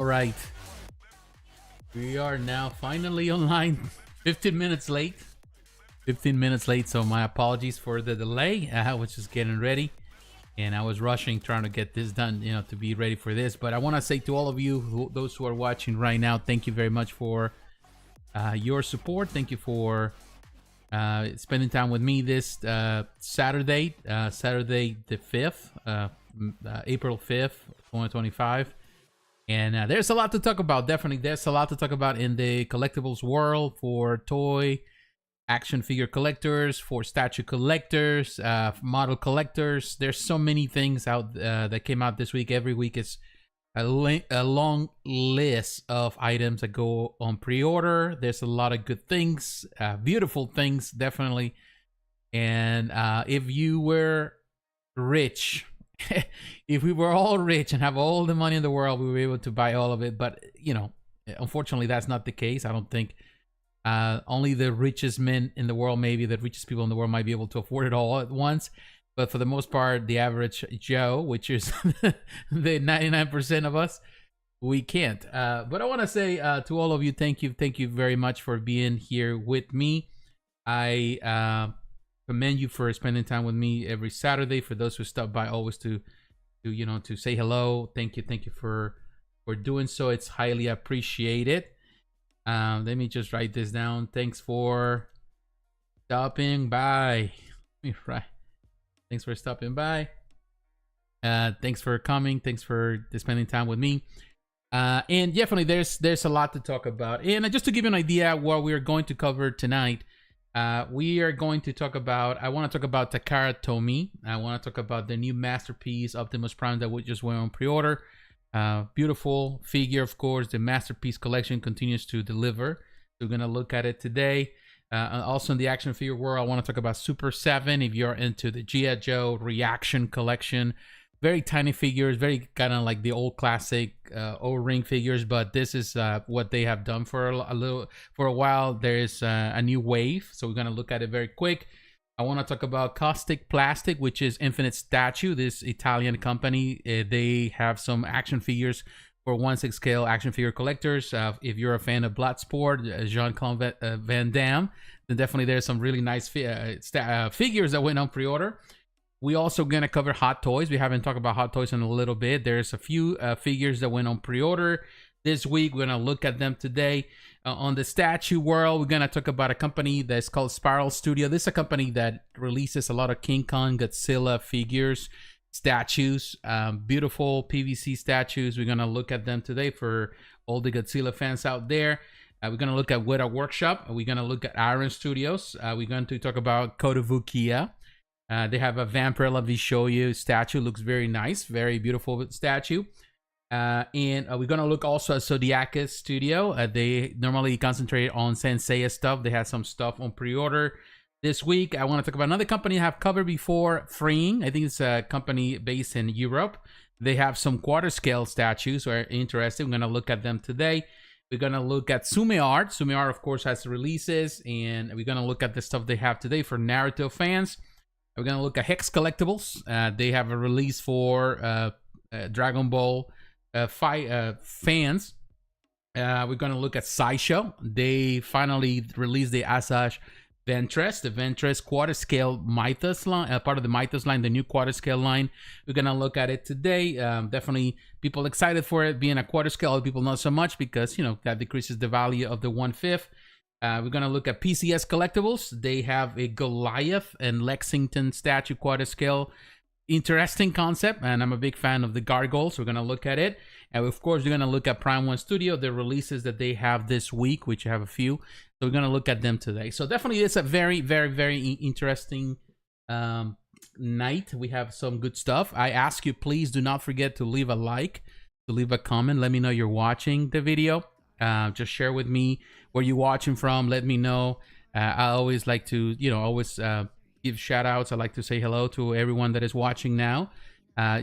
All right, we are now finally online. 15 minutes late. 15 minutes late, so my apologies for the delay. I was just getting ready, and I was rushing, trying to get this done, to be ready for this. But I want to say to all of you, those who are watching right now, thank you very much for your support. Thank you for spending time with me this Saturday, Saturday the 5th, April 5th, 2025. And there's a lot to talk about. Definitely, there's a lot to talk about in the collectibles world for toy, action figure collectors, for statue collectors, model collectors. There's so many things out that came out this week. Every week is a long list of items that go on pre-order. There's a lot of good things, beautiful things, definitely. And if you were rich, if we were all rich and have all the money in the world, we were able to buy all of it. But, unfortunately, that's not the case. I don't think only the richest men in the world, maybe the richest people in the world, might be able to afford it all at once. But for the most part, the average Joe, which is the 99% of us, we can't. But I want to say to all of you, thank you very much for being here with me. I commend you for spending time with me every Saturday. For those who stop by, always to say hello. Thank you for doing so. It's highly appreciated. Let me just write this down. Thanks for stopping by. Let me write. Thanks for stopping by. Thanks for coming. Thanks for spending time with me. And definitely, there's a lot to talk about. And just to give you an idea what we're going to cover tonight, we are going to talk about. I want to talk about Takara Tomy. I want to talk about the new masterpiece Optimus Prime that we just went on pre-order. Beautiful figure, of course. The masterpiece collection continues to deliver. We're gonna look at it today. Also in the action figure world, I want to talk about Super 7. If you're into the G.I. Joe reaction collection, very tiny figures, very kind of like the old classic O-ring figures, but this is what they have done for a while. There is a new wave, so we're gonna look at it very quick. I want to talk about Caustic Plastik, which is Infinite Statue. This Italian company, they have some action figures for 1/6 scale action figure collectors. If you're a fan of Bloodsport, Jean-Claude Van Damme, then definitely there's some really nice figures that went on pre-order. We also gonna cover Hot Toys. We haven't talked about Hot Toys in a little bit. There's a few figures that went on pre-order this week. We're gonna look at them today. On the statue world, we're gonna talk about a company that's called Spiral Studio. This is a company that releases a lot of King Kong, Godzilla figures, statues, beautiful PVC statues. We're gonna look at them today for all the Godzilla fans out there. We're gonna look at Weta Workshop. We're gonna look at Iron Studios. We're going to talk about Kotobukiya. They have a Vampirella Bishoujo statue. Looks very nice, very beautiful statue. And we're gonna look also at Zodiakos Studio. They normally concentrate on Seiya stuff. They have some stuff on pre-order this week. I want to talk about another company I have covered before, Freeing. I think it's a company based in Europe. They have some quarter scale statues that are interesting. We're gonna look at them today. We're gonna look at Tsume Art. Tsume Art, of course, has releases, and we're gonna look at the stuff they have today for Naruto fans. We're gonna look at Hex Collectibles. They have a release for Dragon Ball fans. We're gonna look at Sideshow. They finally released the Asash Ventress, the Ventress quarter scale Mythos line, part of the Mythos line, the new quarter scale line. We're gonna look at it today. Definitely people excited for it being a quarter scale. Other people not so much because that decreases the value of the 1/5. We're gonna look at PCS Collectibles. They have a Goliath and Lexington statue quarter scale. Interesting concept, and I'm a big fan of the gargoyles. We're gonna look at it, and of course we're gonna look at Prime1 Studio, the releases that they have this week, which I have a few. So we're gonna look at them today. So definitely it's a very interesting night. We have some good stuff. I ask you, please do not forget to leave a like, to leave a comment. Let me know you're watching the video. Just share with me where you're watching from. Let me know. I always like to give shout outs. I like to say hello to everyone that is watching now.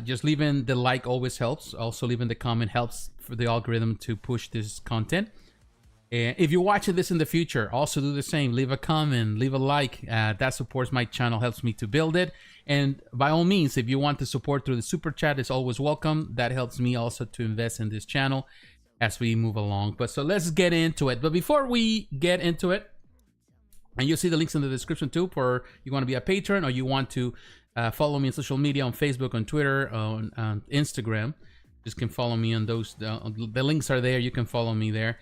Just leaving the like always helps. Also leaving the comment helps for the algorithm to push this content. And if you're watching this in the future, also do the same. Leave a comment, leave a like. That supports my channel, helps me to build it. And by all means, if you want to support through the super chat, it's always welcome. That helps me also to invest in this channel. as we move along. But so let's get into it. But before we get into it, and you'll see the links in the description too, for you want to be a patron or you want to follow me on social media, on Facebook, on Twitter, on Instagram. Just can follow me on those. The links are there. You can follow me there.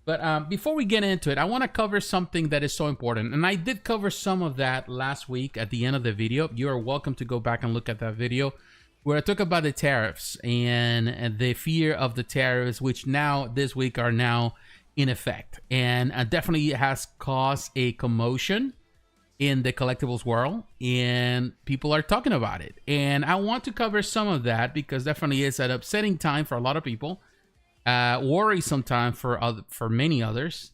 But before we get into it, I want to cover something that is so important. And I did cover some of that last week at the end of the video. You are welcome to go back and look at that video where I talk about the tariffs and the fear of the tariffs, which now this week are now in effect. And definitely has caused a commotion in the collectibles world, and people are talking about it. And I want to cover some of that because definitely it's an upsetting time for a lot of people. Worrisome time for many others,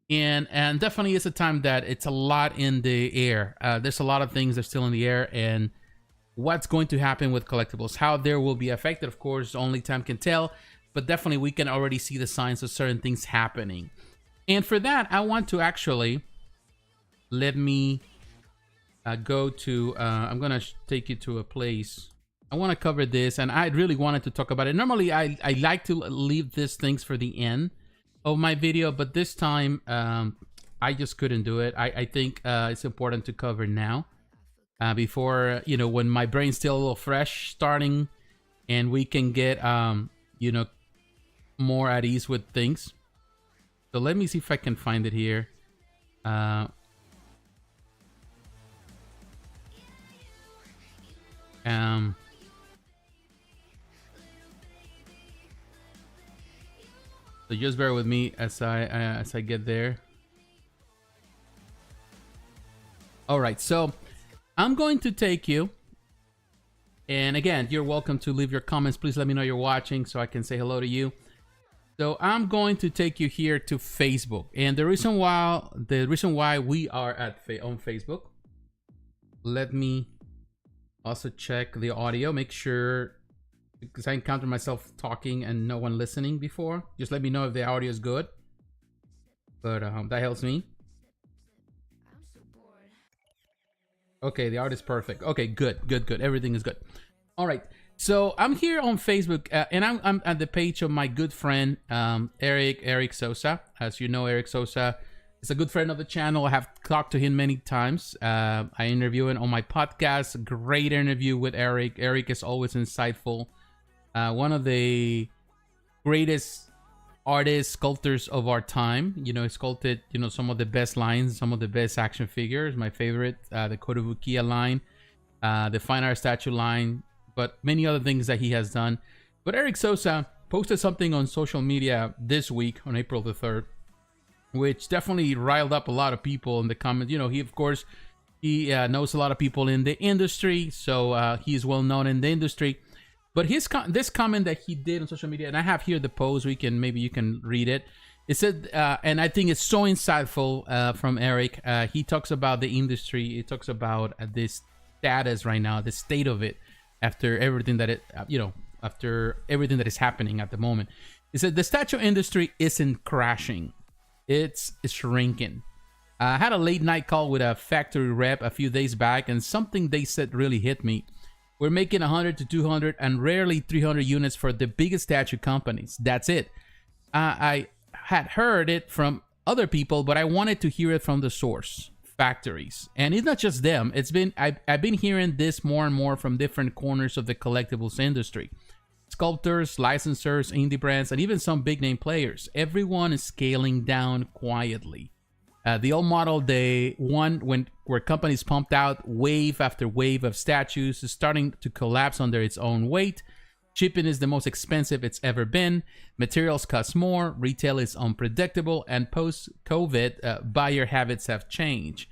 and definitely it's a time that it's a lot in the air. There's a lot of things that are still in the air, and what's going to happen with collectibles, how there will be affected, of course, only time can tell, but definitely we can already see the signs of certain things happening. And for that, I want to actually let me go to I'm gonna take you to a place. I want to cover this, and I really wanted to talk about it. Normally, I like to leave these things for the end of my video, but this time, I just couldn't do it. I think it's important to cover now, before, you know, when my brain's still a little fresh starting, and we can get, you know, more at ease with things. So let me see if I can find it here. So just bear with me as I get there. All right, so I'm going to take you, and again, you're welcome to leave your comments. Please let me know you're watching so I can say hello to you. So I'm going to take you here to Facebook, and the reason why we are on Facebook. Let me also check the audio, make sure, because I encountered myself talking and no one listening before. Just let me know if the audio is good. But that helps me. Okay, the audio is perfect. Okay, good. Everything is good. All right. So I'm here on Facebook, and I'm at the page of my good friend Eric Sosa. As you know, Eric Sosa is a good friend of the channel. I have talked to him many times. I interview him on my podcast. Great interview with Eric. Eric is always insightful. One of the greatest artists, sculptors of our time. You know, he sculpted, you know, some of the best lines, some of the best action figures. My favorite, the Kotobukiya line, the Fine Art Statue line, but many other things that he has done. But Eric Sosa posted something on social media this week on April the 3rd, which definitely riled up a lot of people in the comments. You know, he, of course, he knows a lot of people in the industry, so he's well known in the industry. But this comment that he did on social media, and I have here the post, maybe you can read it. It said, and I think it's so insightful from Eric. He talks about the industry. He talks about this status right now, the state of it, after everything that after everything that is happening at the moment. He said the statue industry isn't crashing; it's shrinking. I had a late night call with a factory rep a few days back, and something they said really hit me. We're making 100 to 200 and rarely 300 units for the biggest statue companies. That's it. I had heard it from other people, but I wanted to hear it from the source, factories. And it's not just them. I've been hearing this more and more from different corners of the collectibles industry. Sculptors, licensors, indie brands, and even some big name players. Everyone is scaling down quietly. The old model, where companies pumped out wave after wave of statues, is starting to collapse under its own weight. Shipping is the most expensive it's ever been. Materials cost more. Retail is unpredictable. And post-COVID, buyer habits have changed.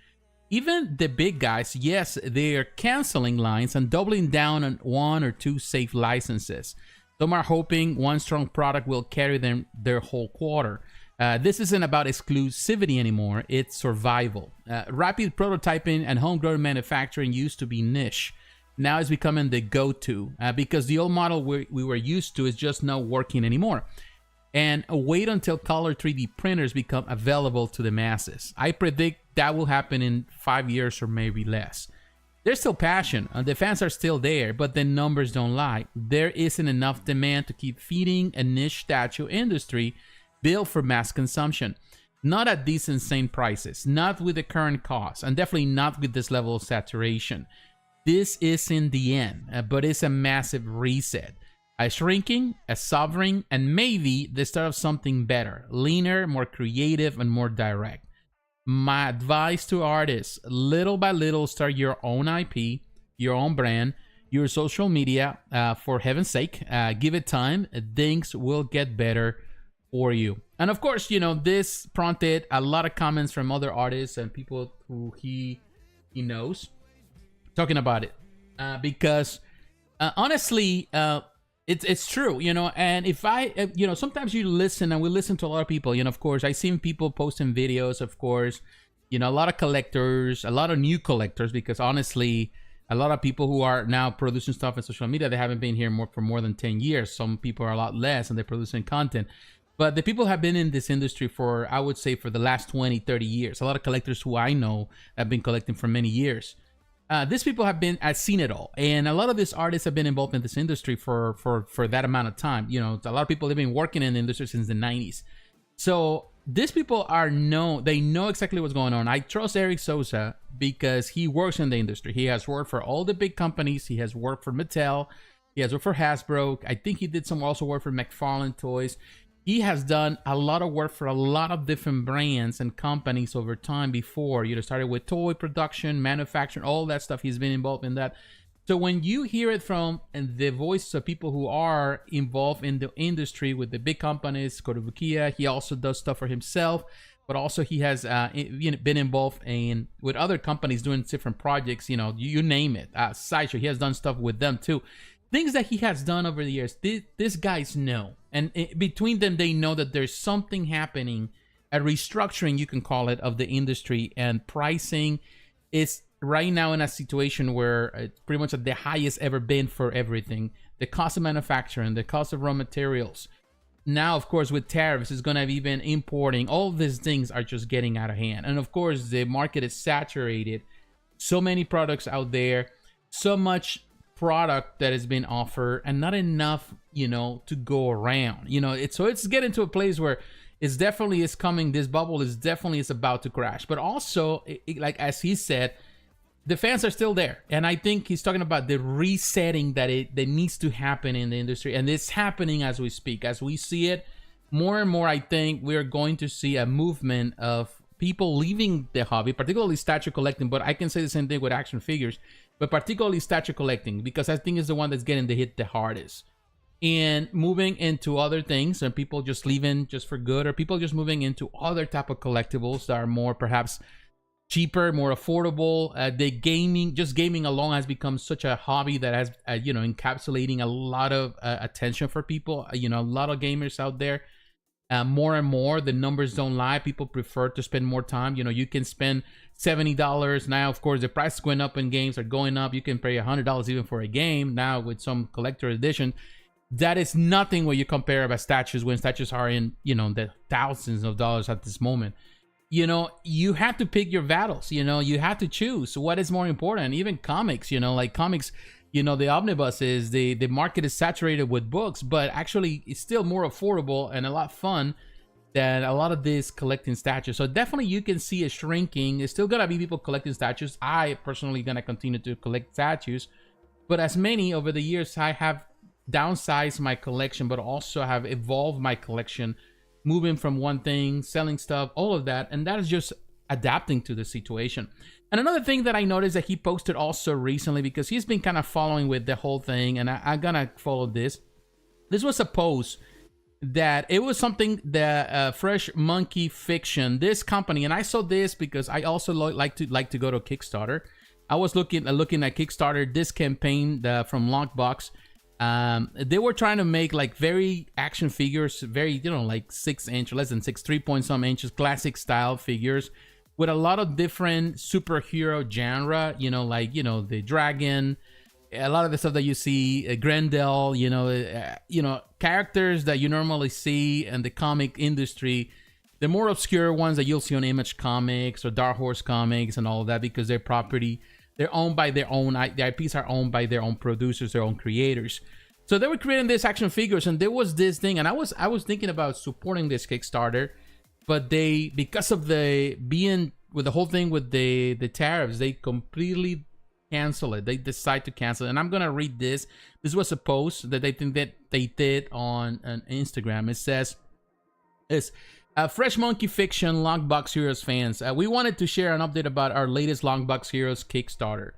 Even the big guys, yes, they are canceling lines and doubling down on one or two safe licenses. Some are hoping one strong product will carry them their whole quarter. This isn't about exclusivity anymore, it's survival. Rapid prototyping and homegrown manufacturing used to be niche. Now it's becoming the go-to because the old model we were used to is just not working anymore. And wait until color 3D printers become available to the masses. I predict that will happen in 5 years or maybe less. there's still passion. The fans are still there, but the numbers don't lie. There isn't enough demand to keep feeding a niche statue industry built for mass consumption. Not at these insane prices, not with the current costs, and definitely not with this level of saturation. This isn't the end, but it's a massive reset. A shrinking, a sovereign, and maybe the start of something better, leaner, more creative, and more direct. My advice to artists, little by little, start your own IP, your own brand, your social media. For heaven's sake, give it time. Things will get better for you. And of course, you know, this prompted a lot of comments from other artists and people who he knows talking about it. Because honestly, it's true, you know. And if I, you know, sometimes you listen, and we listen to a lot of people, you know, of course, I've seen people posting videos, of course, you know, a lot of collectors, a lot of new collectors, because honestly, a lot of people who are now producing stuff in social media, they haven't been here for more than 10 years. Some people are a lot less and they're producing content. But the people have been in this industry for, I would say, for the last 20, 30 years. A lot of collectors who I know have been collecting for many years. These people have seen it all, and a lot of these artists have been involved in this industry for that amount of time. You know, a lot of people have been working in the industry since the 90s. So these people they know exactly what's going on. I trust Eric Sosa because he works in the industry. He has worked for all the big companies. He has worked for Mattel. He has worked for Hasbro. I think he did some also work for McFarlane Toys. He has done a lot of work for a lot of different brands and companies over time before. You know, started with toy production, manufacturing, all that stuff. He's been involved in that. So when you hear it from the voices of people who are involved in the industry with the big companies, Kotobukiya, he also does stuff for himself, but also he has been involved with other companies doing different projects. You know, you name it. Sideshow, he has done stuff with them too. Things that he has done over the years, these guys know. And between them, they know that there's something happening, a restructuring, you can call it, of the industry. And pricing is right now in a situation where it's pretty much at the highest ever been for everything. The cost of manufacturing, the cost of raw materials. Now, of course, with tariffs, it's going to have even importing. All these things are just getting out of hand. And of course, the market is saturated. So many products out there. So much product that has been offered and not enough, you know, to go around. You know, it's getting to a place where it's definitely is coming. This bubble is about to crash. But also, like as he said, the fans are still there, and I think he's talking about the resetting that needs to happen in the industry, and it's happening as we speak. As we see it more and more, I think we're going to see a movement of people leaving the hobby, particularly statue collecting. But I can say the same thing with action figures, but particularly statue collecting, because I think it's the one that's getting the hit the hardest. And moving into other things, and people just leaving just for good, or people just moving into other type of collectibles that are more perhaps cheaper, more affordable. The gaming alone has become such a hobby that has, encapsulating a lot of attention for people. A lot of gamers out there. More and more, the numbers don't lie. People prefer to spend more time. You can spend $70 now. Of course, the prices going up and games are going up. You can pay $100 even for a game now with some collector edition. That is nothing when you compare about statues, when statues are in the thousands of dollars at this moment. You have to pick your battles. You have to choose what is more important. Even comics, like comics, the omnibus is the market is saturated with books, but actually it's still more affordable and a lot fun than a lot of these collecting statues. So definitely you can see a shrinking. It's still gonna be people collecting statues. I personally gonna continue to collect statues, but as many over the years, I have downsized my collection, but also have evolved my collection, moving from one thing, selling stuff, all of that, and that is just adapting to the situation. And another thing that I noticed that he posted also recently, because he's been kind of following with the whole thing, and I'm gonna follow this. This was a post that it was something that Fresh Monkey Fiction, this company, and I saw this because I also like to go to Kickstarter. I was looking at Kickstarter, this campaign from Lockbox. They were trying to make like very action figures, very like 6 inch, less than 6, 3 point some inches, classic style figures with a lot of different superhero genre, the dragon, a lot of the stuff that you see, Grendel, characters that you normally see in the comic industry, the more obscure ones that you'll see on Image Comics or Dark Horse Comics and all of that, because they're property. They're owned by their own, the IPs are owned by their own producers, their own creators. So they were creating these action figures, and there was this thing, and I was thinking about supporting this Kickstarter, but they, because of the being with the whole thing with the tariffs, they completely cancel it. They decide to cancel it. And I'm gonna read this. This was a post that they think that they did on Instagram. It says, "It's Fresh Monkey Fiction Longbox Heroes fans. We wanted to share an update about our latest Longbox Heroes Kickstarter.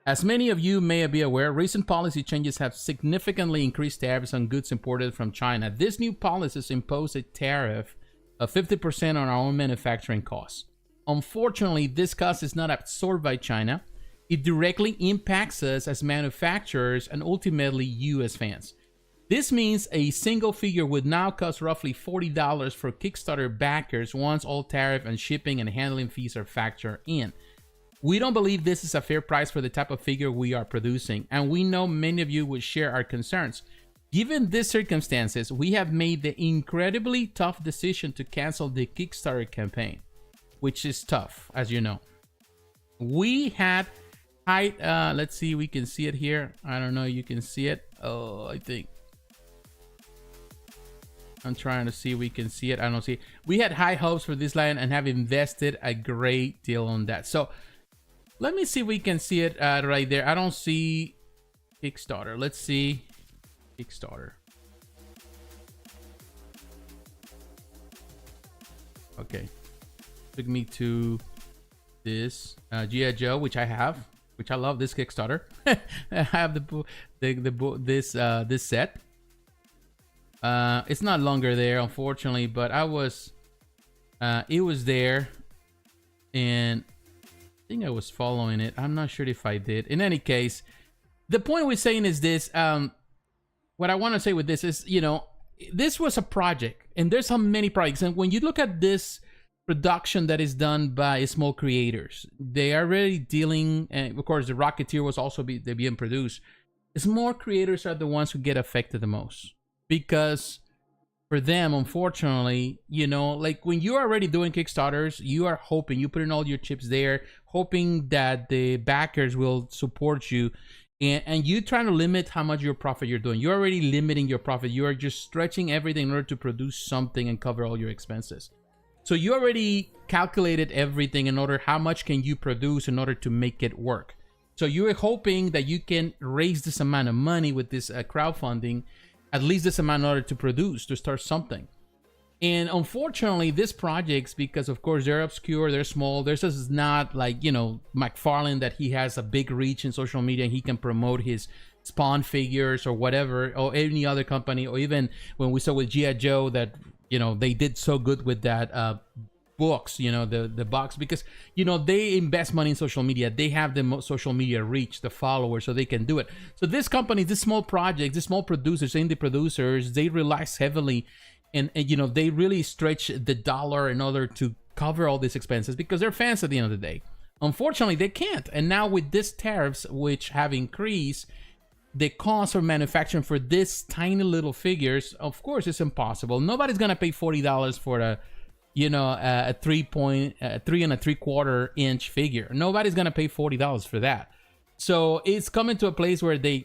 As many of you may be aware, recent policy changes have significantly increased tariffs on goods imported from China. This new policies impose a tariff of 50% on our own manufacturing costs. Unfortunately, this cost is not absorbed by China. It directly impacts us as manufacturers and ultimately U.S. fans. This means a single figure would now cost roughly $40 for Kickstarter backers once all tariff and shipping and handling fees are factored in. We don't believe this is a fair price for the type of figure we are producing, and we know many of you would share our concerns. Given these circumstances, we have made the incredibly tough decision to cancel the Kickstarter campaign," which is tough, as you know. We had high, let's see, we can see it here. I don't know, you can see it. Oh, I think. I'm trying to see if we can see it. I don't see it. We had high hopes for this line and have invested a great deal on that. So let me see if we can see it right there. I don't see Kickstarter. Let's see Kickstarter. Okay. Took me to this G.I. Joe, which I have, which I love this Kickstarter. I have this set. It's not longer there, unfortunately, but I was it was there, and I think I was following it. I'm not sure if I did. In any case, the point we're saying is this. What I want to say with this is, you know, this was a project, and there's so many projects, and when you look at this production that is done by small creators, they are already dealing, and of course the Rocketeer was also being produced. Small creators are the ones who get affected the most, because for them, unfortunately, you know, like when you're already doing Kickstarters, you are hoping, you put in all your chips there, hoping that the backers will support you, and you trying to limit how much your profit you're doing. You're already limiting your profit. You are just stretching everything in order to produce something and cover all your expenses. So you already calculated everything in order how much can you produce in order to make it work. So you're hoping that you can raise this amount of money with this crowdfunding, at least this amount in order to produce, to start something. And unfortunately, these projects, because of course they're obscure, they're small, this is not like, you know, McFarlane, that he has a big reach in social media and he can promote his Spawn figures or whatever, or any other company, or even when we saw with G.I. Joe that, you know, they did so good with that books, you know, the box, because, you know, they invest money in social media. They have the social media reach, the followers, so they can do it. So this company, this small project, this small producers, indie producers, they rely heavily, and you know, they really stretch the dollar in order to cover all these expenses because they're fans at the end of the day. Unfortunately, they can't. And now with these tariffs, which have increased, the cost of manufacturing for this tiny little figures, of course, it's impossible. Nobody's gonna pay $40 for a, you know, a 3 3/4 inch figure. Nobody's gonna pay $40 for that. So it's coming to a place where they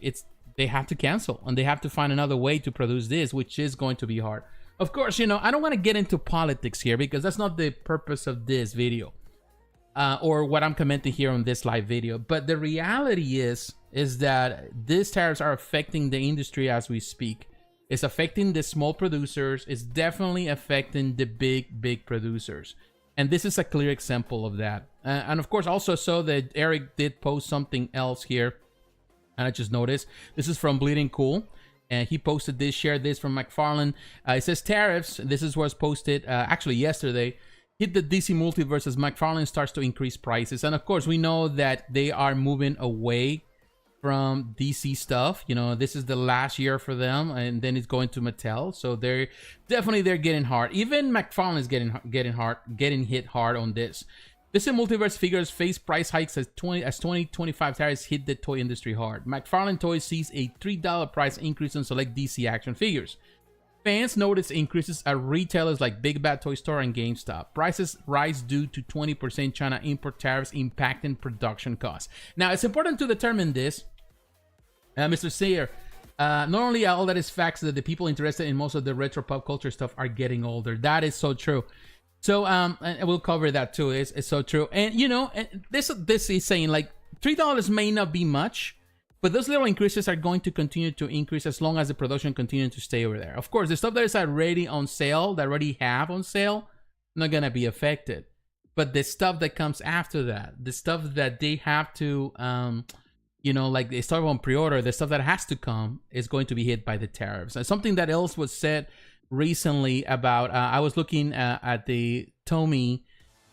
have to cancel, and they have to find another way to produce this, which is going to be hard. Of course, you know, I don't want to get into politics here because that's not the purpose of this video, or what I'm commenting here on this live video. But the reality is that these tariffs are affecting the industry as we speak. It's affecting the small producers. It's definitely affecting the big producers. And this is a clear example of that. And of course, also saw that Eric did post something else here. And I just noticed. This is from Bleeding Cool. And he posted this, shared this from McFarlane. It says tariffs. This is what's posted actually yesterday. Hit the DC multiverse as McFarlane starts to increase prices. And of course, we know that they are moving away from DC stuff. You know, this is the last year for them, and then it's going to Mattel. So they're getting hard. Even McFarlane is getting hit hard on this. DC multiverse figures face price hikes as 2025 tariffs hit the toy industry hard. McFarlane Toys sees a $3 price increase on select DC action figures. Fans notice increases at retailers like Big Bad Toy Store and GameStop. Prices rise due to 20% China import tariffs impacting production costs. Now, it's important to determine this, Mr. Seiya. Not only all that is facts that the people interested in most of the retro pop culture stuff are getting older. That is so true. So, and we'll cover that too. It's so true. And, you know, this is saying like $3 may not be much, but those little increases are going to continue to increase as long as the production continues to stay over there. Of course, the stuff that is already on sale, that already have on sale, not going to be affected. But the stuff that comes after that, the stuff that they have to, you know, like they start on pre-order, the stuff that has to come is going to be hit by the tariffs. And something that else was said recently about, I was looking at the Tsume,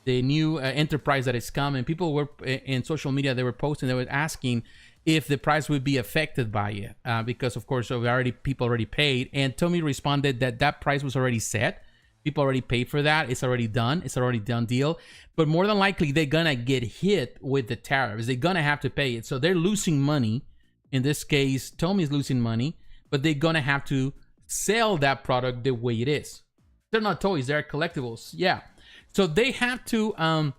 the new enterprise that is coming. People were in social media, they were posting, they were asking if the price would be affected by it, because of course people already paid, and Tsume responded that that price was already set. People already paid for that. It's already done. It's already done deal. But more than likely, they're gonna get hit with the tariffs. They're gonna have to pay it. So they're losing money. In this case, Tsume is losing money, but they're gonna have to sell that product the way it is. They're not toys. They're collectibles. Yeah. So they have to.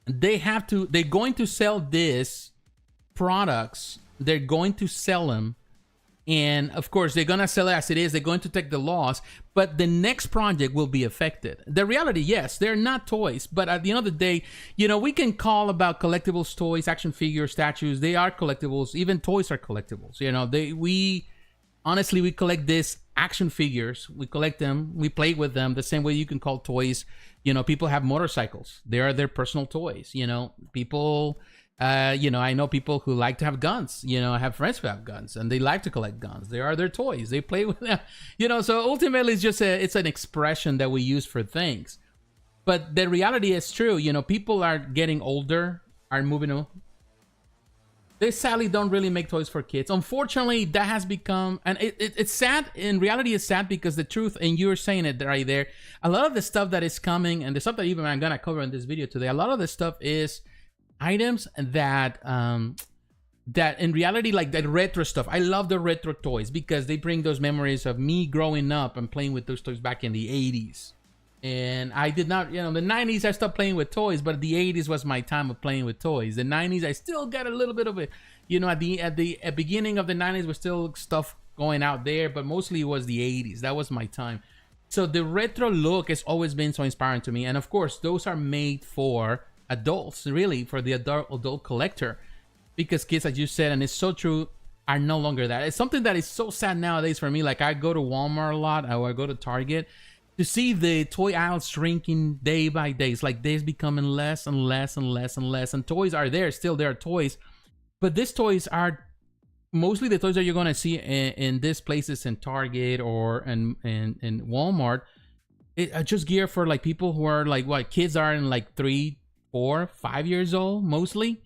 They're going to sell this products, they're going to sell them, and of course they're gonna sell it as it is. They're going to take the loss, but the next project will be affected. The reality, yes, they're not toys, but at the end of the day, you know, we can call about collectibles toys, action figures, statues. They are collectibles. Even toys are collectibles. You know, we honestly, we collect this action figures. We collect them, we play with them the same way you can call toys. You know, people have motorcycles. They are their personal toys. You know, people, you know, I know people who like to have guns. You know, I have friends who have guns and they like to collect guns. They are their toys. They play with them. You know, so ultimately it's just it's an expression that we use for things. But the reality is true. You know, people are getting older, are moving on. They sadly don't really make toys for kids. Unfortunately, that has become, and it's sad. In reality, it's sad because the truth, and you're saying it right there, a lot of the stuff that is coming, and the stuff that even I'm gonna cover in this video today, a lot of the stuff is items that that in reality, like that retro stuff. I love the retro toys because they bring those memories of me growing up and playing with those toys back in the 80s. And I did not, you know, the 90s I stopped playing with toys, but the 80s was my time of playing with toys. The 90s I still got a little bit of it, you know, at the beginning of the 90s was still stuff going out there, but mostly it was the 80s. That was my time. So the retro look has always been so inspiring to me. And of course, those are made for adults, really, for the adult collector, because kids, as you said, and it's so true, are no longer that. It's something that is so sad nowadays for me. Like I go to Walmart a lot, or I go to Target, to see the toy aisle shrinking day by day. It's like days becoming less and less and less and less, and toys are there, still there are toys, but these toys are mostly the toys that you're gonna see in these places, in Target or in Walmart. It are just geared for like people who are like, what, kids are in like 3, 4, 5 years old mostly.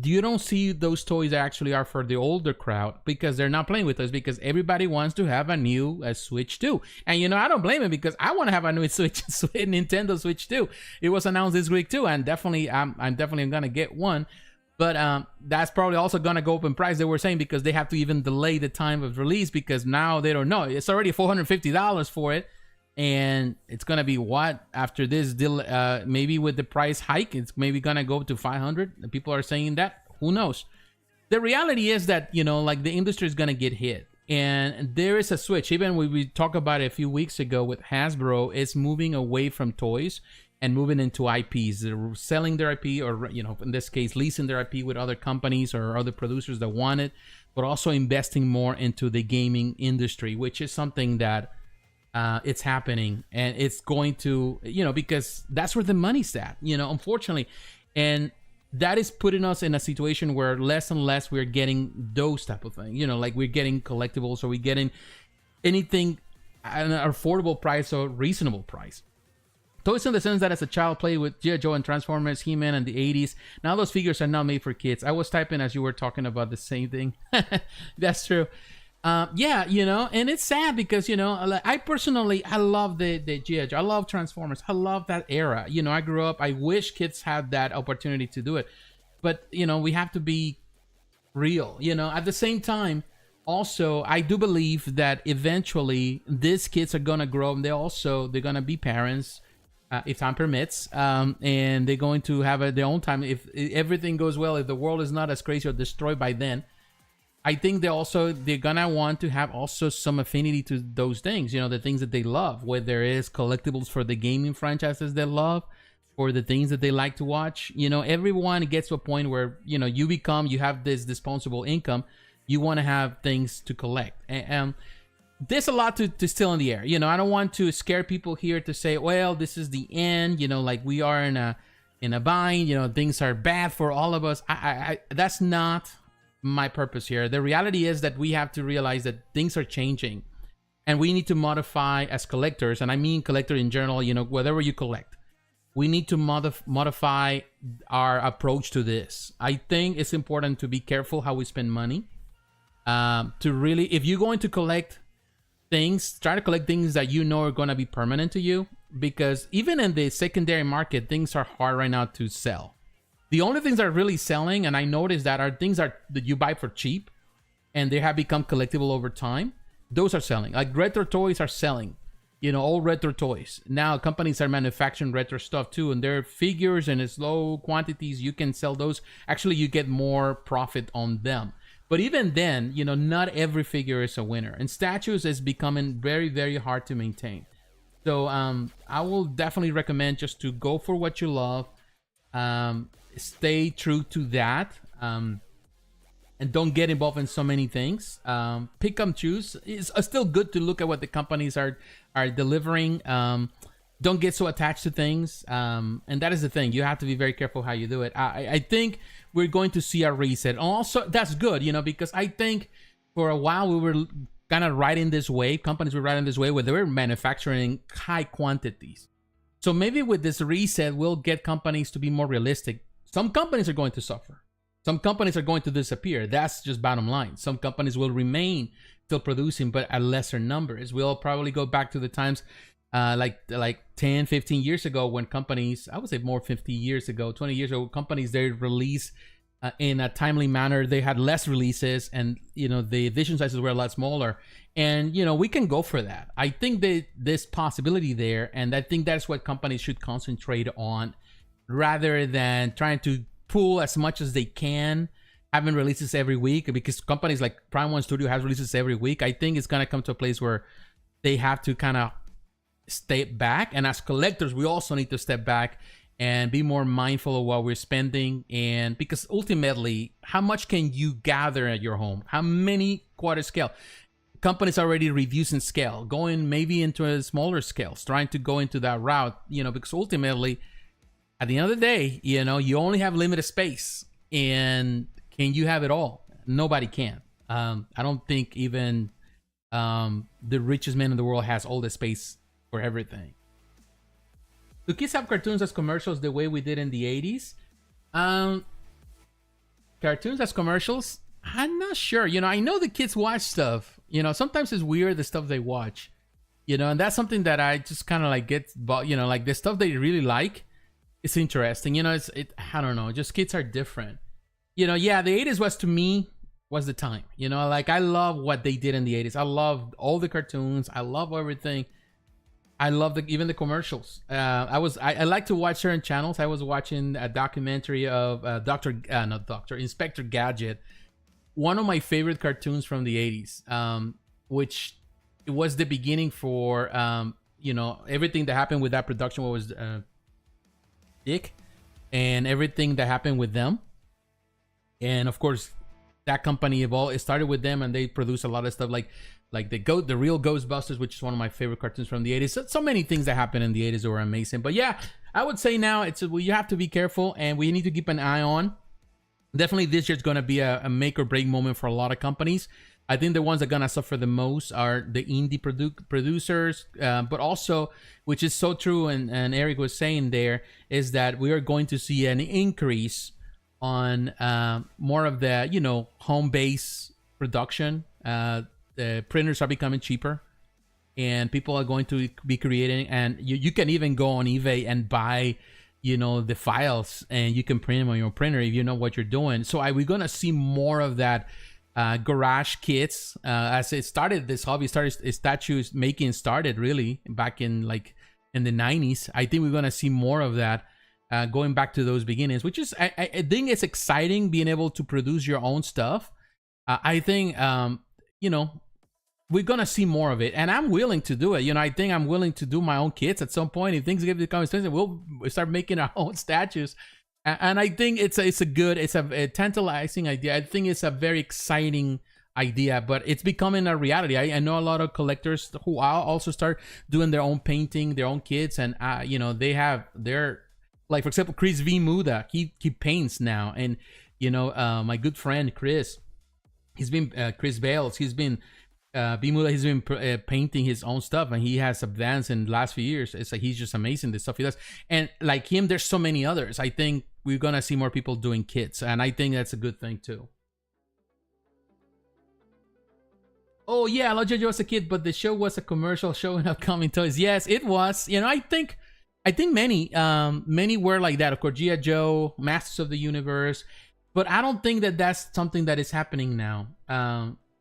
You don't see those toys that actually are for the older crowd, because they're not playing with us, because everybody wants to have a new Switch 2. And you know, I don't blame it, because I want to have a new Switch, Nintendo Switch 2. It was announced this week too, and definitely I'm definitely gonna get one. But that's probably also gonna go up in price, they were saying, because they have to even delay the time of release, because now they don't know. It's already $450 for it. And it's gonna be what after this deal? Maybe with the price hike, it's maybe gonna go to 500. People are saying that. Who knows? The reality is that, you know, like the industry is gonna get hit, and there is a switch. Even we talked about it a few weeks ago with Hasbro, is moving away from toys and moving into IPs. They're selling their IP, or you know, in this case, leasing their IP with other companies or other producers that want it, but also investing more into the gaming industry, which is something that. It's happening, and it's going to, you know, because that's where the money's at, you know, unfortunately. And that is putting us in a situation where less and less we're getting those type of things, you know, like we're getting collectibles, or we're getting anything at an affordable price or reasonable price. Toys in the sense that as a child played with G.I. Joe and Transformers, He-Man in the 80s. Now those figures are not made for kids. I was typing as you were talking about the same thing. That's true. Yeah, you know, and it's sad because, you know, I personally, I love the G.I. Joe. I love Transformers. I love that era. You know, I grew up, I wish kids had that opportunity to do it. But, you know, we have to be real. You know, at the same time, also, I do believe that eventually these kids are gonna grow and they're gonna be parents, if time permits, and they're going to have their own time if everything goes well. If the world is not as crazy or destroyed by then, I think they're gonna want to have also some affinity to those things, you know, the things that they love, whether it is collectibles for the gaming franchises they love, or the things that they like to watch. You know, everyone gets to a point where, you know, you have this disposable income, you want to have things to collect, and there's a lot to still in the air. You know, I don't want to scare people here to say, well, this is the end, you know, like we are in a bind, you know, things are bad for all of us. I that's not my purpose here. The reality is that we have to realize that things are changing and we need to modify as collectors, and I mean collector in general, you know, whatever you collect, we need to modify our approach to this. I think it's important to be careful how we spend money, to really, if you're going to collect things, try to collect things that you know are going to be permanent to you, because even in the secondary market, things are hard right now to sell. The only things that are really selling, and I noticed that, are things that you buy for cheap and they have become collectible over time. Those are selling. Like retro toys are selling, you know, old retro toys. Now companies are manufacturing retro stuff too, and they're figures and it's low quantities. You can sell those. Actually, you get more profit on them. But even then, you know, not every figure is a winner. And statues is becoming very, very hard to maintain. So I will definitely recommend just to go for what you love. Stay true to that, and don't get involved in so many things. Pick and choose. It's still good to look at what the companies are delivering. Don't get so attached to things, and that is the thing. You have to be very careful how you do it. I think we're going to see a reset. Also, that's good, you know, because I think for a while we were kind of riding this wave. Companies were riding this wave where they were manufacturing high quantities. So maybe with this reset, we'll get companies to be more realistic. Some companies are going to suffer. Some companies are going to disappear. That's just bottom line. Some companies will remain still producing, but at lesser numbers. We'll probably go back to the times like 10, 15 years ago when companies, I would say more 50 years ago, 20 years ago, companies, they release in a timely manner. They had less releases and, you know, the edition sizes were a lot smaller. And, you know, we can go for that. I think that there's possibility there. And I think that's what companies should concentrate on, rather than trying to pull as much as they can, having releases every week, because companies like Prime1 Studio has releases every week. I think it's going to come to a place where they have to kind of step back. And as collectors, we also need to step back and be more mindful of what we're spending. And because ultimately, how much can you gather at your home? How many quarter scale? Companies already reducing scale, going maybe into a smaller scales, trying to go into that route, you know, because ultimately, at the end of the day, you know, you only have limited space, and can you have it all? Nobody can. I don't think even the richest man in the world has all the space for everything. Do kids have cartoons as commercials the way we did in the 80s? Cartoons as commercials? I'm not sure. You know, I know the kids watch stuff. You know, sometimes it's weird the stuff they watch. You know, and that's something that I just kind of like get, you know, like the stuff they really like. It's interesting, you know. I don't know. Just kids are different, you know. Yeah, the 80s was, to me, was the time. You know, like I love what they did in the 80s. I love all the cartoons. I love everything. I love even the commercials. I like to watch certain channels. I was watching a documentary of Inspector Gadget, one of my favorite cartoons from the 80s, which it was the beginning for you know, everything that happened with that production. What was Dick and everything that happened with them, and of course that company evolved. It started with them, and they produced a lot of stuff like the real Ghostbusters, which is one of my favorite cartoons from the 80s. So many things that happened in the 80s that were amazing. But yeah, I would say now you have to be careful, and we need to keep an eye on. Definitely this year's going to be a make or break moment for a lot of companies. I think the ones that are going to suffer the most are the indie producers, but also, which is so true, and Eric was saying there, is that we are going to see an increase on more of the, you know, home-based production. The printers are becoming cheaper, and people are going to be creating, and you can even go on eBay and buy, you know, the files, and you can print them on your printer if you know what you're doing. So we're going to see more of that garage kits. As it started, this hobby started, statues making started really back in like in the 90s. I think we're gonna see more of that. Going back to those beginnings, which is I think it's exciting being able to produce your own stuff. I think you know, we're gonna see more of it, and I'm willing to do it. You know, I think I'm willing to do my own kits at some point. If things get become expensive, we'll start making our own statues. And I think it's a tantalizing idea. I think it's a very exciting idea, but it's becoming a reality. I know a lot of collectors who also start doing their own painting, their own kits, and you know, they have their, like, for example, Chris V. Muda, he paints now. And, you know, my good friend, Chris, he's been, Chris Bales, he's been, V. Muda, he's been painting his own stuff, and he has advanced in the last few years. It's like, he's just amazing, the stuff he does. And like him, there's so many others. I think we're going to see more people doing kits, and I think that's a good thing too. Oh yeah, I love JoJo as a kid, but the show was a commercial showing upcoming toys. Yes, it was. You know, I think many were like that. Of course, G.I. Joe, Masters of the Universe, but I don't think that that's something that is happening now.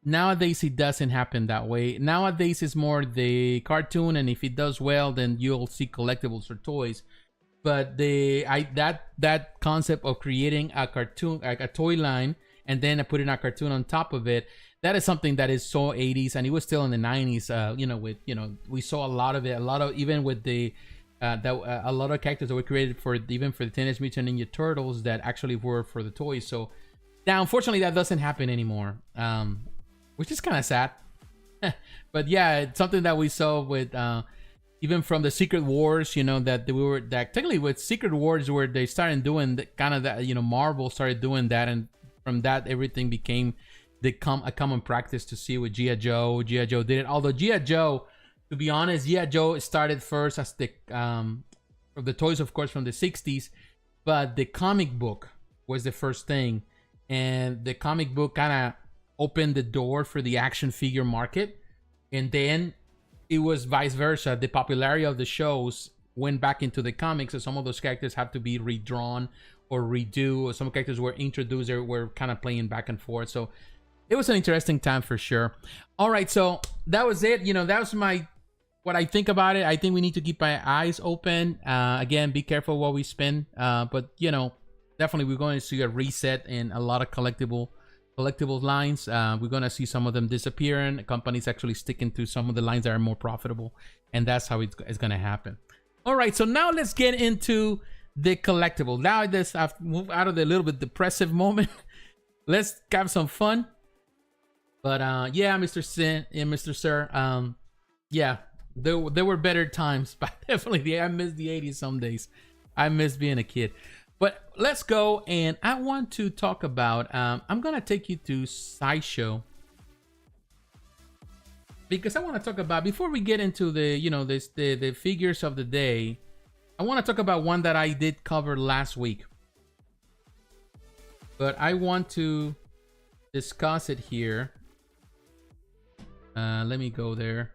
Nowadays, it doesn't happen that way. Nowadays, it's more the cartoon, and if it does well, then you'll see collectibles or toys. But that concept of creating a cartoon, like a toy line, and then putting a cartoon on top of it, that is something that is so 80s, and it was still in the 90s. You know, with, you know, we saw a lot of it, even with the a lot of characters that were created for even for the Teenage Mutant Ninja Turtles that actually were for the toys. So now, unfortunately, that doesn't happen anymore, which is kind of sad. But yeah, it's something that we saw with even from the Secret Wars. You know, that technically with Secret Wars, where they started doing kind of that. You know, Marvel started doing that, and from that, everything became a common practice to see with G.I. Joe. G.I. Joe did it, although G.I. Joe, to be honest, G.I. Joe started first as the toys, of course, from the 60s, but the comic book was the first thing, and the comic book kind of opened the door for the action figure market, and then it was vice versa. The popularity of the shows went back into the comics, so some of those characters had to be redrawn or redo, or some characters were introduced, they were kind of playing back and forth. So it was an interesting time for sure. All right, so that was it. You know, that was what I think about it. I think we need to keep our eyes open. Again, be careful what we spend. But, you know, definitely we're going to see a reset in a lot of collectible lines. We're going to see some of them disappearing. Companies actually sticking to some of the lines that are more profitable. And that's how it's going to happen. All right, so now let's get into the collectible. Now I've moved out of the little bit depressive moment. Let's have some fun. But yeah, Mr. Sin and Mr. Sir, yeah, there were better times, but definitely I miss the 80s some days. I miss being a kid. But let's go, and I want to talk about, I'm gonna take you to Sideshow, because I want to talk about, before we get into the, you know, the figures of the day, I want to talk about one that I did cover last week, but I want to discuss it here. Let me go there.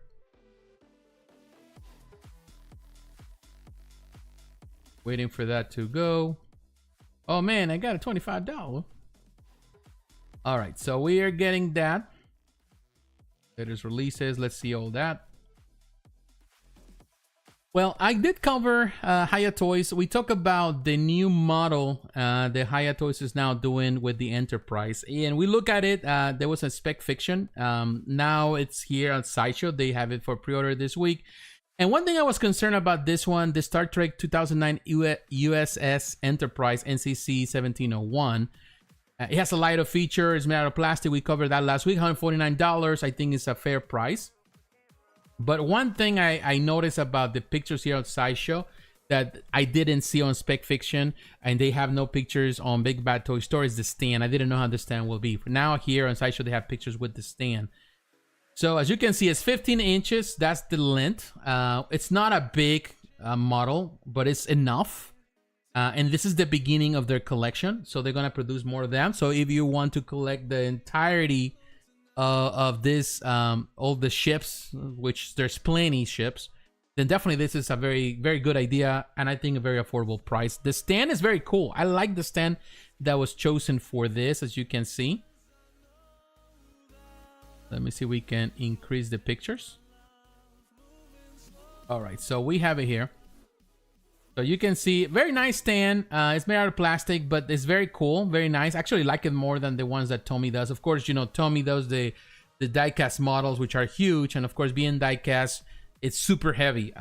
Waiting for that to go. Oh man, I got a $25. All right, so we are getting that. There's releases. Let's see all that. Well, I did cover Hiya Toys. We talk about the new model the Hiya Toys is now doing with the Enterprise, and we look at it. There was a spec fiction. Now it's here on Sideshow. They have it for pre-order this week. And one thing I was concerned about this one, the Star Trek 2009 U.S.S. Enterprise NCC 1701. It has a lighter feature. It's made out of plastic. We covered that last week. $149. I think it's a fair price. But one thing I noticed about the pictures here on Sideshow that I didn't see on Spec Fiction, and they have no pictures on Big Bad Toy Store, is the stand. I didn't know how the stand will be. Now here on Sideshow, they have pictures with the stand. So as you can see, it's 15 inches. That's the length. It's not a big model, but it's enough. And this is the beginning of their collection. So they're going to produce more of them. So if you want to collect the entirety of this, all the ships, which there's plenty ships, then definitely this is a very, very good idea. And I think a very affordable price. The stand is very cool. I like the stand that was chosen for this, as you can see. Let me see if we can increase the pictures. All right, so we have it here. So you can see, very nice stand. It's made out of plastic, but it's very cool, very nice. Actually, like it more than the ones that Tomy does. Of course, you know, Tomy does the diecast models, which are huge, and of course, being diecast, it's super heavy.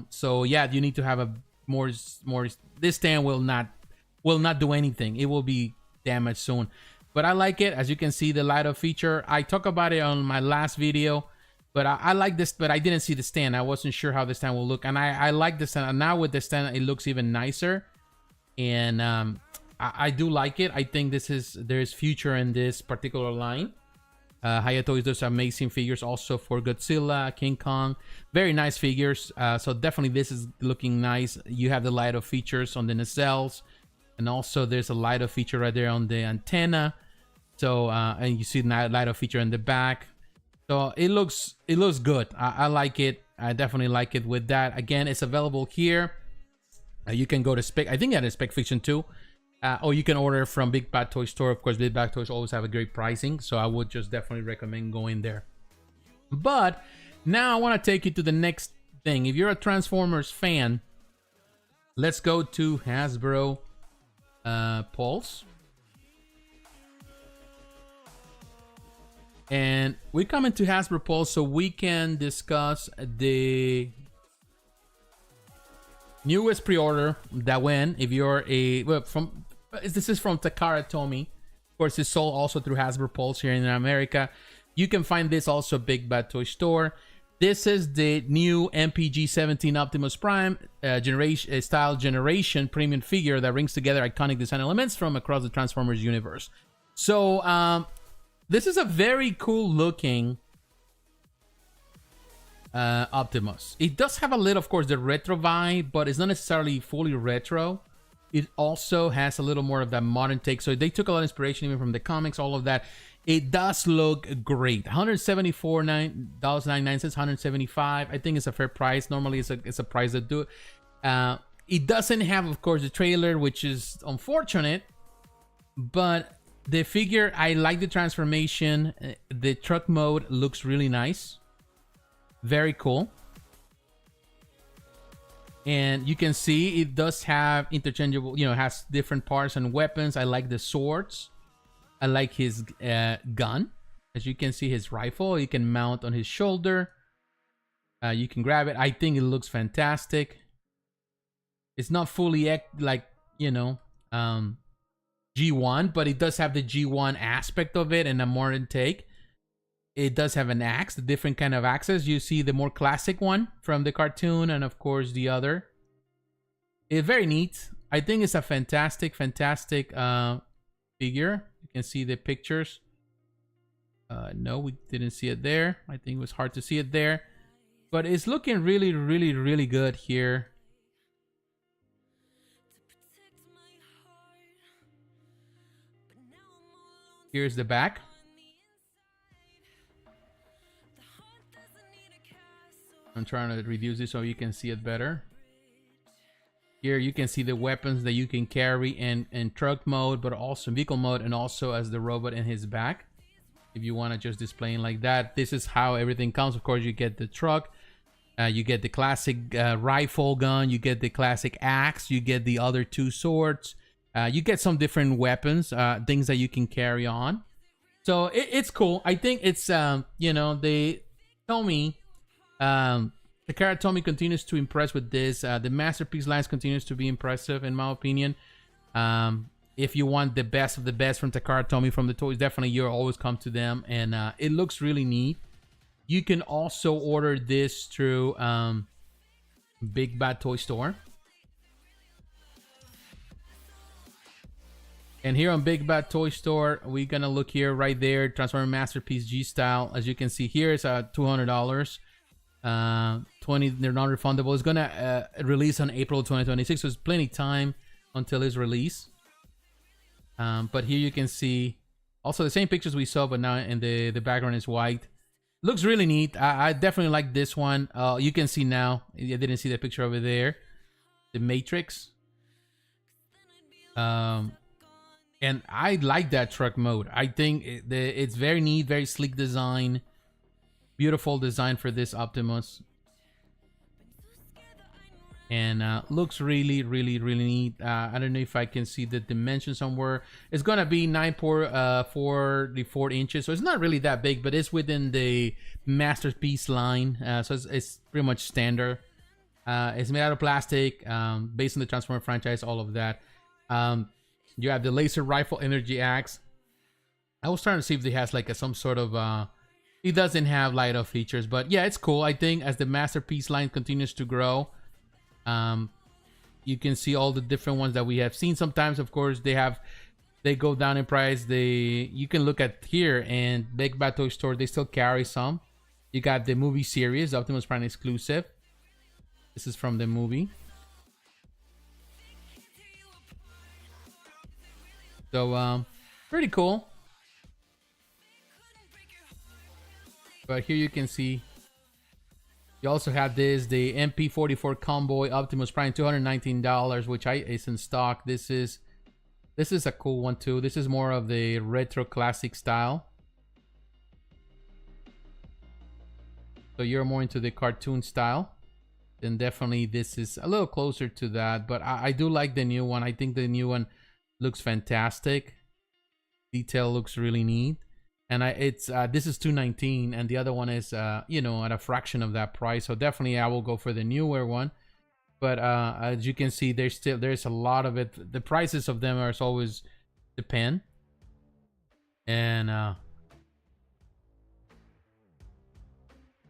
So yeah, you need to have a more. This stand will not do anything. It will be damaged soon. But I like it. As you can see, the light up feature. I talked about it on my last video. But I like this, but I didn't see the stand. I wasn't sure how the stand will look. And I like the stand. And now with the stand, it looks even nicer. And I do like it. I think there's future in this particular line. Hiya Toys does amazing figures also for Godzilla, King Kong. Very nice figures. So definitely this is looking nice. You have the light up features on the nacelles. And also there's a light up feature right there on the antenna. So, and you see the light up feature in the back. So it looks good. I like it. I definitely like it with that. Again, it's available here. You can go to Spec. I think that is Spec Fiction too. Or you can order from Big Bad Toy Store. Of course, Big Bad Toys always have a great pricing. So I would just definitely recommend going there. But now I want to take you to the next thing. If you're a Transformers fan, let's go to Hasbro Pulse. And we come into Hasbro Pulse so we can discuss the newest pre-order that went. If you're this is from Takara Tomy. Of course, it's sold also through Hasbro Pulse here in America. You can find this also Big Bad Toy Store. This is the new MPG-17 Optimus Prime generation premium figure that brings together iconic design elements from across the Transformers universe. So, this is a very cool looking Optimus. It does have a little, of course, the retro vibe, but it's not necessarily fully retro. It also has a little more of that modern take. So they took a lot of inspiration even from the comics, all of that. It does look great. $174.99, $175. I think it's a fair price. Normally it's a price to do it. It doesn't have, of course, the trailer, which is unfortunate, but the figure, I like the transformation. The truck mode looks really nice. Very cool. And you can see it does have interchangeable, you know, has different parts and weapons. I like the swords. I like his gun. As you can see, his rifle, you can mount on his shoulder. You can grab it. I think it looks fantastic. It's not fully like, you know, G1, but it does have the G1 aspect of it and a modern take. It does have an axe, the different kind of axes. You see the more classic one from the cartoon, and of course the other. It's very neat. I think it's a fantastic figure. You can see the pictures. No, we didn't see it there. I think it was hard to see it there, but it's looking really good here. Here's the back. I'm trying to reduce this so you can see it better. Here you can see the weapons that you can carry in truck mode, but also vehicle mode, and also as the robot in his back. If you want to just display it like that, this is how everything comes. Of course, you get the truck, you get the classic rifle gun, you get the classic axe, you get the other two swords. You get some different weapons, things that you can carry on. So it's cool. I think it's, you know, they tell me, Takara Tomy continues to impress with this. The Masterpiece lines continues to be impressive, in my opinion. If you want the best of the best from Takara Tomy from the toys, definitely you'll always come to them. And it looks really neat. You can also order this through Big Bad Toy Store. And here on Big Bad Toy Store, we're gonna look here right there, Transformer Masterpiece G style. As you can see here, it's $200. 20, they're non-refundable. It's gonna release on April 2026, so it's plenty time until its release. But here you can see also the same pictures we saw, but now in the background is white. Looks really neat. I definitely like this one. You can see now, I didn't see the picture over there, the Matrix. And I like that truck mode. I think it's very neat, very sleek design. Beautiful design for this Optimus. And looks really neat. I don't know if I can see the dimension somewhere. It's gonna be 9.44 inches, so it's not really that big, but it's within the masterpiece line, so it's pretty much standard. It's made out of plastic, based on the Transformer franchise, all of that. You have the laser rifle energy axe. I was trying to see if it has like some sort of it doesn't have light up features, but yeah, it's cool. I think as the masterpiece line continues to grow, you can see all the different ones that we have seen. Sometimes, of course, they go down in price. You can look at here, and Big Bad Toy Store, they still carry some. You got the movie series, Optimus Prime exclusive. This is from the movie. So pretty cool. But here you can see you also have the MP44 Convoy Optimus Prime, $219, which is in stock. This is a cool one too. This is more of the retro classic style. So you're more into the cartoon style, then definitely this is a little closer to that. But I do like the new one. I think the new one looks fantastic. Detail looks really neat. And this is $219, and the other one is you know, at a fraction of that price. So definitely I will go for the newer one. But as you can see, there's a lot of it. The prices of them are always depend. And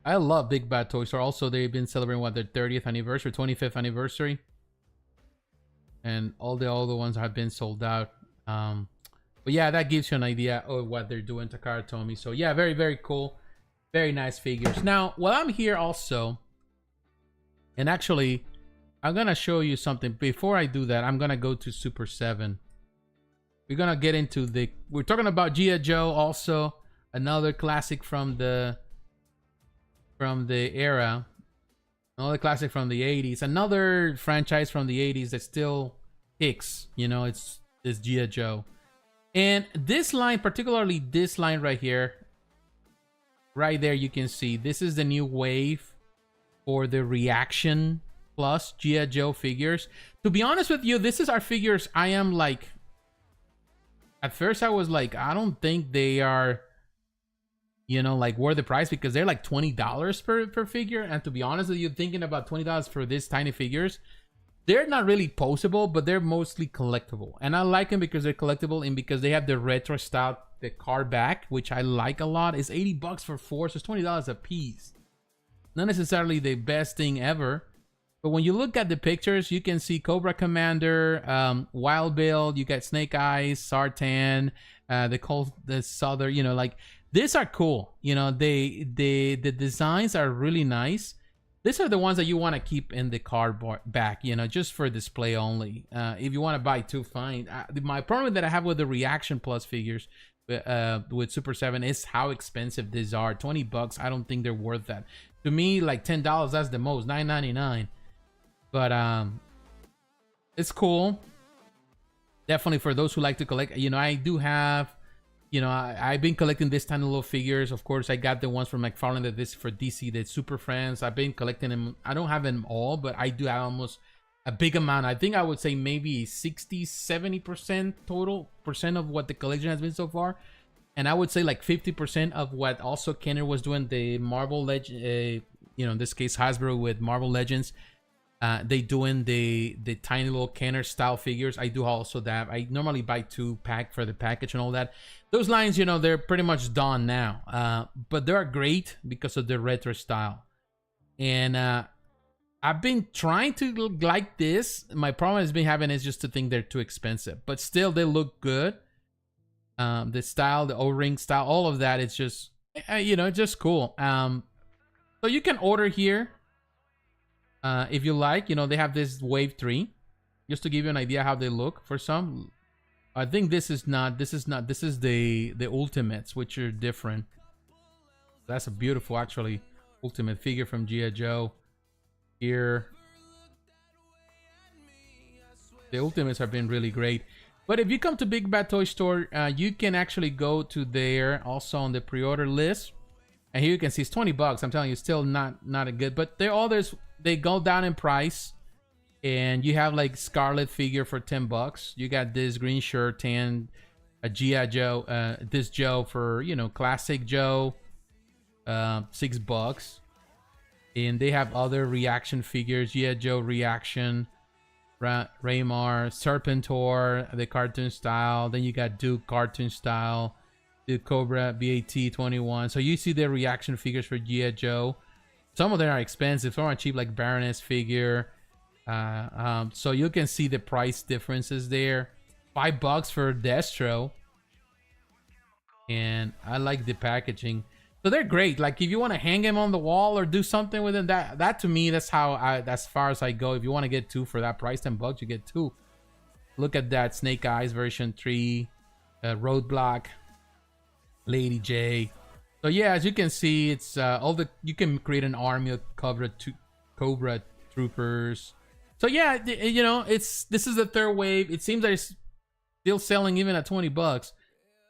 I love Big Bad Toy Store. Also, they've been celebrating their 30th anniversary, 25th anniversary, and all the ones have been sold out. But yeah, that gives you an idea of what they're doing, Takara told me. So yeah, very cool. Very nice figures. Now, while I'm here also, and actually, I'm going to show you something. Before I do that, I'm going to go to Super 7. We're going to get into we're talking about G.I. Joe also. Another classic from the era. Another classic from the 80s. Another franchise from the 80s that still kicks. You know, it's G.I. Joe. And this line, particularly this line right here, right there, you can see this is the new wave for the Reaction Plus G.I. Joe figures. To be honest with you, this is our figures. I am like, at first I was like, I don't think they are, you know, like worth the price, because they're like $20 per figure. And to be honest with you, thinking about $20 for this tiny figures, they're not really poseable, but they're mostly collectible. And I like them because they're collectible and because they have the retro style, the card back, which I like a lot. It's $80 for 4, so it's $20 a piece. Not necessarily the best thing ever, but when you look at the pictures, you can see Cobra Commander, Wild Bill, you got Snake Eyes, Sartan, the Souther, you know, like these are cool. You know, the designs are really nice. These are the ones that you want to keep in the card back, you know, just for display only. If you want to buy two, fine. My problem that I have with the Reaction Plus figures with Super 7 is how expensive these are. $20, I don't think they're worth that. To me, like $10, that's the most, $9.99. But it's cool. Definitely for those who like to collect. You know, I do have, you know, I've been collecting this tiny little figures. Of course, I got the ones from McFarlane that this for DC, the Super Friends. I've been collecting them. I don't have them all, but I do have almost a big amount. I think I would say maybe 60-70% total percent of what the collection has been so far. And I would say like 50% of what also Kenner was doing, the Marvel Legend, you know, in this case Hasbro with Marvel Legends. They doing the tiny little Kenner style figures. I do also that. I normally buy 2 pack for the package and all that. Those lines, you know, they're pretty much done now. But they are great because of the retro style. And I've been trying to look like this. My problem has been having is just to think they're too expensive. But still, they look good. The style, the O-ring style, all of that, it's just, you know, just cool. So you can order here. If you like, you know, they have this Wave 3. Just to give you an idea how they look for some. I think this is the Ultimates, which are different. That's a beautiful, actually, Ultimate figure from G.I. Joe. Here. The Ultimates have been really great. But if you come to Big Bad Toy Store, you can actually go to there, also on the pre-order list. And here you can see it's 20 bucks. I'm telling you, still not a good, but they go down in price. And you have like Scarlet figure for 10 bucks. You got this green shirt, tan, a G.I. Joe, this Joe for, you know, classic Joe, $6. And they have other reaction figures, G.I. Joe reaction, Raymar, Serpentor, the cartoon style. Then you got Duke cartoon style, the Cobra BAT21. So you see the reaction figures for G.I. Joe. Some of them are expensive, some are cheap, like Baroness figure. So you can see the price differences there. $5 for Destro. And I like the packaging. So they're great. Like if you want to hang them on the wall or do something with them, that to me, that's as far as I go. If you want to get 2 for that price, $10, you get 2. Look at that Snake Eyes version 3, Roadblock, Lady J. So yeah, as you can see, it's you can create an army of Cobra troopers. So yeah, you know, this is the third wave. It seems that it's still selling even at 20 bucks.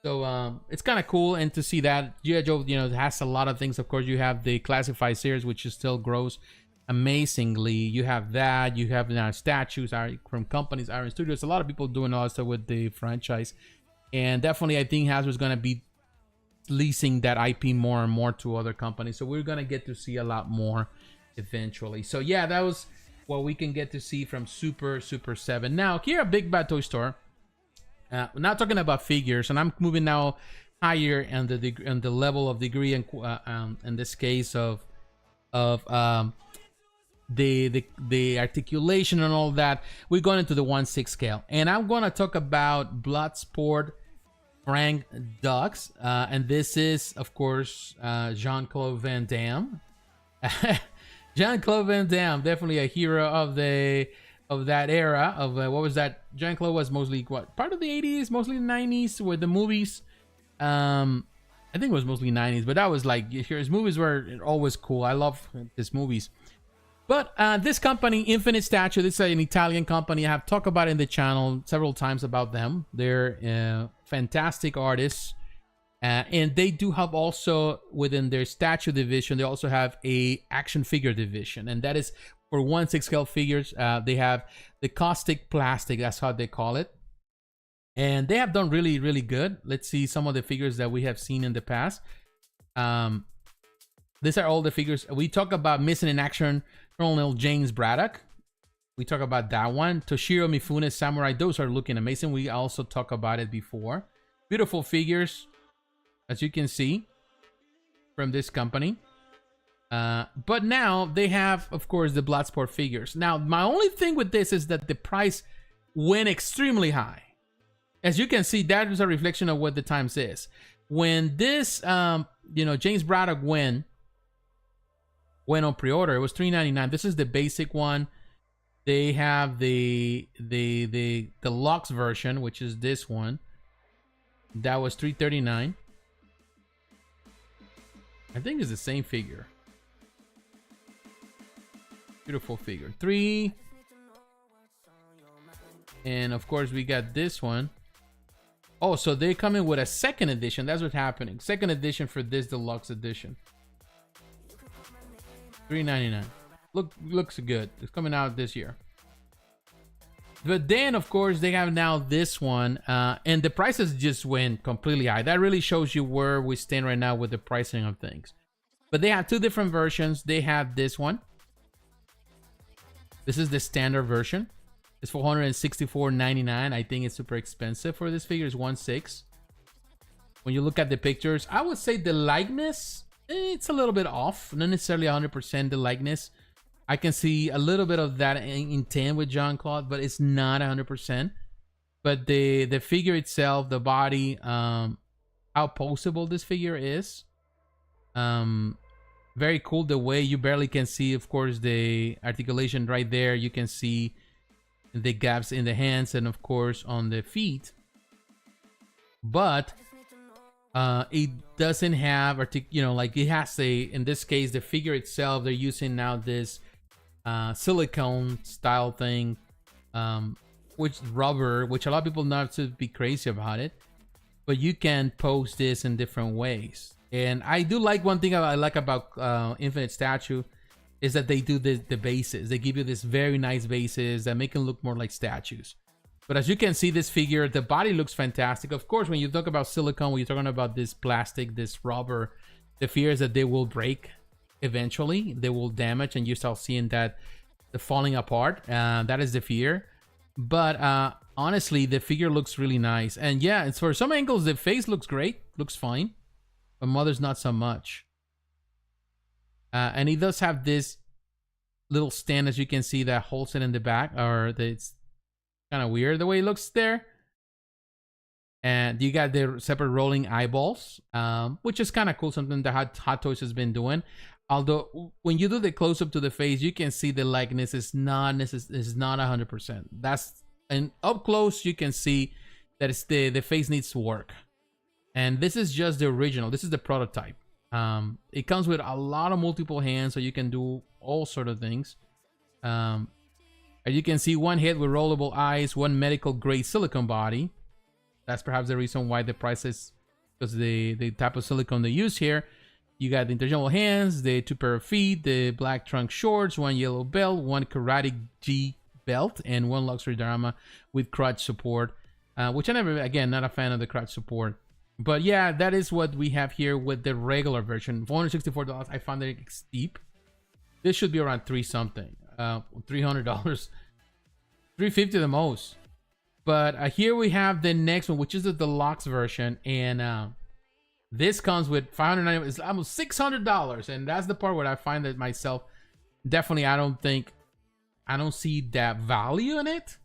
So it's kind of cool, and to see that G.I. Joe, you know, has a lot of things. Of course, you have the classified series, which is still grows amazingly. You have that. You have now statues from companies, Iron Studios. A lot of people doing all that stuff with the franchise, and definitely, I think Hasbro's gonna be leasing that IP more and more to other companies. So we're gonna get to see a lot more eventually. So yeah, that was what we can get to see from Super 7. Now here at Big Bad Toy Store, we're not talking about figures, and I'm moving now higher in the level of degree, and in this case of the articulation and all that. We're going into the 1/6 scale, and I'm going to talk about Bloodsport Frank Dux, and this is of course Jean-Claude Van Damme. Jean-Claude Van Damme, definitely a hero of that era of what was that? Jean-Claude was mostly what, part of the 80s, mostly the 90s with the movies. I think it was mostly 90s, but that was like, his movies were always cool. I love his movies. But this company, Infinite Statue, this is an Italian company. I have talked about it in the channel several times about them. They're fantastic artists. And they do have also within their statue division, they also have a action figure division, and that is for 1/6 scale figures. They have the Caustic Plastik, that's how they call it, and they have done really, really good. Let's see some of the figures that we have seen in the past. These are all the figures we talk about. Missing in action, Colonel James Braddock. We talk about that one. Toshiro Mifune Samurai. Those are looking amazing. We also talked about it before. Beautiful figures, as you can see, from this company. But now they have, of course, the Bloodsport figures. Now, my only thing with this is that the price went extremely high. As you can see, that is a reflection of what the times is. When this, you know, James Braddock went on pre-order, it was $3.99. This is the basic one. They have the deluxe version, which is this one. That was $3.39. I think it's the same figure. Beautiful figure. 3. And of course we got this one. Oh, so they're coming with a second edition. That's what's happening. Second edition for this deluxe edition. $3.99. Looks good. It's coming out this year. But then, of course, they have now this one, and the prices just went completely high. That really shows you where we stand right now with the pricing of things. But they have 2 different versions. They have this one. This is the standard version. It's $464.99. I think it's super expensive for this figure. It's 1/6. When you look at the pictures, I would say the likeness, it's a little bit off. Not necessarily 100% the likeness. I can see a little bit of that intent with Jean-Claude, but it's not 100%. But the figure itself, the body, how poseable this figure is. Very cool. The way you barely can see, of course, the articulation right there. You can see the gaps in the hands and, of course, on the feet. But it doesn't have, you know, like it has a, in this case, the figure itself, they're using now this silicone style thing, which rubber, which a lot of people not to be crazy about it, but you can pose this in different ways. And I do like one thing I like about Infinite Statue is that they do the bases. They give you this very nice bases that make them look more like statues. But as you can see, this figure, the body looks fantastic. Of course, when you talk about silicone, when you're talking about this plastic, this rubber, the fear is that they will break eventually. They will damage, and you start seeing that the falling apart. That is the fear. But honestly, the figure looks really nice. And yeah, it's for some angles, the face looks great, looks fine. But Mother's not so much. And he does have this little stand, as you can see, that holds it in the back. Or it's kind of weird the way it looks there. And you got the separate rolling eyeballs, which is kind of cool. Something that Hot Toys has been doing. Although when you do the close up to the face, you can see the likeness is not 100%. And up close you can see that it's the face needs to work. And this is just the original. This is the prototype. It comes with a lot of multiple hands, so you can do all sort of things. As you can see, one head with rollable eyes, one medical grade silicone body. That's perhaps the reason why the price is, because the type of silicone they use here. You got the interchangeable hands, the 2 pair of feet, the black trunk shorts, 1 yellow belt, 1 karate G belt, and 1 luxury drama with crotch support. Which I never, again, not a fan of the crotch support. But yeah, that is what we have here with the regular version. $464. I found it steep. This should be around $3 something. $300. $350 the most. But here we have the next one, which is the deluxe version. And this comes with $590. It's almost $600. And that's the part where I find that myself, definitely, I don't see that value in it.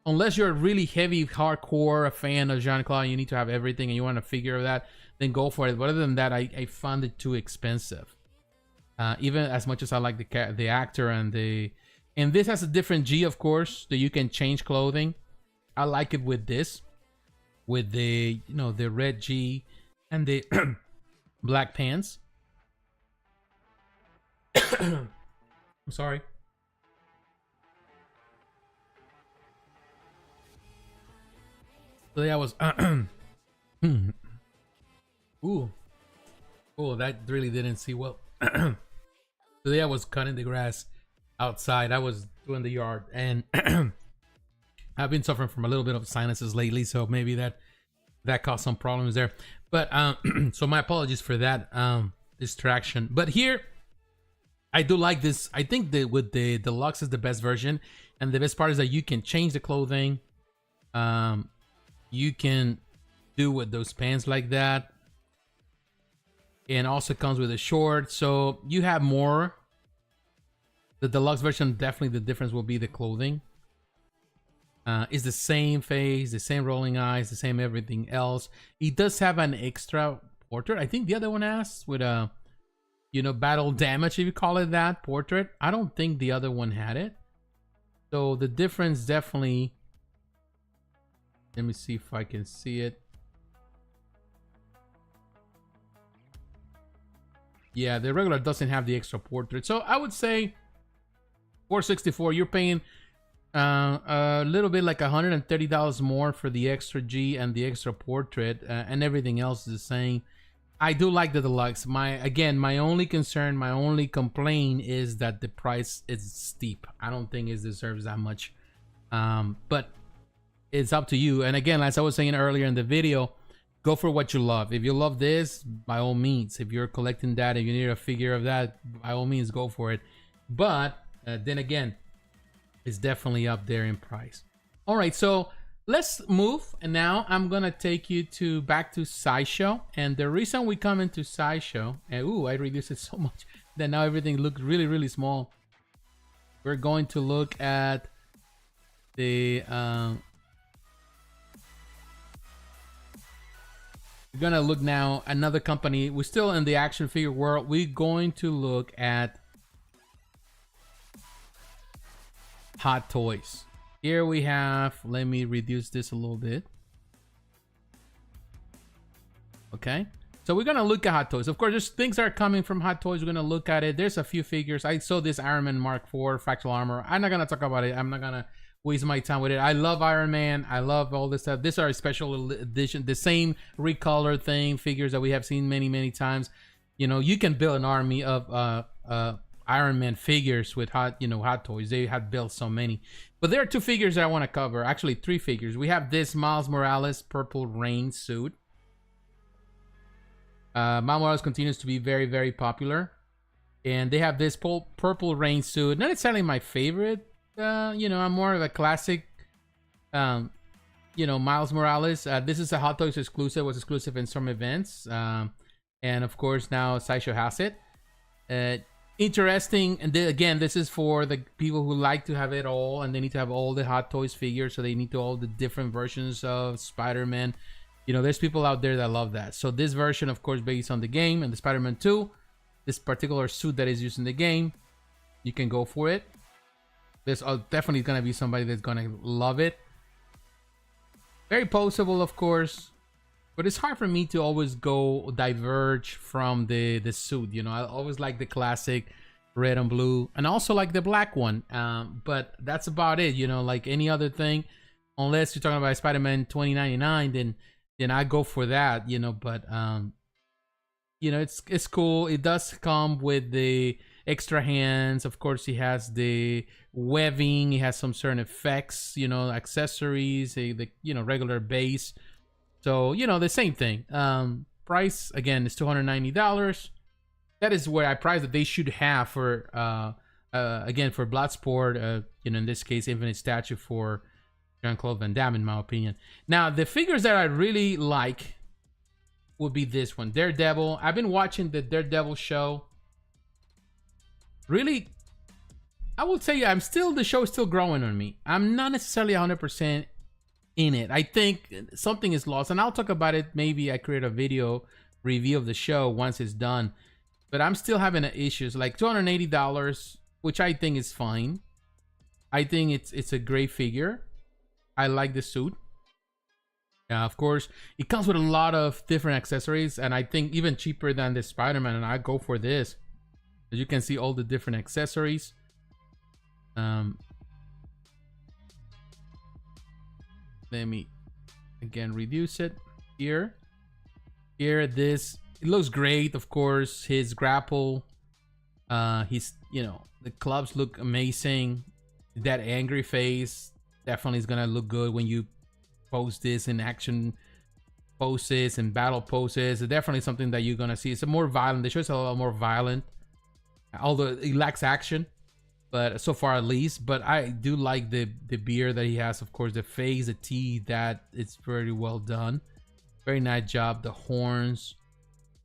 Unless you're a really heavy, hardcore fan of Jean-Claude, you need to have everything and you want a figure of that, then go for it. But other than that, I found it too expensive. Even as much as I like the actor and this has a different G, of course, that you can change clothing. I like it with this, with the the red G and the black pants. I'm sorry. Today I was ooh, that really didn't see well. Today I was cutting the grass outside. I was doing the yard, and I've been suffering from a little bit of sinuses lately, so maybe that caused some problems there. But so my apologies for that distraction. But here, I do like this. I think that with the deluxe is the best version, and the best part is that you can change the clothing. You can do with those pants like that, and also comes with a short, so you have more. The deluxe version, definitely the difference will be the clothing. It's the same face, the same rolling eyes, the same everything else. It does have an extra portrait. I think the other one has with a battle damage, if you call it that, portrait. I don't think the other one had it, so the difference definitely. Let me see if I can see it. Yeah, the regular doesn't have the extra portrait. So I would say $464. You're paying a little bit like $130 more for the extra G and the extra portrait, and everything else is the same. I do like the deluxe. My only concern, my only complaint is that the price is steep. I don't think it deserves that much. But it's up to you. And again, as I was saying earlier in the video, go for what you love. If you love this, by all means. If you're collecting that, if you need a figure of that, by all means, go for it. But then again, it's definitely up there in price. All right, so let's move. And now I'm gonna take you back to Sideshow. And the reason we come into Sideshow, and I reduced it so much that now everything looks really, really small. We're going to look at the we're gonna look now another company. We're still in the action figure world. We're going to look at Hot Toys. Here we have, let me reduce this a little bit. Okay, So we're gonna look at Hot Toys. Of course, there's things that are coming from Hot Toys. We're gonna look at it. There's a few figures. I saw this Iron Man Mark IV Fractal Armor. I'm not gonna talk about it. I'm not gonna waste my time with it. I love Iron Man. I love all this stuff. These are a special edition, the same recolor thing, figures that we have seen many times. You know, you can build an army of Iron Man figures with Hot Toys. They have built so many. But there are two figures that I want to cover. Actually, three figures. We have this Miles Morales Purple Rain suit. Miles Morales continues to be very popular, and they have this Purple Rain suit. Not necessarily my favorite. I'm more of a classic. Miles Morales. This is a Hot Toys exclusive. Was exclusive in some events, and of course now Sideshow has it. Interesting, and again, this is for the people who like to have it all, and they need to have all the Hot Toys figures, so they need to all the different versions of Spider-Man. There's people out there that love that. So this version, of course, based on the game and the Spider-Man 2, this particular suit that is used in the game, you can go for it. There's definitely going to be somebody that's going to love it. Very poseable, of course, but it's hard for me to always go diverge from the suit. I always like the classic red and blue, and also like the black one. But that's about it. Like any other thing, unless you're talking about Spider-Man 2099, then I go for that, but it's cool. It does come with the extra hands. Of course, he has the webbing, he has some certain effects, accessories, the regular base. So, the same thing. Price again is $290. That is where I price that they should have for again for Bloodsport, in this case Infinite Statue for Jean-Claude Van Damme, in my opinion. Now, the figures that I really like would be this one, Daredevil. I've been watching the Daredevil show. Really, I will tell you, the show is still growing on me. I'm not necessarily 100% in it. I think something is lost, and I'll talk about it. Maybe I create a video review of the show once it's done. But I'm still having issues. Like $280, which I think is fine. I think it's a great figure. I like the suit. Of course, it comes with a lot of different accessories, and I think even cheaper than the Spider-Man, and I go for this. As you can see, all the different accessories. Let me again reduce it here. It looks great. Of course, his grapple, the clubs look amazing. That angry face definitely is gonna look good when you post this in action poses and battle poses. It's definitely something that you're gonna see. It's a more violent. The show is a lot more violent, although it lacks action, but so far at least. But I do like the beard that he has. Of course, the face, the teeth, that it's very well done. Very nice job. The horns,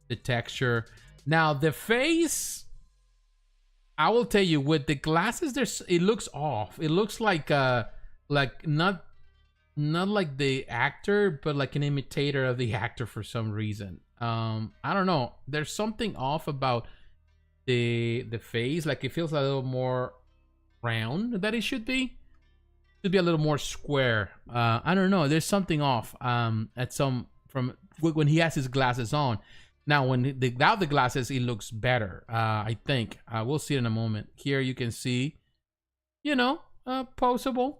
the texture. Now the face, I will tell you, with the glasses, it looks off. It looks like not like the actor, but like an imitator of the actor for some reason. I don't know. There's something off about the face. Like it feels a little more round than it should be. It should be a little more square. I don't know. There's something off from when he has his glasses on. Now without the glasses, it looks better. I think. We'll see it in a moment. Here you can see, poseable.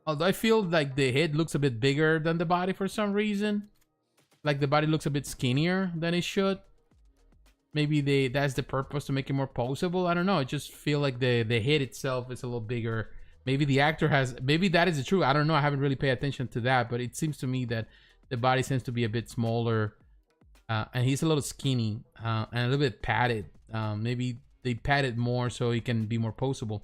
Although I feel like the head looks a bit bigger than the body for some reason. Like the body looks a bit skinnier than it should. Maybe that's the purpose, to make it more poseable. I don't know. I just feel like the head itself is a little bigger. Maybe the actor maybe that is true. I don't know. I haven't really paid attention to that, but it seems to me that the body seems to be a bit smaller. And he's a little skinny and a little bit padded. Maybe they padded more so he can be more poseable.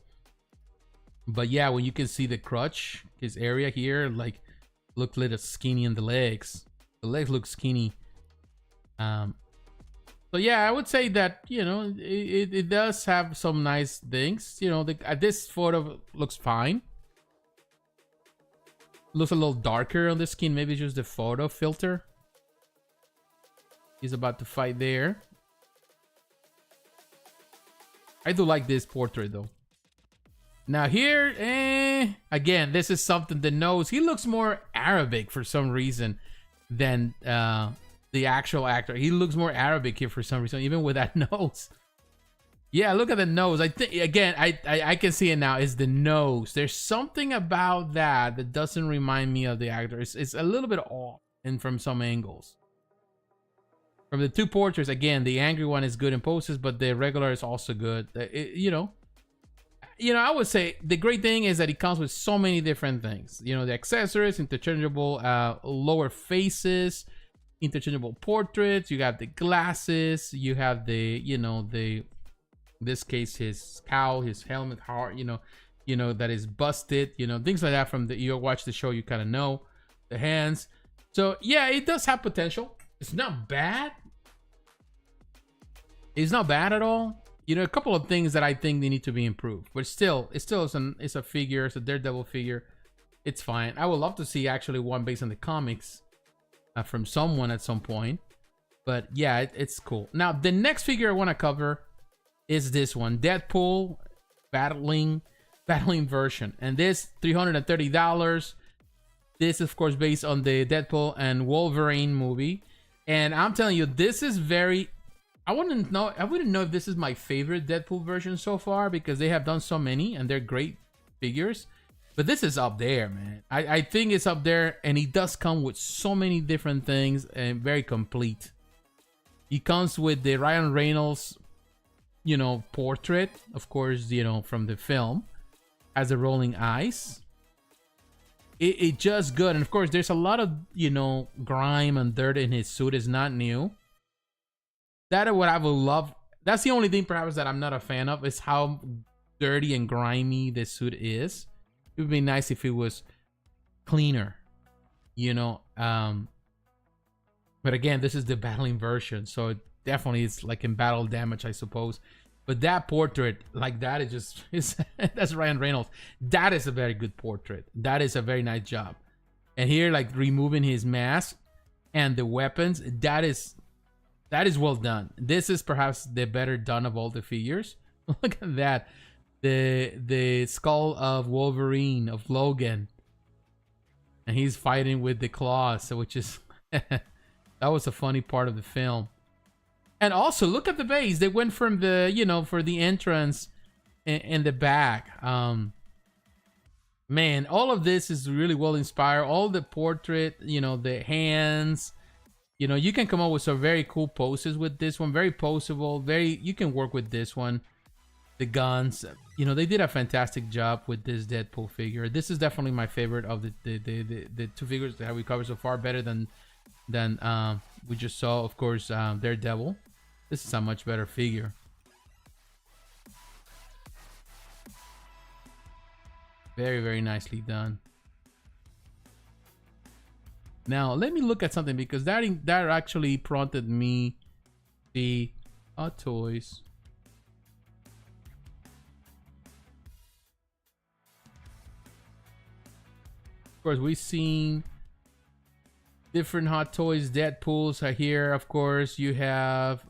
But yeah, when you can see the crotch, his area here, like, look a little skinny in the legs. The legs look skinny. So yeah, I would say that, it does have some nice things. This photo looks fine. Looks a little darker on the skin. Maybe just the photo filter. He's about to fight there. I do like this portrait though. Now here, again, this is something, the nose. He looks more Arabic for some reason than the actual actor. He looks more Arabic here for some reason, even with that nose. Yeah, look at the nose. I think again, I can see it now. Is the nose? There's something about that doesn't remind me of the actor. It's a little bit off, and from some angles. From the two portraits, again, the angry one is good in poses, but the regular is also good. You know, I would say the great thing is that it comes with so many different things. You know, the accessories, interchangeable lower faces, interchangeable portraits. You have the glasses. You have the, you know, the, in this case, his cowl, his helmet, heart. You know that is busted. You know, things like that. From the, you watch the show, you kind of know the hands. So yeah, it does have potential. It's not bad. It's not bad at all. You know, a couple of things that I think they need to be improved, but still, it's a figure. It's a Daredevil figure. It's fine. I would love to see actually one based on the comics from someone at some point. But yeah, it's cool. Now, the next figure I want to cover is this one, Deadpool battling version, and this $330. This is of course based on the Deadpool and Wolverine movie, and I'm telling you, this is very. I wouldn't know if this is my favorite Deadpool version so far, because they have done so many and they're great figures. But this is up there, man. I think it's up there, and it does come with so many different things and very complete. He comes with the Ryan Reynolds, you know, portrait, of course, you know, from the film, has the rolling eyes. It just good, and of course, there's a lot of, you know, grime and dirt in his suit. Is not new. That is what I would love. That's the only thing perhaps that I'm not a fan of, is how dirty and grimy this suit is. It would be nice if it was cleaner, you know. But again, this is the battling version, so it definitely it's like in battle damage, I suppose. But that portrait, like that, is just that's Ryan Reynolds. That is a very good portrait. That is a very nice job. And here, like removing his mask and the weapons, that is well done. This is perhaps the better done of all the figures. Look at that. The skull of Wolverine, of Logan. And he's fighting with the claws, which is... that was a funny part of the film. And also, look at the base. They went from the, you know, for the entrance in the back. Man, all of this is really well inspired. All the portrait, you know, the hands... You know, you can come up with some very cool poses with this one. Very poseable. You can work with this one. The guns. You know, they did a fantastic job with this Deadpool figure. This is definitely my favorite of the two figures that we covered so far. Better than we just saw, of course, Daredevil. This is a much better figure. Very, very nicely done. Now, let me look at something, because that actually prompted me the toys. Of course, we've seen different Hot Toys. Deadpools are here, of course. You have,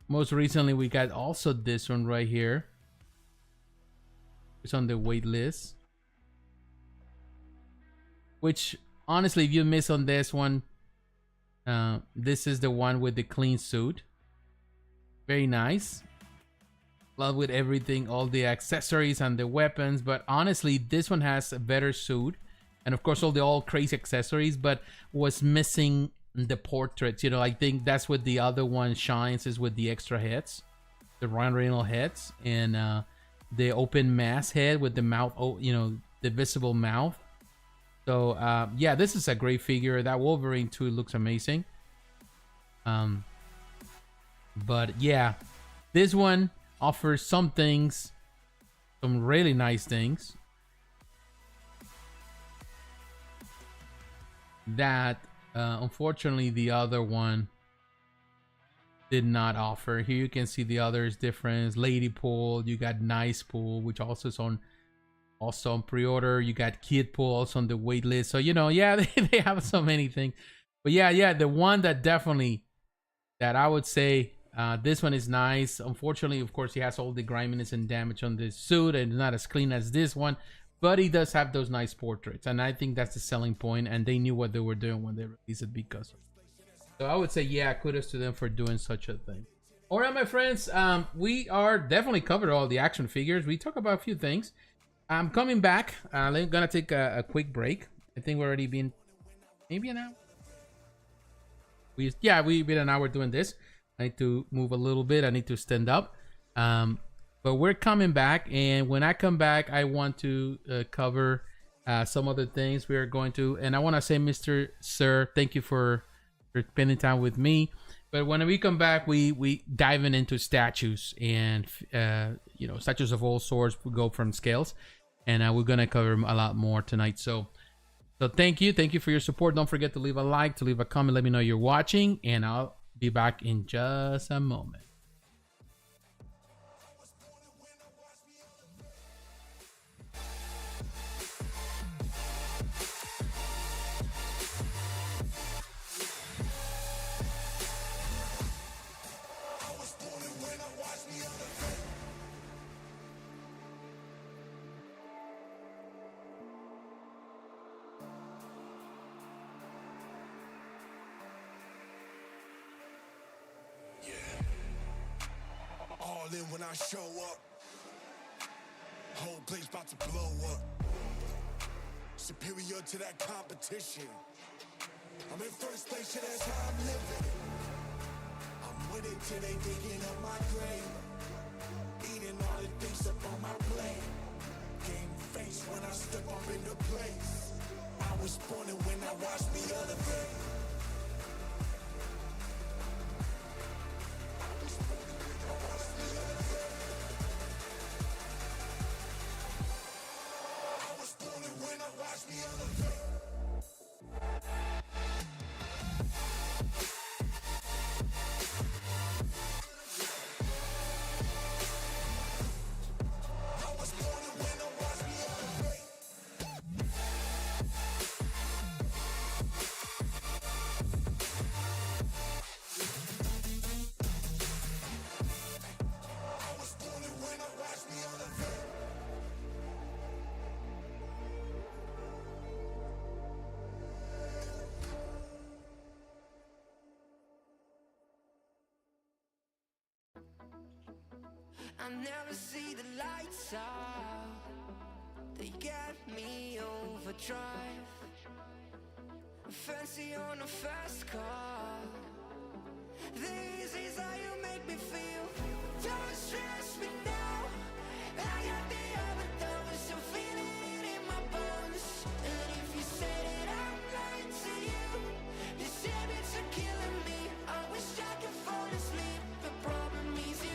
most recently, we got also this one right here. It's on the wait list. Which... honestly, if you miss on this one, this is the one with the clean suit. Very nice. Love with everything, all the accessories and the weapons. But honestly, this one has a better suit. And of course, all crazy accessories, but was missing the portraits. You know, I think that's what the other one shines, is with the extra heads. The Ryan Reynolds heads. And the open mask head with the mouth, you know, the visible mouth. So, yeah, this is a great figure. That Wolverine, too, looks amazing. But, yeah, this one offers some things, some really nice things, that, unfortunately, the other one did not offer. Here you can see the others difference. Lady Pool, you got Nice Pool, which also is on... also on pre-order. You got Kid Pool also on the wait list. So, you know, yeah, they have so many things. But yeah, the one that definitely, that I would say, this one is nice. Unfortunately, of course, he has all the griminess and damage on this suit, and not as clean as this one. but he does have those nice portraits, and I think that's the selling point, and they knew what they were doing when they released it because of it. So I would say, yeah, kudos to them for doing such a thing. All right, my friends, we are definitely covered all the action figures. We talked about a few things. I'm coming back. I'm gonna take a quick break. I think we're already been maybe an hour. We've been an hour doing this. I need to move a little bit. I need to stand up. But we're coming back, and when I come back, I want to cover some other things. We are going to, and I want to say, Mr. Sir, thank you for spending time with me. But when we come back, we diving into statues and statues of all sorts. We go from scales, and we're gonna cover a lot more tonight. So thank you for your support. Don't forget to leave a like, to leave a comment, let me know you're watching, and I'll be back in just a moment. When I show up, whole place about to blow up. Superior to that competition. I'm in first place, yeah, that's how I'm living. I'm with it till they digging up my grave. Eating all the things up on my plate. Game face when I step up into place. I was born and when I watched me elevate. I never see the lights out. They get me overdrive. Fancy on a fast car. This is how you make me feel. Don't stress me now. I got the overdose. I'm feeling it in my bones. And if you say that I'm lying to you, these habits are killing me. I wish I could fall asleep. The problem is you.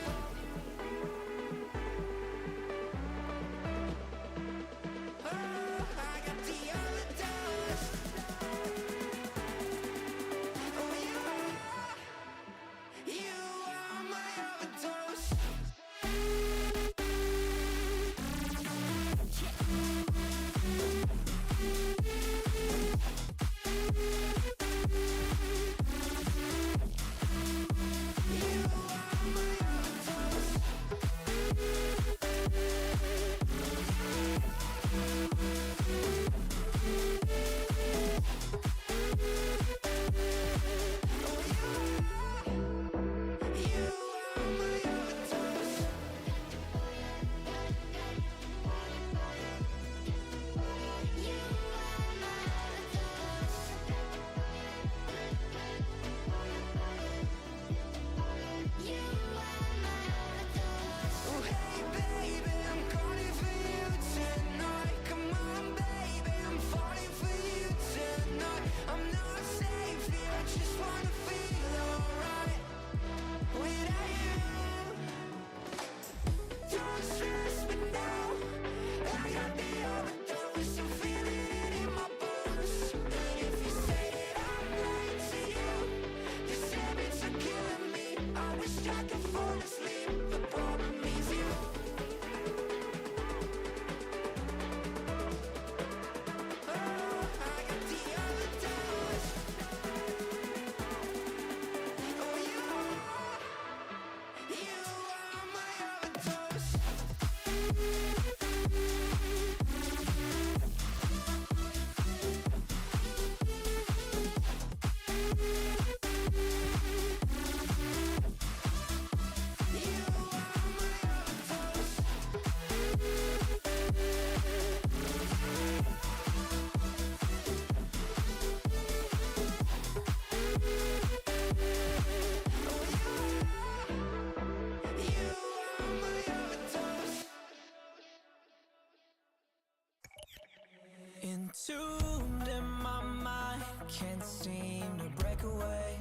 Consumed in my mind, can't seem to break away.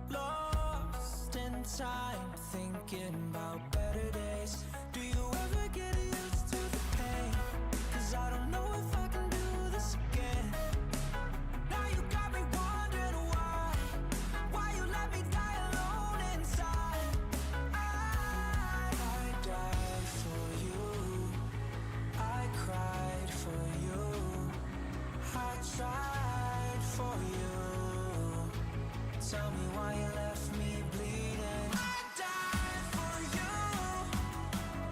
Lost in time, thinking about better days. Do you ever get used to the pain? 'Cause I don't know if I can do this again. Now you got me wondering why you let me die alone inside. I died for you, I cried for you, I tried for you. Tell me why you left me bleeding. I died for you,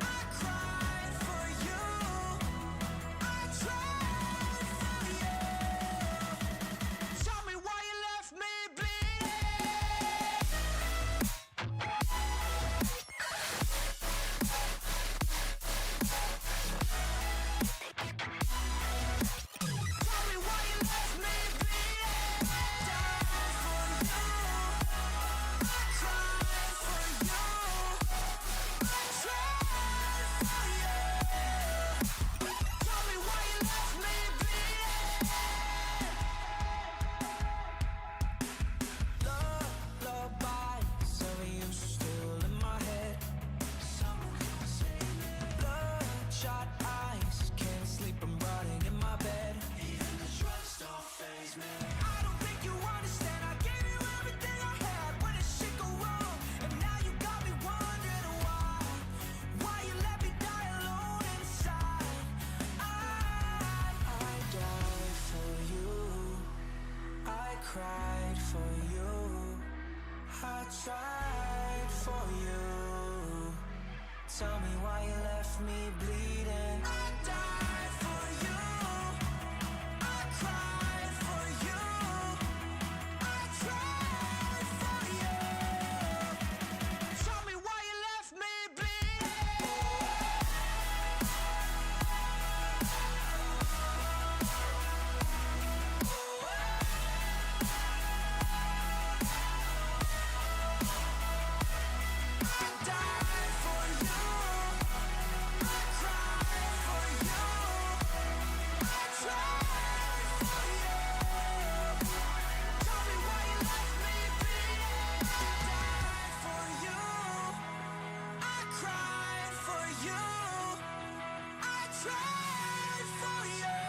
I cried for you, I tried for you. Tell me why you left me bleeding. Tell me why you left me bleeding. Died for you, I cried for you, I tried for you. Tell me why you left me bleeding. Lullabies of you still in my head. Bloodshot eyes, can't sleep, I'm rotting in my bed. Even the drugs don't faze me. I don't think you understand, I gave you everything I had. When did shit go wrong? And now you got me wondering why you let me die alone inside. I died for you, I cried for you, I tried for you. Tell me why you left me bleeding. I died for you, I cried for you, I tried for you. Tell me why you left me bleeding. I died for you, I cried for you, I tried for you. Tell me why you left me bleeding. I died for you, I cried for you, I tried for you.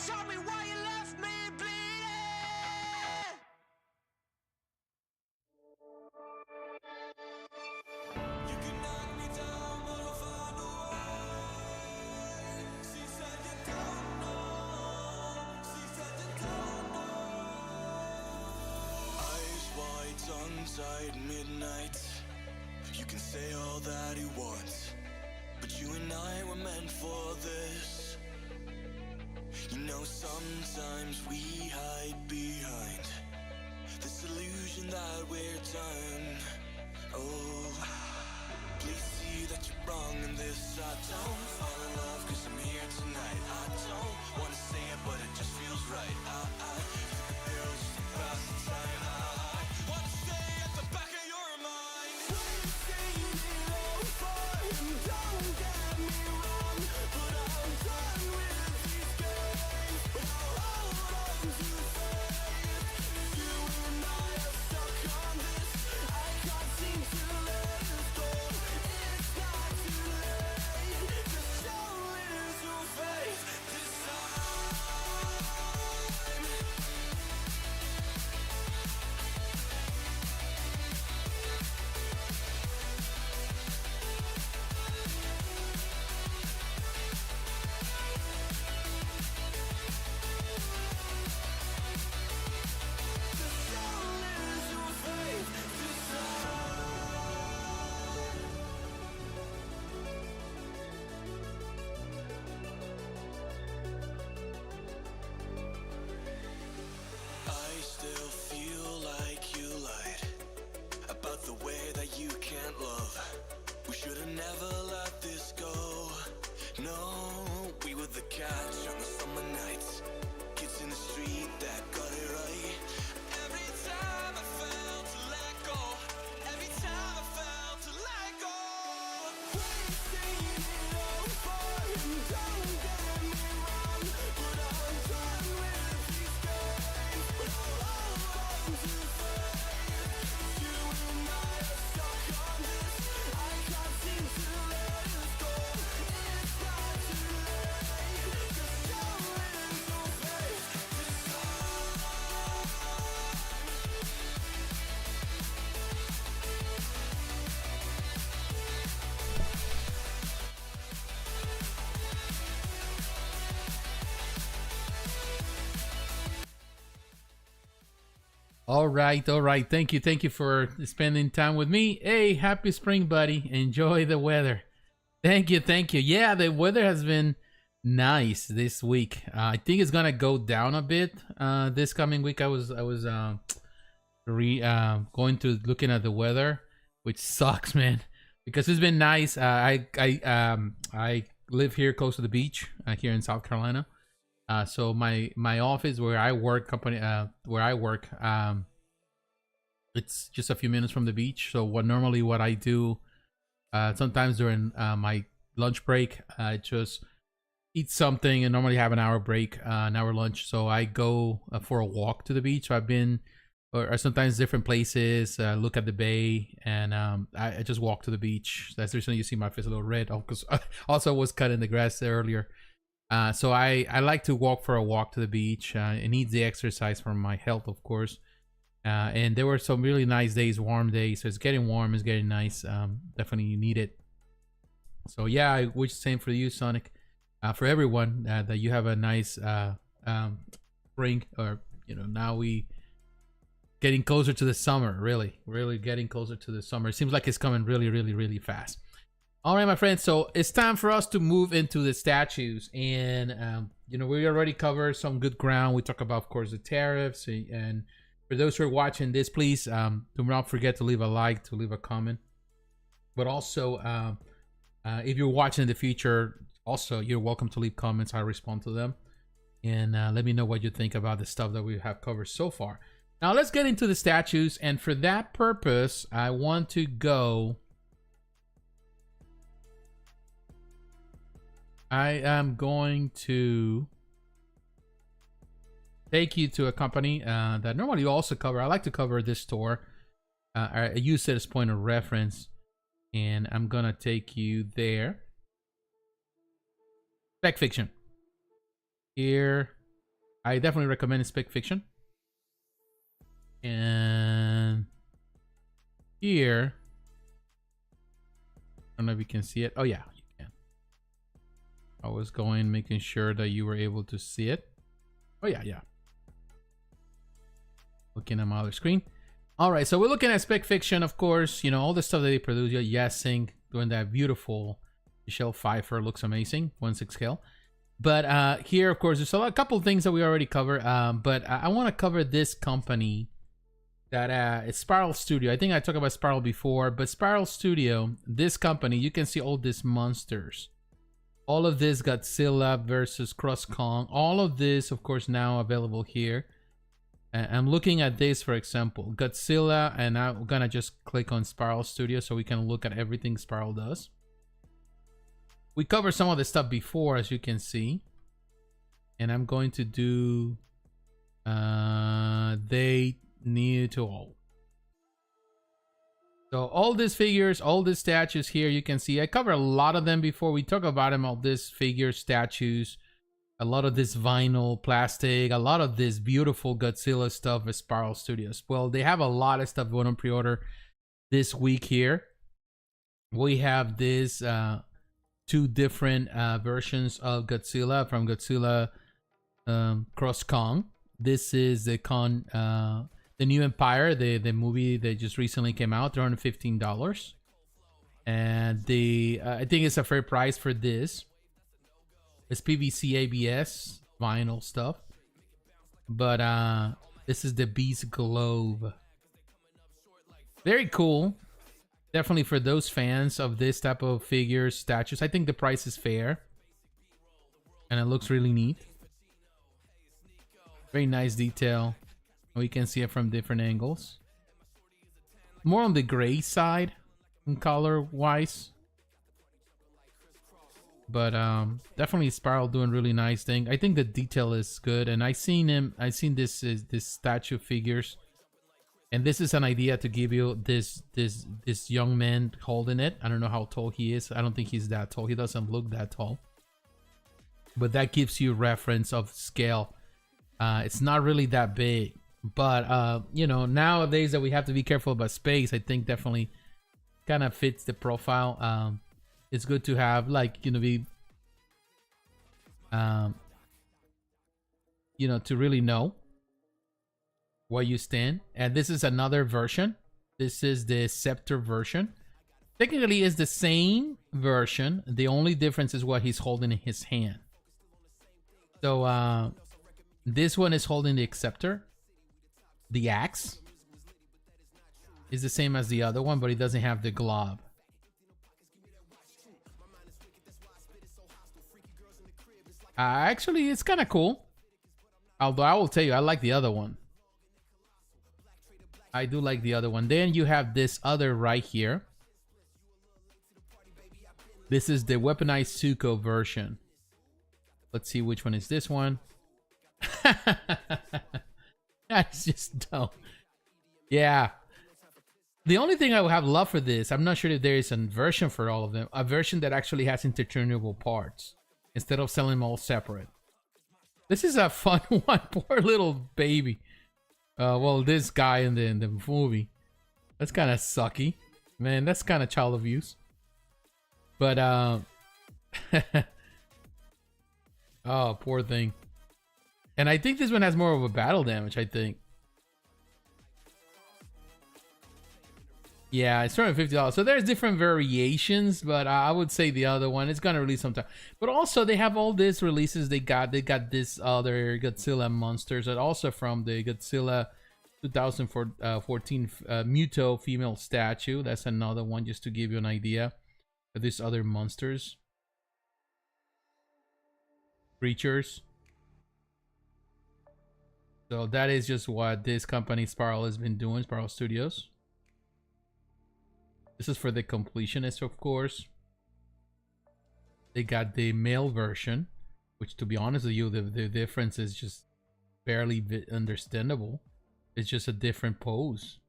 Tell me why you left me bleeding. You can knock me down, but I'll find a way. She said you don't know. She said you don't know. Eyes wide, tongue-tied, midnight. You can say all that you want, but you and I were meant for this. You know sometimes we hide behind this illusion that we're done. Oh, please see that you're wrong in this. I don't fall in love 'cause I'm here tonight. I don't wanna say it, but it just feels right. I took a pill just to pass the time. I want to stay at the back of your mind. We've seen it all before, and don't get me wrong, but I'm done with these games. I'll hold on to faith. You and I are stuck on this. I can't seem to let it go. It's not too late. Just show it your face this time. Don't get All right, all right. Thank you for spending time with me. Hey, happy spring, buddy. Enjoy the weather. Thank you, thank you. Yeah, the weather has been nice this week. I think it's gonna go down a bit this coming week. I was going to looking at the weather, which sucks, man, because it's been nice. I live here close to the beach here in South Carolina. So my office where I work, it's just a few minutes from the beach. So what I do, sometimes during my lunch break, I just eat something and normally have an hour break, an hour lunch. So I go for a walk to the beach. So I've been, or sometimes different places, look at the bay, and I just walk to the beach. That's the reason you see my face a little red. Because also was cutting the grass earlier. So I like to walk for a walk to the beach. It needs the exercise for my health, of course. And there were some really nice days, warm days. So it's getting warm, it's getting nice. Definitely you need it. So yeah, I wish the same for you, Sonic. For everyone, that you have a nice spring, or now we getting closer to the summer. Really getting closer to the summer. It seems like it's coming really fast. All right, my friends, so it's time for us to move into the statues. And, we already covered some good ground. We talk about, of course, the tariffs. And for those who are watching this, please do not forget to leave a like, to leave a comment. But also, if you're watching in the future, also, you're welcome to leave comments. I respond to them. And let me know what you think about the stuff that we have covered so far. Now, let's get into the statues. And for that purpose, I want to go... I am going to take you to a company that normally you also cover. I like to cover this store. I use it as point of reference, and I'm gonna take you there. Spec Fiction. Here, I definitely recommend Spec Fiction. And here, I don't know if you can see it. Oh yeah. I was making sure that you were able to see it. Oh yeah. Looking at my other screen. All right, so we're looking at Spec Fiction, of course. All the stuff that they produce. Yes-Sing doing that beautiful Michelle Pfeiffer, looks amazing, 1/6 scale. But here, of course, there's a couple of things that we already covered. But I want to cover this company that it's Spiral Studio. I think I talked about Spiral before, but Spiral Studio, this company, you can see all these monsters. All of this Godzilla versus Cross Kong. All of this, of course, now available here. I'm looking at this, for example, Godzilla, and I'm gonna just click on Spiral Studio so we can look at everything Spiral does. We covered some of the stuff before, as you can see. And I'm going to do they need to all. So all these figures, all these statues here, you can see I covered a lot of them before. We talk about them, all these figures, statues, a lot of this vinyl, plastic, a lot of this beautiful Godzilla stuff with Spiral Studios. Well, they have a lot of stuff going on pre-order this week here. We have this two different versions of Godzilla from Godzilla Cross Kong. This is the New Empire, the movie that just recently came out, $315. And I think it's a fair price for this. It's PVC ABS vinyl stuff. But this is the Beast Globe. Very cool. Definitely for those fans of this type of figures, statues. I think the price is fair. And it looks really neat. Very nice detail. We can see it from different angles. More on the gray side in color wise. But definitely Spiral doing really nice thing. I think the detail is good, and I've seen this statue figures, and this is an idea to give you this young man holding it. I don't know how tall he is. I don't think he's that tall. He doesn't look that tall, but that gives you reference of scale. It's not really that big, but nowadays that we have to be careful about space, I think definitely kind of fits the profile. It's good to have, like, be to really know. what you stand. And this is another version. This is the scepter version. Technically, it's the same version. The only difference is what he's holding in his hand. So this one is holding the scepter. The axe is the same as the other one, but it doesn't have the glob. Actually, it's kind of cool. Although I will tell you, I like the other one. I do like the other one. Then you have this other right here. This is the weaponized Zuko version. Let's see which one is this one. That's just dumb. Yeah. The only thing I would have love for this, I'm not sure if there is a version for all of them. A version that actually has interchangeable parts instead of selling them all separate. This is a fun one. Poor little baby. Well, this guy in the movie. That's kind of sucky. Man, that's kind of child abuse. But, oh, poor thing. And I think this one has more of a battle damage, I think. Yeah, it's $250. So there's different variations, but I would say the other one is gonna release sometime. But also they have all these releases. They got this other Godzilla monsters, and also from the Godzilla 2014 Muto female statue. That's another one, just to give you an idea of these other monsters, creatures. So that is just what this company Spiral has been doing, Spiral Studios. This is for the completionists, of course. They got the male version, which, to be honest with you, the difference is just barely understandable. It's just a different pose.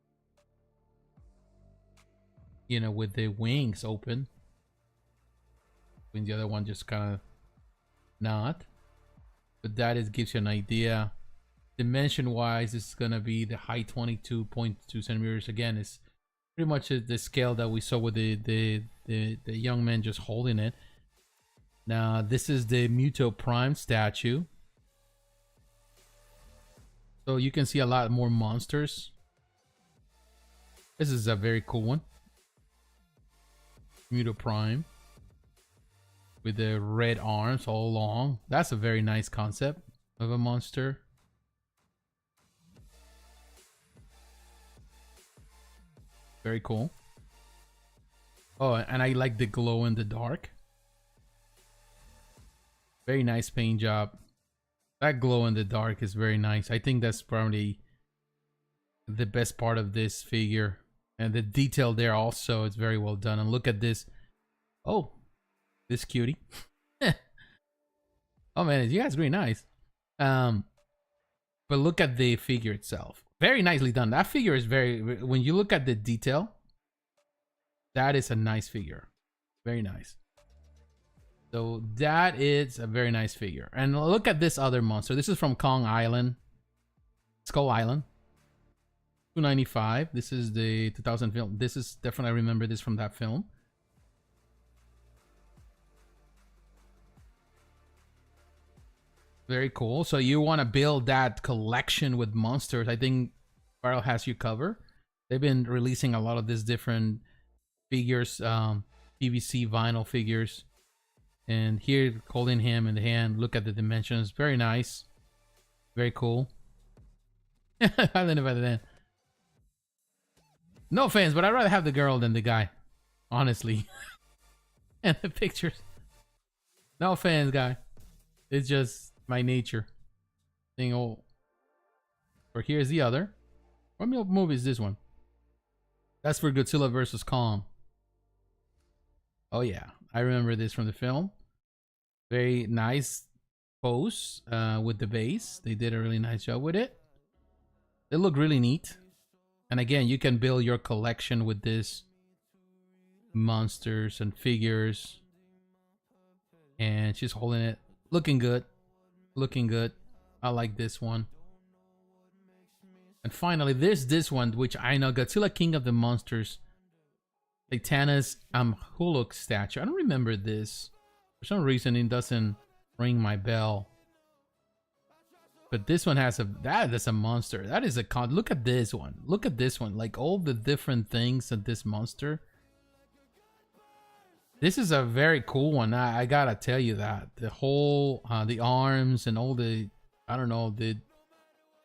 You know, with the wings open. When the other one just kind of not. But that is gives you an idea. Dimension-wise, it's going to be the height 22.2 centimeters. Again, it's pretty much the scale that we saw with the young man just holding it. Now, this is the Muto Prime statue. So you can see a lot more monsters. This is a very cool one. Muto Prime. With the red arms all along. That's a very nice concept of a monster. Very cool. Oh, and I like the glow in the dark. Very nice paint job. That glow in the dark is very nice. I think that's probably the best part of this figure. And the detail there also is very well done. And look at this. Oh, this cutie. Oh man, you guys really nice. But look at the figure itself. Very nicely done. That figure is very, when you look at the detail, that is a nice figure. Very nice. So that is a very nice figure. And look at this other monster. This is from Kong Island. Skull Island. $295. This is the 2000 film. This is definitely, I remember this from that film. Very cool. So you want to build that collection with monsters. I think Spiral has you covered. They've been releasing a lot of these different figures, PVC vinyl figures. And here, holding him in the hand. Look at the dimensions. Very nice. Very cool. I don't know about that. No offense, but I'd rather have the girl than the guy. Honestly. And the pictures. No offense, guy. It's just my nature. Thing. Oh. Or here's the other. What movie is this one? That's for Godzilla vs. Kong. Oh yeah, I remember this from the film. Very nice pose with the base. They did a really nice job with it. It looked really neat. And again, you can build your collection with this monsters and figures. And she's holding it. Looking good. Looking good. I like this one. And finally, there's this one, which I know, Godzilla King of the Monsters. Satana's Hulk statue. I don't remember this. For some reason, it doesn't ring my bell. But this one has that is a monster. That is a con. Look at this one. Look at this one. Like all the different things that this monster. This is a very cool one. I gotta tell you that the whole the arms and all the, I don't know, the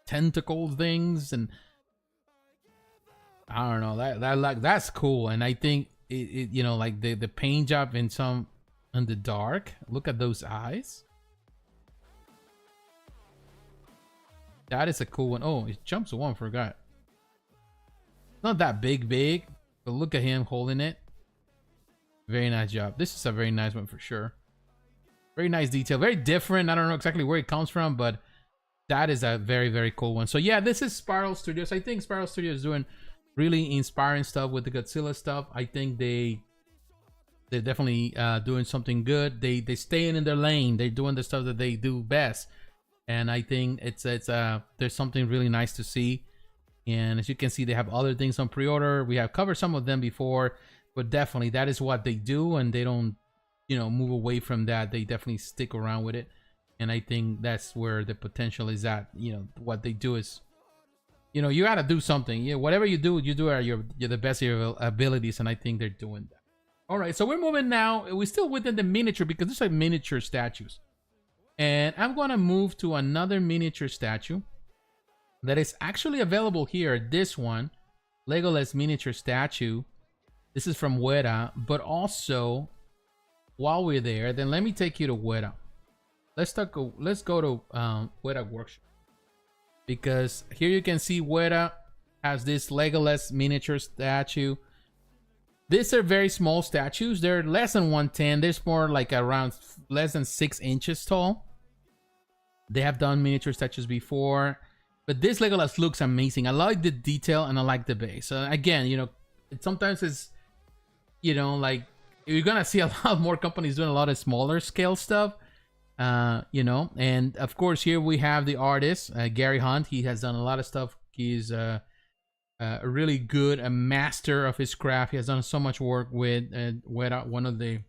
tentacle things, and I don't know, that's cool. And I think it you know, like the paint job in the dark. Look at those eyes. That is a cool one. Oh, it jumps one. Forgot. Not that big, but look at him holding it. Very nice job. This is a very nice one for sure. Very nice detail. Very different. I don't know exactly where it comes from, but that is a very, very cool one. So yeah, this is Spiral Studios. I think Spiral Studios is doing really inspiring stuff with the Godzilla stuff. I think they're definitely doing something good. They staying in their lane. They're doing the stuff that they do best. And I think it's there's something really nice to see. And as you can see, they have other things on pre-order. We have covered some of them before, but definitely that is what they do, and they don't, you know, move away from that. They definitely stick around with it. And I think that's where the potential is at. You know, what they do is, you know, you got to do something. You know, whatever you do at you're the best of your abilities, and I think they're doing that. All right, so we're moving now. We're still within the miniature because there's like miniature statues. And I'm going to move to another miniature statue that is actually available here. This one, Legolas miniature statue. This is from Weta, but also while we're there, then let me take you to Weta. Let's go to Weta Workshop, because here you can see Weta has this Legolas miniature statue. These are very small statues. They're less than 110. There's more like around less than 6 inches tall. They have done miniature statues before, but this Legolas looks amazing. I like the detail and I like the base. Again, you know, sometimes it's, you know, like you're gonna see a lot more companies doing a lot of smaller scale stuff, you know. And of course, here we have the artist, Gary Hunt. He has done a lot of stuff. He's a really good, a master of his craft. He has done so much work with Weta, one of the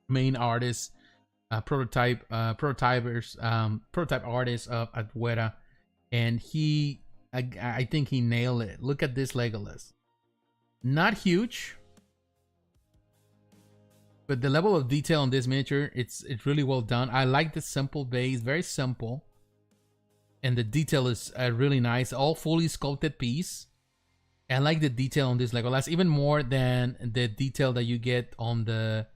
main artists, prototype artists at Weta, and I think he nailed it. Look at this Legolas. Not huge, but the level of detail on this miniature, it's really well done. I like the simple base, very simple, and the detail is really nice. All fully sculpted piece. I like the detail on this Legolas even more than the detail that you get on the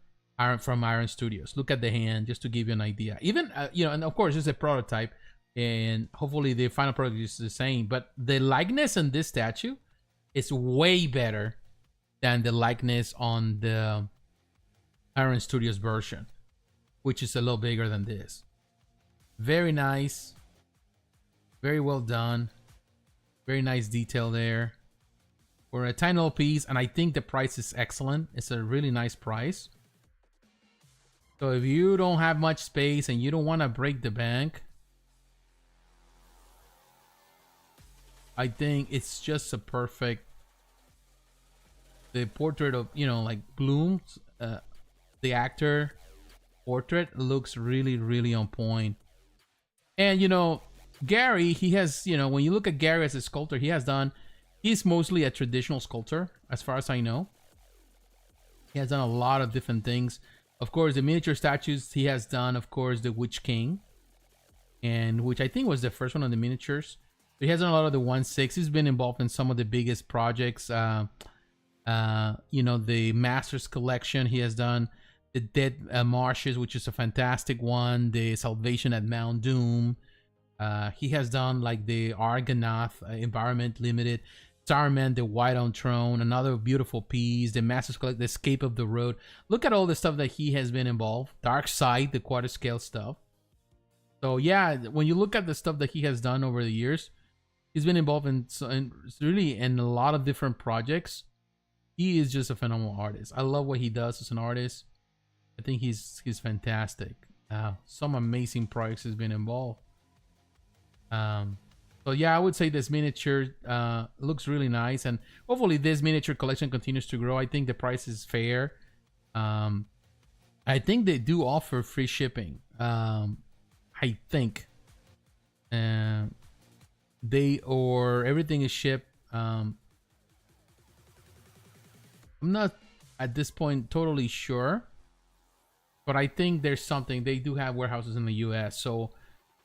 from Iron Studios. Look at the hand, just to give you an idea. Even you know, and of course it's a prototype, and hopefully the final product is the same. But the likeness on this statue is way better than the likeness on the Iron Studios version, which is a little bigger than this. Very nice, very well done, very nice detail there. For a tiny little piece, and I think the price is excellent. It's a really nice price. So if you don't have much space and you don't want to break the bank, I think it's just a perfect. The portrait of, you know, like Bloom, the actor portrait looks really, really on point. And you know, Gary, he has, you know, when you look at Gary as a sculptor, he's mostly a traditional sculptor, as far as I know. He has done a lot of different things. Of course, the miniature statues, he has done, of course, the Witch King, and which I think was the first one on the miniatures. He has done a lot of the 1/6. He's been involved in some of the biggest projects. You know, the Masters Collection. He has done the Dead Marshes, which is a fantastic one. The Salvation at Mount Doom. He has done like the Argonath Environment Limited, Starman, the White on Throne, another beautiful piece, the Masters Collect, the Escape of the Road. Look at all the stuff that he has been involved. Dark Side, the quarter scale stuff. So yeah, when you look at the stuff that he has done over the years, he's been involved in really in a lot of different projects. He is just a phenomenal artist. I love what he does as an artist. I think he's fantastic. Some amazing projects has been involved. So yeah, I would say this miniature looks really nice, and hopefully this miniature collection continues to grow. I think the price is fair. I think they do offer free shipping. I think. everything is shipped. I'm not at this point totally sure, but I think there's something. They do have warehouses in the U.S., so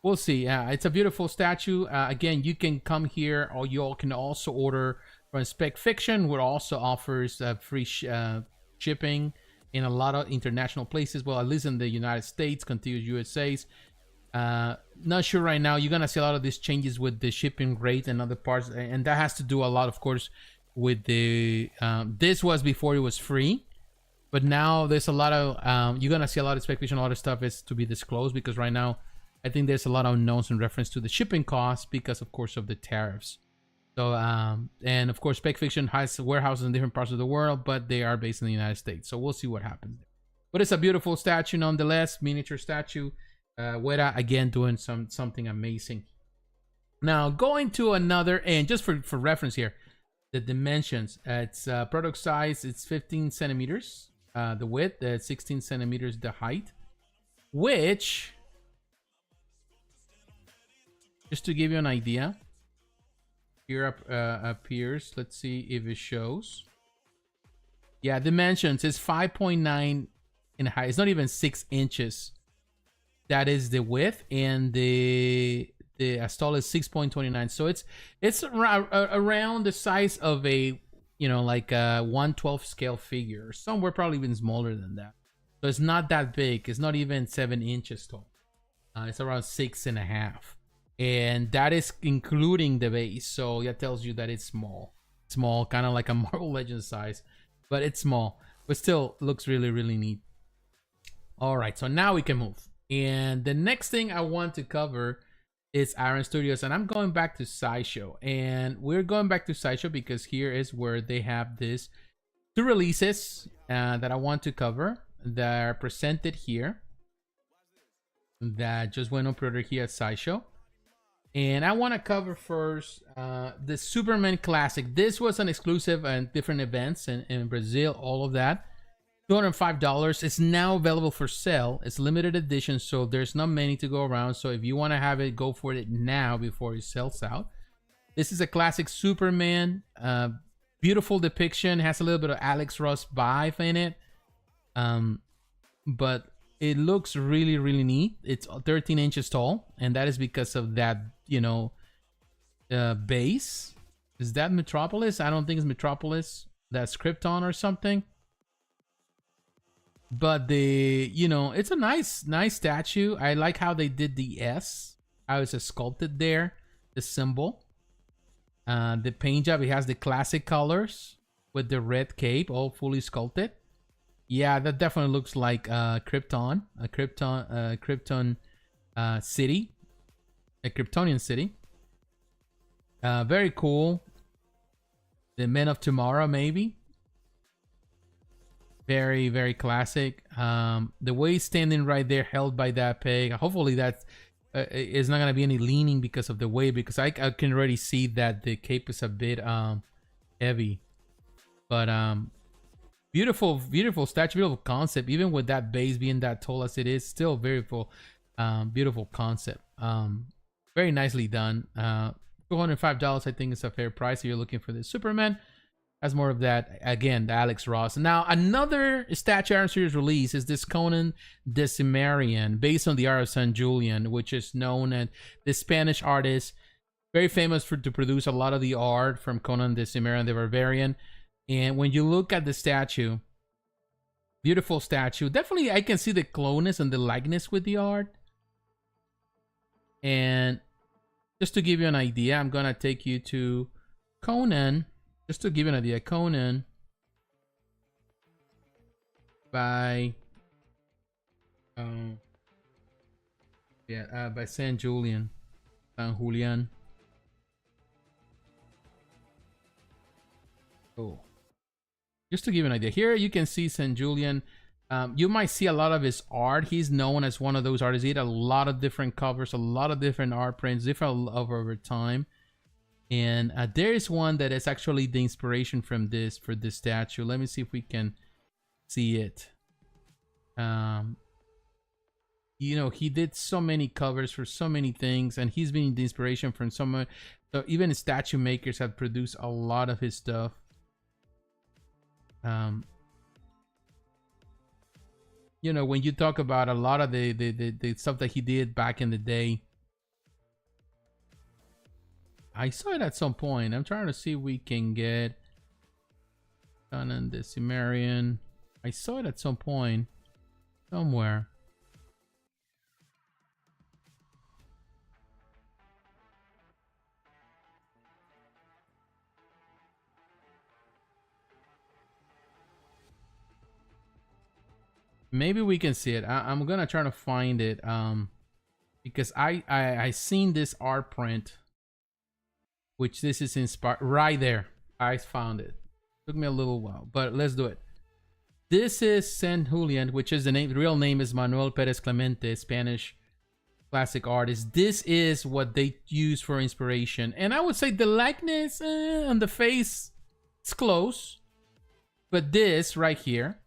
we'll see. It's a beautiful statue. Again, you can come here, or you all can also order from Spec Fiction, which also offers free shipping in a lot of international places. Well, at least in the United States, continuous U.S.S. Not sure right now. You're gonna see a lot of these changes with the shipping rate and other parts, and that has to do a lot, of course, with the this was before it was free, but now there's a lot of you're gonna see a lot of speculation. A lot of stuff is to be disclosed, because right now I think there's a lot of unknowns in reference to the shipping costs, because of course of the tariffs. So and of course Spec Fiction has warehouses in different parts of the world, but they are based in the United States, so we'll see what happens. But it's a beautiful statue nonetheless, miniature statue. Weta again doing something amazing. Now going to another, and just for reference here, the dimensions. It's product size. It's 15 centimeters. The width. 16 centimeters. The height. Which, just to give you an idea, here appears. Let's see if it shows. Yeah, dimensions is 5.9 in height. It's not even 6 inches. That is the width, and the stall is 6.29. So it's around the size of a, you know, like a 1/12 scale figure, or somewhere probably even smaller than that. So it's not that big. It's not even 7 inches tall. It's around 6.5, and that is including the base. So that tells you that it's small, kind of like a Marvel Legends size, but it's small, but still looks really, really neat. All right, so now we can move. And the next thing I want to cover is Iron Studios, and I'm going back to Sideshow. And we're going back to Sideshow because here is where they have this 2 releases that I want to cover that are presented here, that just went on pre-order here at Sideshow. And I want to cover first the Superman Classic. This was an exclusive and different events in Brazil, all of that. $205. It's now available for sale. It's limited edition, so there's not many to go around. So if you want to have it, go for it now before it sells out. This is a classic Superman. Beautiful depiction. Has a little bit of Alex Ross vibe in it. But it looks really, really neat. It's 13 inches tall, and that is because of that, you know, base. Is that Metropolis? I don't think it's Metropolis. That's Krypton or something. But you know, it's a nice statue. I like how they did the S, how it's sculpted there, the symbol. The paint job, it has the classic colors with the red cape, all fully sculpted. Yeah, that definitely looks like Krypton, a Krypton city, a Kryptonian city. Very cool. The Men of Tomorrow, maybe. Very, very classic. The way he's standing right there, held by that peg. Hopefully that is not gonna be any leaning because of the weight, because I can already see that the cape is a bit heavy. But beautiful statue, beautiful concept. Even with that base being that tall as it is, still very beautiful concept. Very nicely done. $205, I think, is a fair price if you're looking for this Superman. Has more of that, again, the Alex Ross. Now, another statue Iron Series release is this Conan the Cimmerian, based on the art of Sanjulian, which is known as the Spanish artist, very famous to produce a lot of the art from Conan the Cimmerian, the Barbarian. And when you look at the statue, beautiful statue. Definitely, I can see the closeness and the likeness with the art. And just to give you an idea, I'm gonna take you to Conan. Just to give you an idea, Conan by by Sanjulian. Oh, just to give you an idea, here you can see Sanjulian. You might see a lot of his art. He's known as one of those artists. He had a lot of different covers, a lot of different art prints, different over time. And there is one that is actually the inspiration from this for this statue. Let me see if we can see it. you know, he did so many covers for so many things, and he's been the inspiration from so even statue makers have produced a lot of his stuff. You know, when you talk about a lot of the stuff that he did back in the day, I saw it at some point. I'm trying to see if we can get Conan the Cimmerian. I saw it at some point somewhere. Maybe we can see it. I'm gonna try to find it because I seen this art print, which this is inspired right there. I found it. Took me a little while, but let's do it. This is Sanjulian, which is the name. The real name is Manuel Perez Clemente, Spanish classic artist. This is what they use for inspiration, and I would say the likeness on the face is close, but this right here,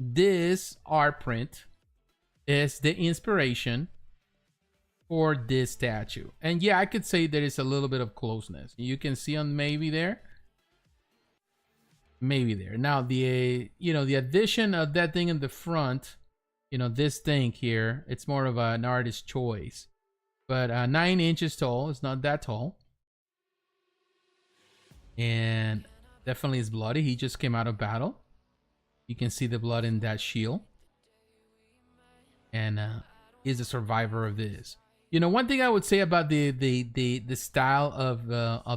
this art print is the inspiration for this statue. And yeah, I could say there is a little bit of closeness. You can see on maybe there. Now the you know, the addition of that thing in the front, you know, this thing here, it's more of an artist's choice. But 9 inches tall, it's not that tall. And definitely is bloody. He just came out of battle. You can see the blood in that shield. And is a survivor of this. You know, one thing I would say about the style of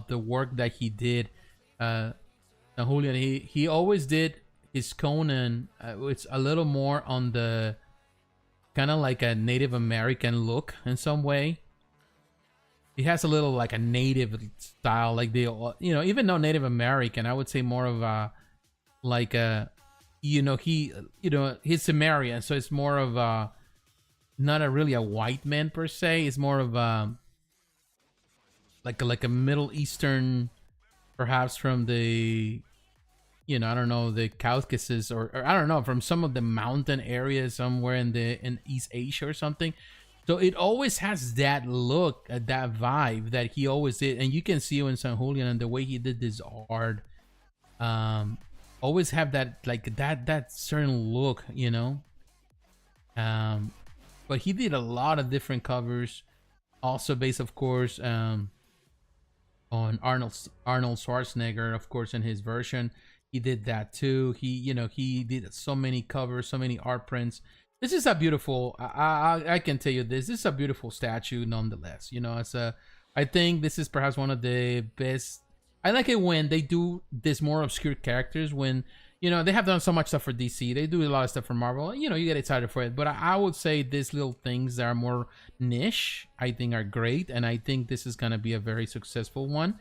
the work that he did, Sanjulian, he always did his Conan. It's a little more on the kind of like a Native American look in some way. He has a little like a native style, like the, you know, even though Native American, I would say more of a like a, you know, he's Sumerian, so it's more of a, not a really a white man per se. It's more of a like a Middle Eastern, perhaps from the, you know, I don't know, the Caucasus or I don't know, from some of the mountain areas somewhere in East Asia or something. So it always has that look, that vibe that he always did, and you can see it in Sanjulian and the way he did this art. Always have that like that certain look, you know. But he did a lot of different covers, also based, of course, on Arnold Schwarzenegger, of course, in his version. He did that too. He did so many covers, so many art prints. This is a beautiful. I can tell you this. This is a beautiful statue, nonetheless. You know, I think this is perhaps one of the best. I like it when they do this more obscure characters. When, you know, they have done so much stuff for DC. They do a lot of stuff for Marvel. You know, you get excited for it. But I would say these little things that are more niche, I think, are great. And I think this is gonna be a very successful one.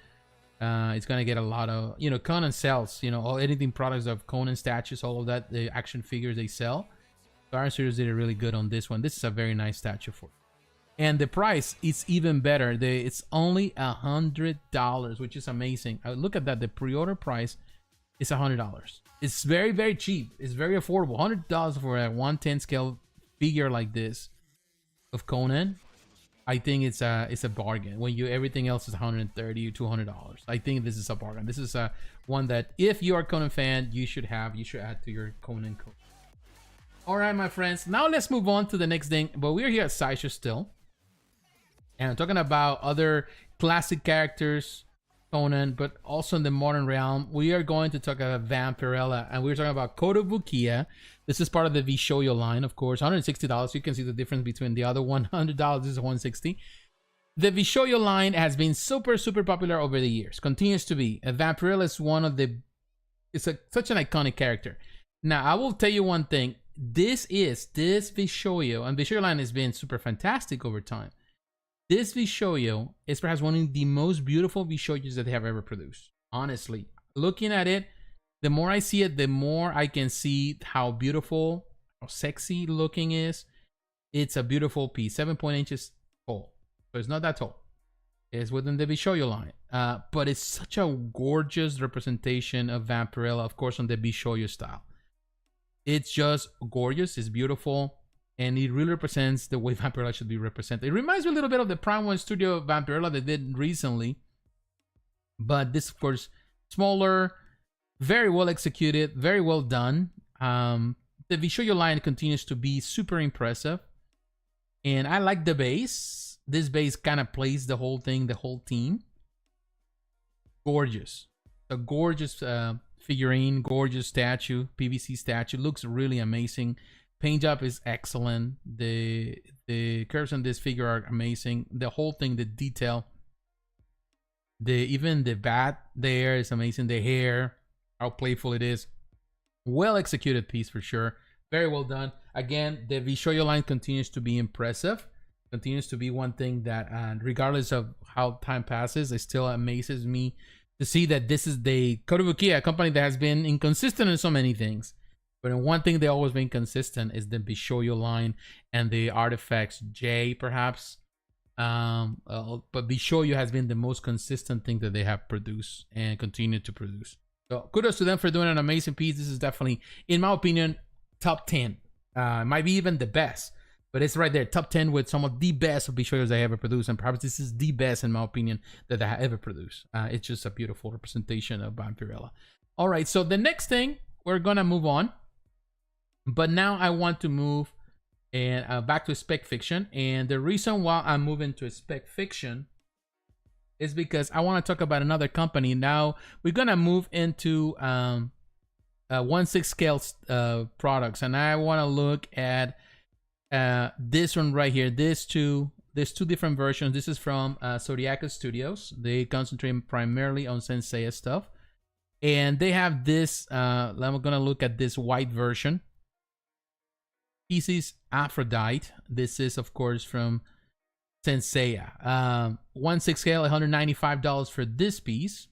It's gonna get a lot of, you know, Conan sells. You know, anything products of Conan statues, all of that, the action figures they sell. So Iron Studios did it really good on this one. This is a very nice statue for. And the price is even better. It's only $100, which is amazing. Look at that. The pre-order price is $100. It's very, very cheap. It's very affordable. $100 for a 1/10 scale figure like this of Conan. I think it's a bargain. When everything else is $130 or $200. I think this is a bargain. This is one that if you are a Conan fan, you should have. You should add to your Conan code. All right, my friends. Now let's move on to the next thing. But we're here at Sideshow still. And I'm talking about other classic characters, Conan, but also in the modern realm. We are going to talk about Vampirella, and we're talking about Kotobukiya. This is part of the Bishoujo line, of course. $160. You can see the difference between the other $100. This is $160. The Bishoujo line has been super, super popular over the years. Continues to be. Vampirella is one of the... It's such an iconic character. Now, I will tell you one thing. This Bishoujo, and Bishoujo line has been super fantastic over time. This Bishoujo is perhaps one of the most beautiful Bishoujos that they have ever produced. Honestly, looking at it, the more I see it, the more I can see how beautiful, how sexy looking is. It's a beautiful piece, 7.8 inches tall. So it's not that tall. It's within the Bishoujo line. But it's such a gorgeous representation of Vampirella, of course, on the Bishoujo style. It's just gorgeous. It's beautiful. and it really represents the way Vampirella should be represented. It reminds me a little bit of the Prime1 studio Vampirella they did recently, but this, of course, smaller, very well executed, very well done. The Bishoujo line continues to be super impressive, and I like the base. This base kind of plays the whole thing, the whole team. Gorgeous. A gorgeous figurine, gorgeous statue, PVC statue. Looks really amazing. Paint job is excellent. The curves on this figure are amazing. The whole thing, the detail. Even the bat there is amazing. The hair, how playful it is. Well executed piece for sure. Very well done. Again, the Bishoujo line continues to be impressive. Continues to be one thing that, regardless of how time passes, it still amazes me to see that this is the Kotobukiya, a company that has been inconsistent in so many things. But in one thing they always been consistent is the Bishoujo line and the Artifacts J, perhaps. But Bishoujo has been the most consistent thing that they have produced and continue to produce. So kudos to them for doing an amazing piece. This is definitely, in my opinion, top 10. Might be even the best. But it's right there, top 10 with some of the best of Bishoujos I ever produced. And perhaps this is the best, in my opinion, that I have ever produced. It's just a beautiful representation of Vampirella. All right, so the next thing, we're going to move on. But now I want to move and back to spec fiction. And the reason why I'm moving to spec fiction is because I want to talk about another company. Now, we're going to move into 1/6 scale products. And I want to look at this one right here. There's two different versions. This is from Zodiakos Studios. They concentrate primarily on Seiya stuff, and they have this. I'm gonna look at this white version. Pisces Aphrodite. This is, of course, from Seiya. 1/6 scale, $195 for this piece,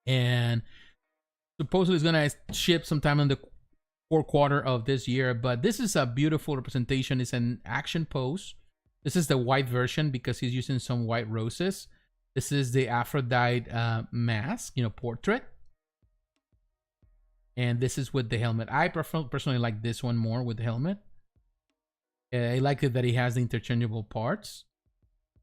and supposedly it's gonna ship sometime in the fourth quarter of this year. But this is a beautiful representation. It's an action pose. This is the white version because he's using some white roses. This is the Aphrodite mask, portrait. And this is with the helmet. I personally like this one more with the helmet. I like it that he has the interchangeable parts.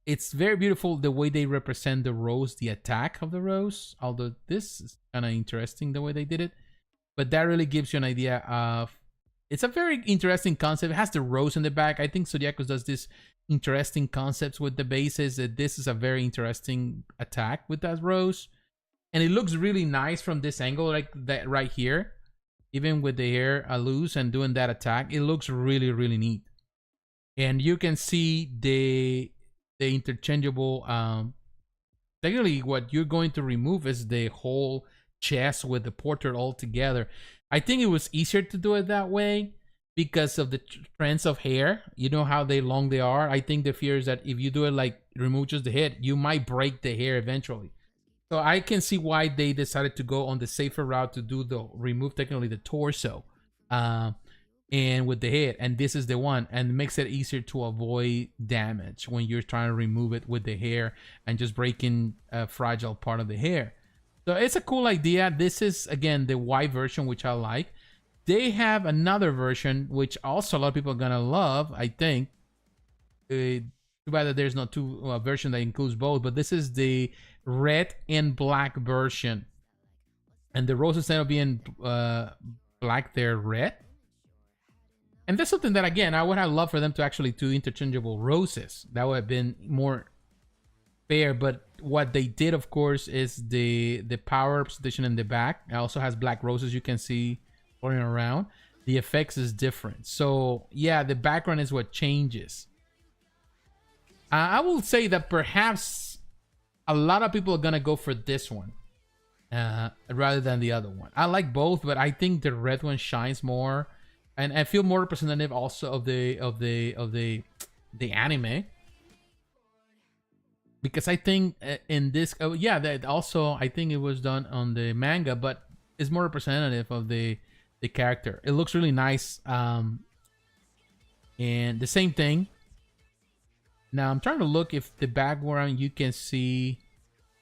It's very beautiful the way they represent the rose, the attack of the rose. Although this is kind of interesting the way they did it. But that really gives you an idea of... It's a very interesting concept. It has the rose in the back. I think Zodiakos does this interesting concepts with the bases. This is a very interesting attack with that rose. And it looks really nice from this angle, like that right here. Even with the hair loose and doing that attack, it looks really, really neat. And you can see the interchangeable... technically, what you're going to remove is the whole chest with the portrait all together. I think it was easier to do it that way because of the trends of hair. You know how long they are. I think the fear is that if you do it like remove just the head, you might break the hair eventually. So I can see why they decided to go on the safer route to do the remove technically the torso and with the head. And this is the one, and it makes it easier to avoid damage when you're trying to remove it with the hair and just breaking a fragile part of the hair. So it's a cool idea. This is, again, the white version, which I like. They have another version, which also a lot of people are going to love, I think. Too bad that there's not two version that includes both. But this is the red and black version. And the roses, instead of being black, they're red. And that's something that, again, I would have loved for them to actually do interchangeable roses. That would have been more fair. But what they did, of course, is the power representation in the back. It also has black roses you can see floating around. The effects is different. So yeah, the background is what changes. I will say that perhaps a lot of people are gonna go for this one rather than the other one. I like both, but I think the red one shines more, and I feel more representative also of the anime. Because I think in this, that also I think it was done on the manga, but it's more representative of the character. It looks really nice, and the same thing. Now I'm trying to look if the background you can see.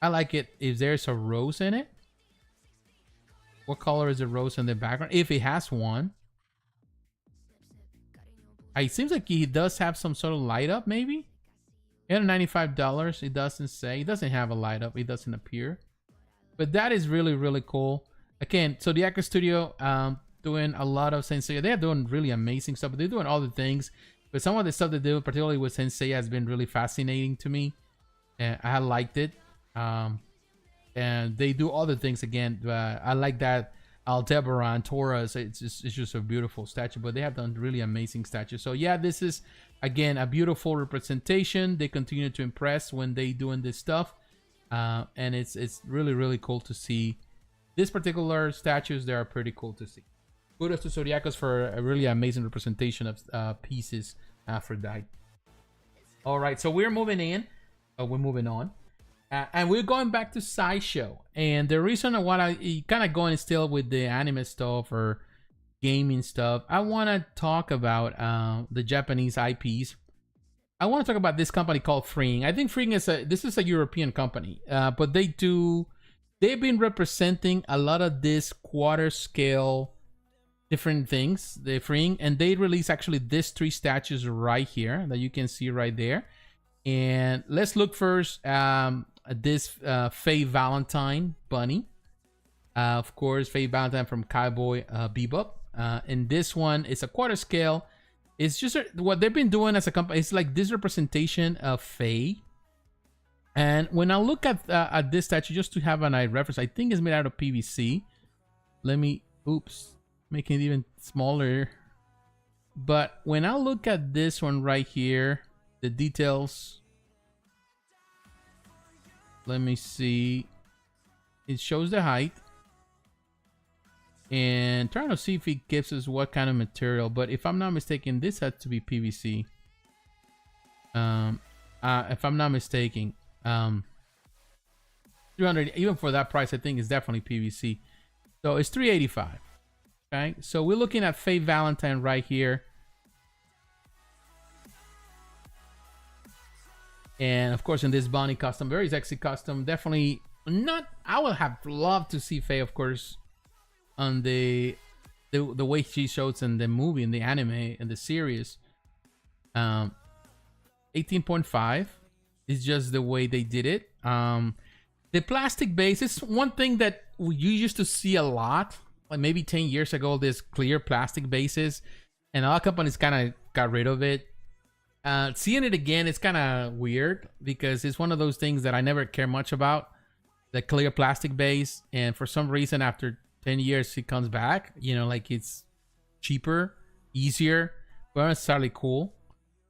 I like it if there's a rose in it. What color is the rose in the background? If it has one. It seems like he does have some sort of light up, maybe. $95. It doesn't say. It doesn't have a light up. It doesn't appear. But that is really, really cool. Again, so the Zodiakos Studio doing a lot of Sensei. They're doing really amazing stuff. But they're doing all the things. But some of the stuff they do, particularly with Sensei, has been really fascinating to me. And I liked it. And they do other things again. I like that Aldebaran, Taurus. It's just a beautiful statue. But they have done really amazing statues. So yeah, this is again a beautiful representation. They continue to impress when they doing this stuff, and it's really, really cool to see. This particular statues, they are pretty cool to see. Kudos to Zodiakos for a really amazing representation of Pisces Aphrodite. All right, so we're moving in. We're moving on. And we're going back to Sideshow. And the reason I want to kind of going still with the anime stuff or gaming stuff, I want to talk about the Japanese IPs. I want to talk about this company called Freeing. I think Freeing is this is a European company, but they've been representing a lot of this quarter scale different things. They're Freeing, and they release actually these 3 statues right here that you can see right there. And let's look first at this Faye Valentine bunny. Of course, Faye Valentine from Cowboy Bebop. And this one is a quarter scale. It's just what they've been doing as a company. It's like this representation of Faye. And when I look at this statue, just to have an eye reference, I think it's made out of PVC. Let me, make it even smaller. But when I look at this one right here, the details, let me see. It shows the height. And trying to see if it gives us what kind of material. But if I'm not mistaken, this has to be PVC. If I'm not mistaken. 300, even for that price, I think it's definitely PVC. So it's $385. Okay, so we're looking at Faye Valentine right here. And of course, in this Bonnie custom, very sexy custom. Definitely not. I would have loved to see Faye, of course, on the way she shows in the movie, in the anime, in the series. 18.5 is just the way they did it. The plastic base is one thing that you used to see a lot, like maybe 10 years ago. This clear plastic bases, and a lot of companies kind of got rid of it. Seeing it again, it's kind of weird because it's one of those things that I never care much about, the clear plastic base. And for some reason, after 10 years, it comes back. You know, like it's cheaper, easier, but not necessarily cool.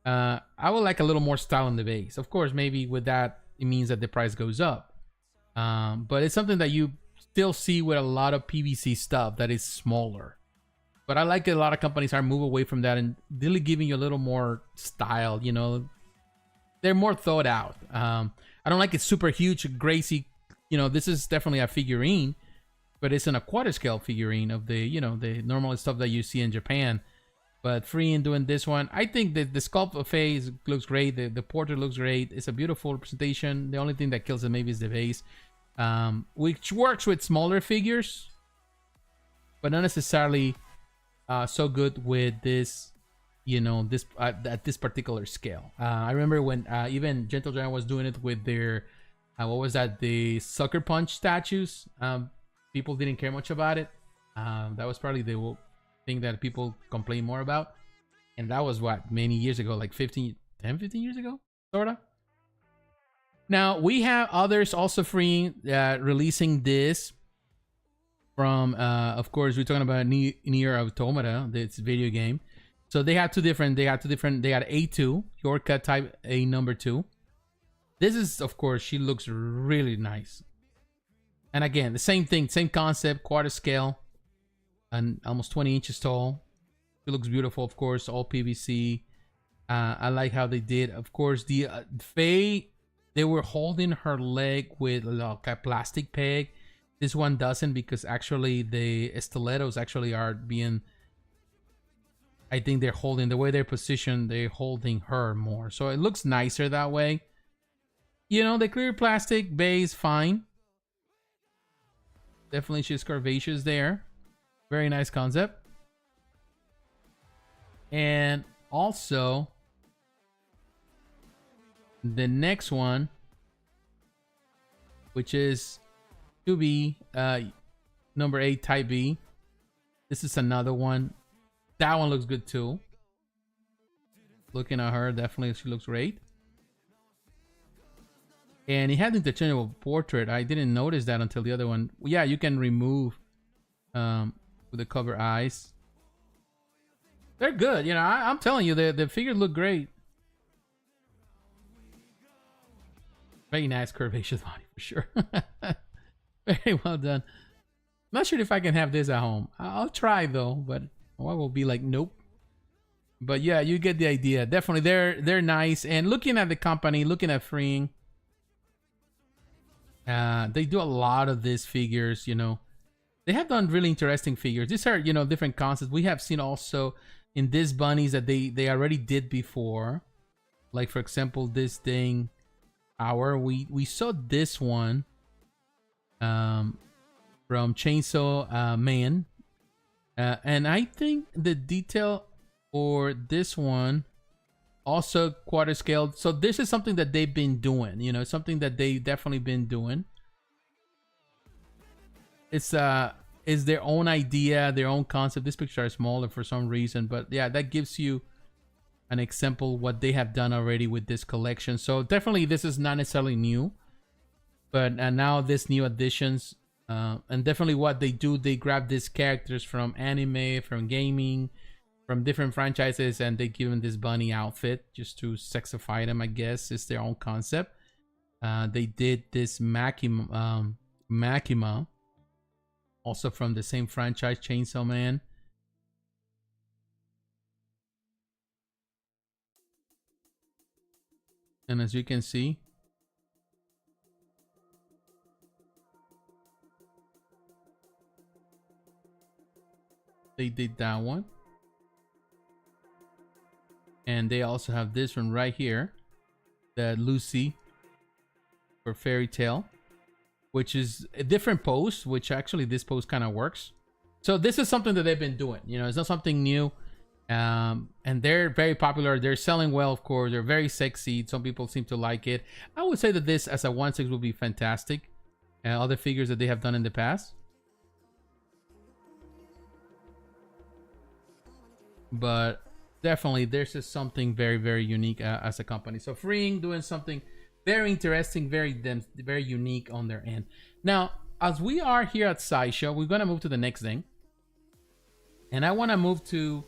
I would like a little more style in the base. Of course, maybe with that, it means that the price goes up. But it's something that you still see with a lot of PVC stuff that is smaller. But I like a lot of companies are moving away from that and really giving you a little more style. You know, they're more thought out. I don't like it super huge, crazy. You know, this is definitely a figurine, but it's an quarter scale figurine of the, you know, the normal stuff that you see in Japan. But Freeing doing this one, I think that the sculpt of Faye looks great. The portrait looks great. It's a beautiful representation. The only thing that kills it maybe is the base, which works with smaller figures, but not necessarily so good with this, you know, this at this particular scale. I remember when even Gentle Giant was doing it with their what was that, the Sucker Punch statues. People didn't care much about it. That was probably the thing that people complain more about, and that was what, many years ago, like 15 years ago, sorta. Now we have others also Freeing, releasing this from of course we're talking about Nier Automata, this video game. So they had two different, they had A2, your cut type A number 2. This is, of course, she looks really nice. And again, the same thing, same concept, quarter scale, and almost 20 inches tall. She looks beautiful, of course, all PVC. I like how they did. Of course, the Faye, they were holding her leg with like a plastic peg. This one doesn't, because actually the stilettos actually are being, I think they're holding, the way they're positioned, they're holding her more. So it looks nicer that way. You know, the clear plastic base, fine. Definitely she's curvaceous there. Very nice concept. And also, the next one, which is 2B, number 8 Type B. This is another one. That one looks good too. Looking at her, definitely she looks great. And he had the interchangeable portrait. I didn't notice that until the other one. Yeah, you can remove with the cover eyes. They're good, you know. I'm telling you, the figures look great. Very nice curvaceous body for sure. Very well done. Not sure if I can have this at home. I'll try though, but I will be like, nope. But yeah, you get the idea. Definitely, they're nice. And looking at the company, looking at Freeing, they do a lot of these figures. You know, they have done really interesting figures. These are, you know, different concepts. We have seen also in these bunnies that they already did before. Like for example, this thing. We saw this one from Chainsaw Man, and I think the detail for this one also quarter scaled. So this is something that they've been doing, you know, something that they definitely been doing. It's their own idea, their own concept. This picture is smaller for some reason, but yeah, that gives you an example what they have done already with this collection. So definitely this is not necessarily new, but now this new additions, and definitely what they do, they grab these characters from anime, from gaming, from different franchises, and they give them this bunny outfit just to sexify them, I guess. It's their own concept. They did this Makima, also from the same franchise, Chainsaw Man. And as you can see, they did that one. And they also have this one right here, the Lucy for Fairy Tale, which is a different pose, which actually this pose kind of works. So this is something that they've been doing, you know, it's not something new. And they're very popular. They're selling well, of course. They're very sexy. Some people seem to like it. I would say that this as a 1/6 would be fantastic. Other figures that they have done in the past. But definitely there's just something very, very unique as a company. So Freeing doing something very interesting, very unique on their end. Now, as we are here at Sideshow, we're going to move to the next thing. And I want to move to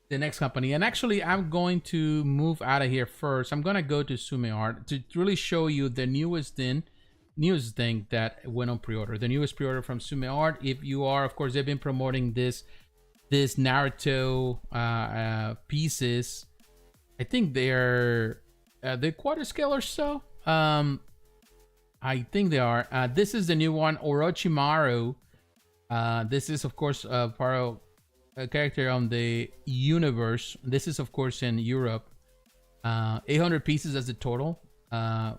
the next company. And actually, I'm going to move out of here first. I'm going to go to Tsume Art to really show you the newest thing that went on pre-order. The newest pre-order from Tsume Art. If you are, of course, they've been promoting this Naruto pieces. I think they're the quarter scale or so. I think they are. This is the new one, Orochimaru. This is, of course, part of a character on the universe. This is, of course, in Europe. 800 pieces as the total.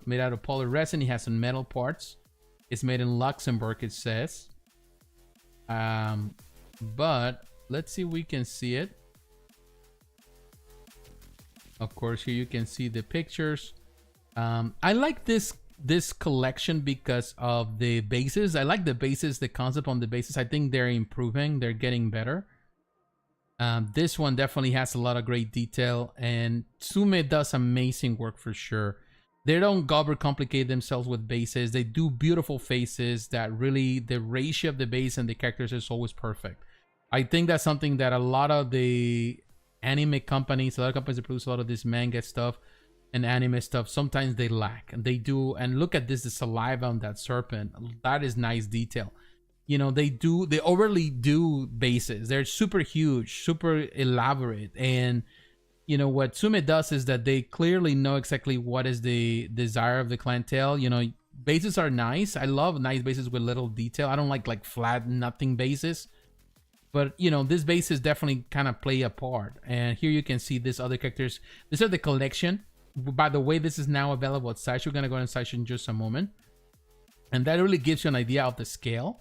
Made out of poly resin. It has some metal parts. It's made in Luxembourg, it says. But let's see if we can see it. Of course, here you can see the pictures. I like this collection because of the bases. I like the bases, the concept on the bases. I think they're improving. They're getting better. This one definitely has a lot of great detail, and Tsume does amazing work for sure. They don't complicate themselves with bases. They do beautiful faces that really, the ratio of the base and the characters is always perfect. I think that's something that a lot of the anime companies, a lot of companies that produce a lot of this manga stuff and anime stuff, sometimes they lack. And they do, and look at this, the saliva on that serpent. That is nice detail. You know, they overly do bases. They're super huge, super elaborate. And, you know, what Tsume does is that they clearly know exactly what is the desire of the clientele. You know, bases are nice. I love nice bases with little detail. I don't like flat, nothing bases. But, you know, this bases definitely kind of play a part. And here you can see these other characters. These are the collection. By the way, this is now available at Sideshow. We're going to go on Sideshow in just a moment. And that really gives you an idea of the scale.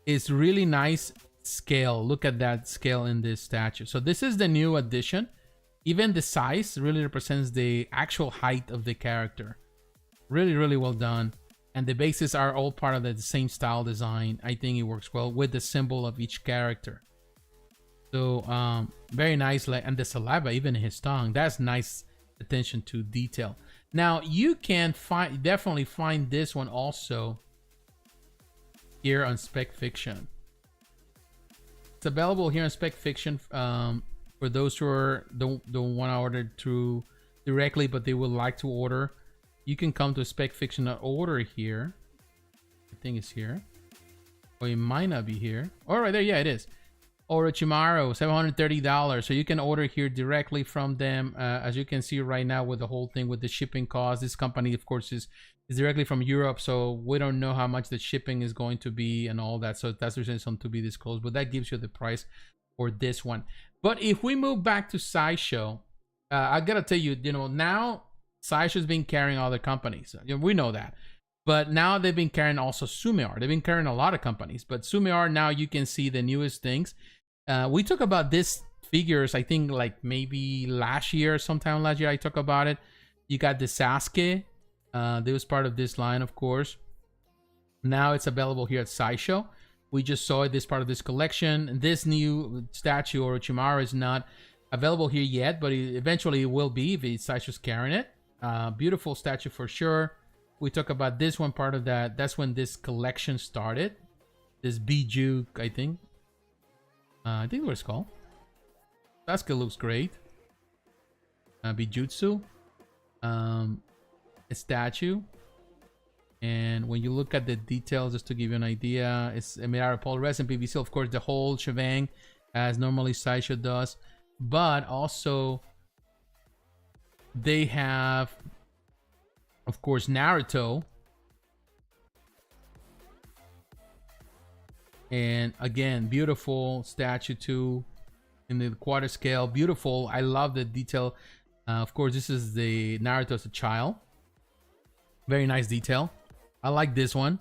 It's really nice scale. Look at that scale in this statue. So this is the new addition. Even the size really represents the actual height of the character. Really, really well done. And the bases are all part of the same style design. I think it works well with the symbol of each character. So very nice. And the saliva, even in his tongue, that's nice attention to detail. Now you can definitely find this one also here on Spec Fiction. It's available here on Spec Fiction for those who don't want to order through directly, but they would like to order. You can come to Spec Fiction and order here. I think it's here, or it might not be here. Oh, right there, yeah, it is. Orochimaru, $730. So you can order here directly from them. As you can see right now with the whole thing with the shipping cost, this company, of course, is directly from Europe, so we don't know how much the shipping is going to be and all that. So that's the reason something to be disclosed, but that gives you the price for this one. But if we move back to Sideshow, I gotta tell you, now Sideshow's been carrying other companies. We know that. But now they've been carrying also Tsume. They've been carrying a lot of companies. But Tsume, now you can see the newest things. We talked about this figures, I think, like maybe last year, sometime last year, I talked about it. You got the Sasuke. They was part of this line, of course. Now it's available here at Sideshow. We just saw it, this part of this collection. This new statue, Orochimaru, is not available here yet, but eventually it will be if Sideshow's carrying it. Beautiful statue for sure. We talk about this one, part of that. That's when this collection started. This Biju, I think. I think what it's called. Sasuke looks great. Bijutsu. A statue. And when you look at the details, just to give you an idea, it's made out of polyresin PVC. Of course, the whole shebang, as normally Sideshow does. But also, they have, of course, Naruto. And again, beautiful statue too, in the quarter scale. Beautiful. I love the detail. Of course, this is the Naruto as a child. Very nice detail. I like this one.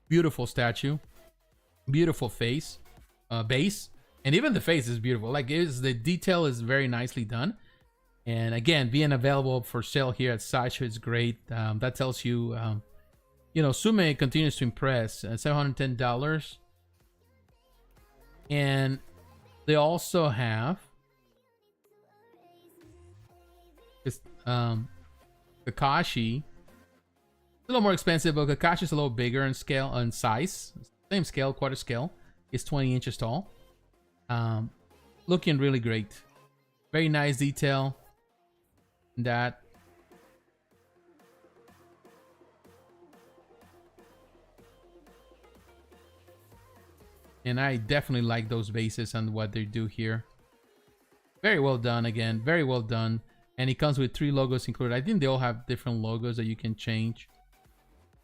Beautiful statue. Beautiful face. Base. And even the face is beautiful. Like, the detail is very nicely done. And again, being available for sale here at Sideshow is great. That tells you, Tsume continues to impress. $710. And they also have this Kakashi. A little more expensive, but Kakashi's a little bigger in scale and size. Same scale, quarter scale. It's 20 inches tall. Looking really great. Very nice detail. That. And I definitely like those bases and what they do here. Very well done again. Very well done. And it comes with 3 logos included. I think they all have different logos that you can change.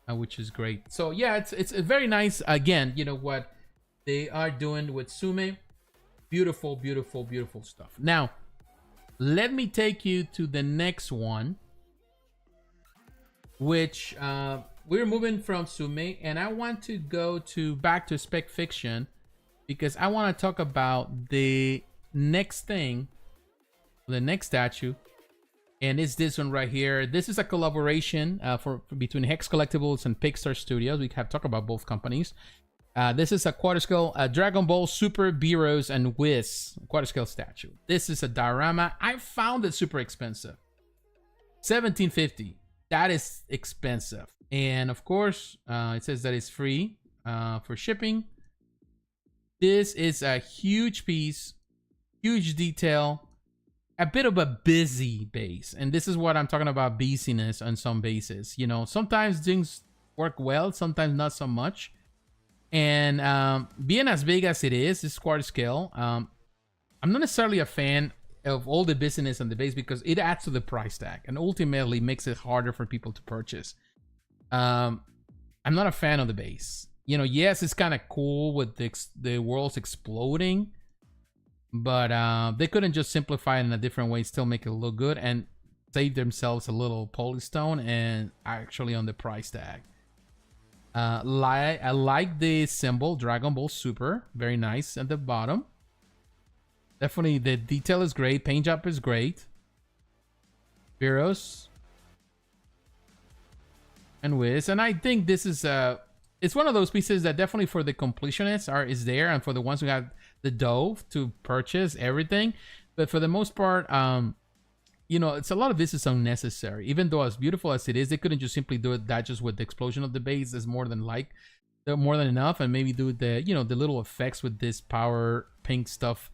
Which is great. So yeah, it's very nice. Again, what they are doing with Tsume. Beautiful, beautiful, beautiful stuff. Now, let me take you to the next one, which we're moving from Tsume, and I want to go back to Spec Fiction because I want to talk about the next thing, the next statue. And it's this one right here. This is a collaboration between Hex Collectibles and Pickstar Studios. We have talked about both companies. This is a quarter scale Dragon Ball Super Beerus and U.S.S quarter scale statue. This is a diorama. I found it super expensive. $17.50. That is expensive. And of course, it says that it's free for shipping. This is a huge piece, huge detail. A bit of a busy base, and this is what I'm talking about, busyness on some bases. Sometimes things work well, sometimes not so much. And being as big as it is, this quarter scale, I'm not necessarily a fan of all the busyness on the base because it adds to the price tag and ultimately makes it harder for people to purchase. I'm not a fan of the base. Yes, it's kind of cool with the worlds exploding. But they couldn't just simplify it in a different way, still make it look good, and save themselves a little polystone and actually on the price tag. I like the symbol, Dragon Ball Super. Very nice at the bottom. Definitely, the detail is great. Paint job is great. Viros and Wiz, and I think this is it's one of those pieces that definitely for the completionists is there, and for the ones who have the dough to purchase everything. But for the most part, you know, it's a lot of this is unnecessary. Even though as beautiful as it is, they couldn't just simply do it that just with the explosion of the base is more than enough, and maybe do the, you know, the little effects with this power pink stuff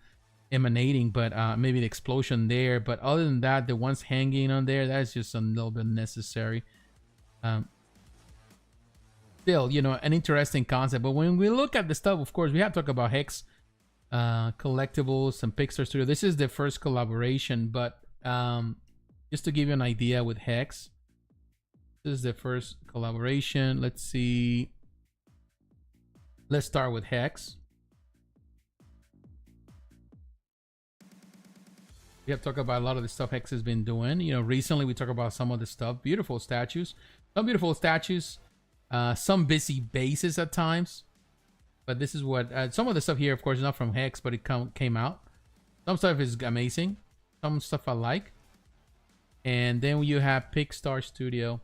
emanating, but maybe the explosion there. But other than that, the ones hanging on there, that's just a little bit necessary. Still, you know, an interesting concept. But when we look at the stuff, of course, we have to talk about Hex, Collectibles, and Pickstar Studio. This is the first collaboration, but just to give you an idea with Hex, this is the first collaboration. Let's see. Let's start with Hex. We have to talk about a lot of the stuff Hex has been doing. You know, recently we talked about some of the stuff. Beautiful statues. Some beautiful statues. Some busy bases at times. But this is what... some of the stuff here, of course, is not from Hex, but it came out. Some stuff is amazing. Some stuff I like. And then you have Pickstar Studio.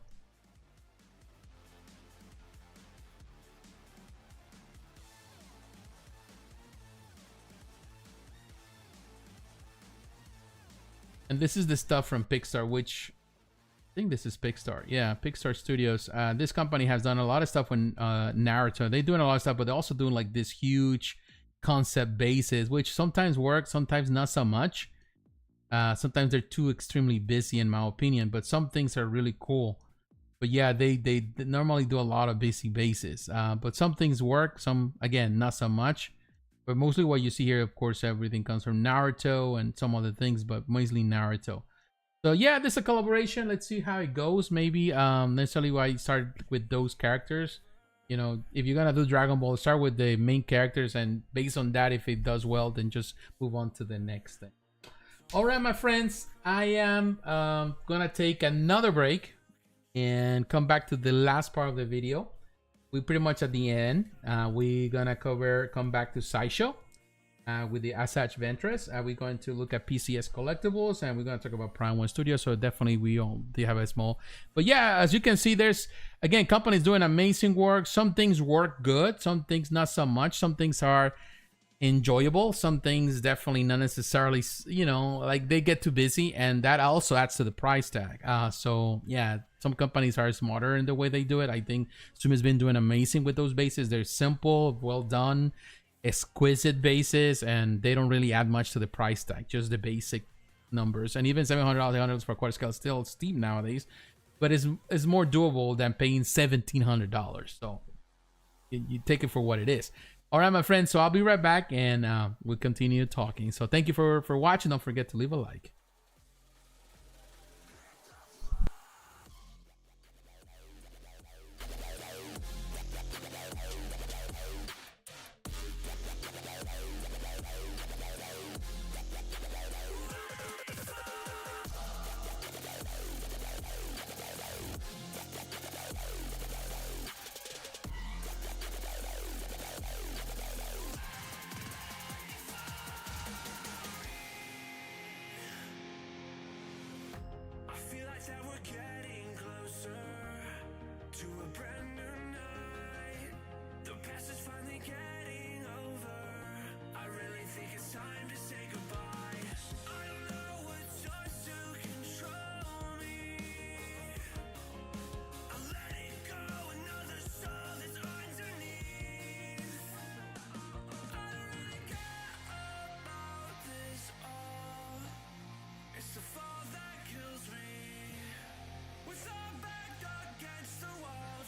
And this is the stuff from Pickstar, which I think this is Pickstar. Yeah, Pickstar Studios. This company has done a lot of stuff with Naruto. They're doing a lot of stuff, but they're also doing like this huge concept bases, which sometimes work, sometimes not so much. Sometimes they're too extremely busy, in my opinion, but some things are really cool. But yeah, they normally do a lot of busy bases. But some things work, some, again, not so much. But mostly what you see here, of course, everything comes from Naruto and some other things, but mostly Naruto. So yeah, this is a collaboration. Let's see how it goes. Maybe necessarily why I started with those characters. You know, if you're gonna do Dragon Ball, start with the main characters, and based on that, if it does well, then just move on to the next thing. All right, my friends, I am gonna take another break and come back to the last part of the video. We pretty much at the end. We're gonna come back to Sideshow with the Asajj Ventress. We're going to look at PCS Collectibles, and we're gonna talk about Prime1 Studio. So definitely we all do have a small, but yeah, as you can see, there's again companies doing amazing work. Some things work good, some things not so much. Some things are enjoyable, some things definitely not necessarily, you know, like they get too busy, and that also adds to the price tag. So yeah, some companies are smarter in the way they do it. I think Tsume has been doing amazing with those bases. They're simple, well done, exquisite bases, and they don't really add much to the price tag, just the basic numbers. And even $700, $800 for a quarter scale is still steep nowadays, but it's more doable than paying $1,700. So you take it for what it is. All right, my friends, so I'll be right back, and we'll continue talking. So thank you for watching. Don't forget to leave a like. That we're getting closer to a brand new night. The past is finally getting over. I really think it's time to say goodbye. I don't know what starts to control me. I'm letting go another soul that's underneath. I don't really care about this all. It's the fall that kills me. With our back against the wall,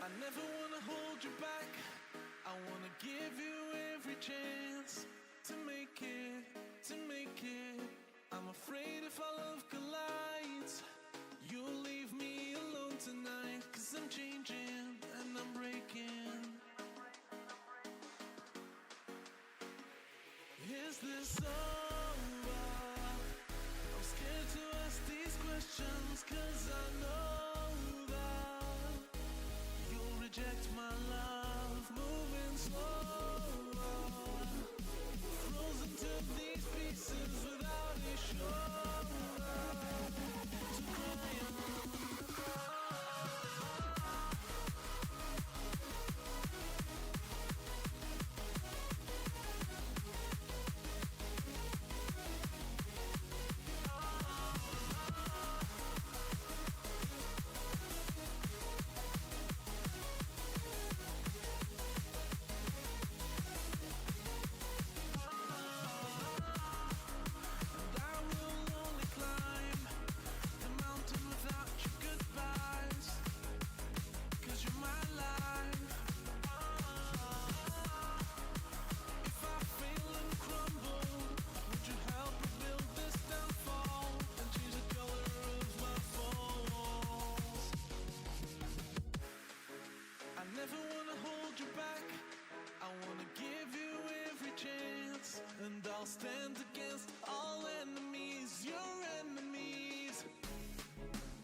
I never wanna hold you back. I wanna give you every chance to make it, to make it. I'm afraid if our love collides, you'll leave me alone tonight. 'Cause I'm changing and I'm breaking. Is this over? I'm scared to ask these questions 'cause I know that you'll reject my love, moving slower, frozen to these pieces without a shoulder to cry on. Never wanna hold you back. I wanna give you every chance, and I'll stand against all enemies, your enemies.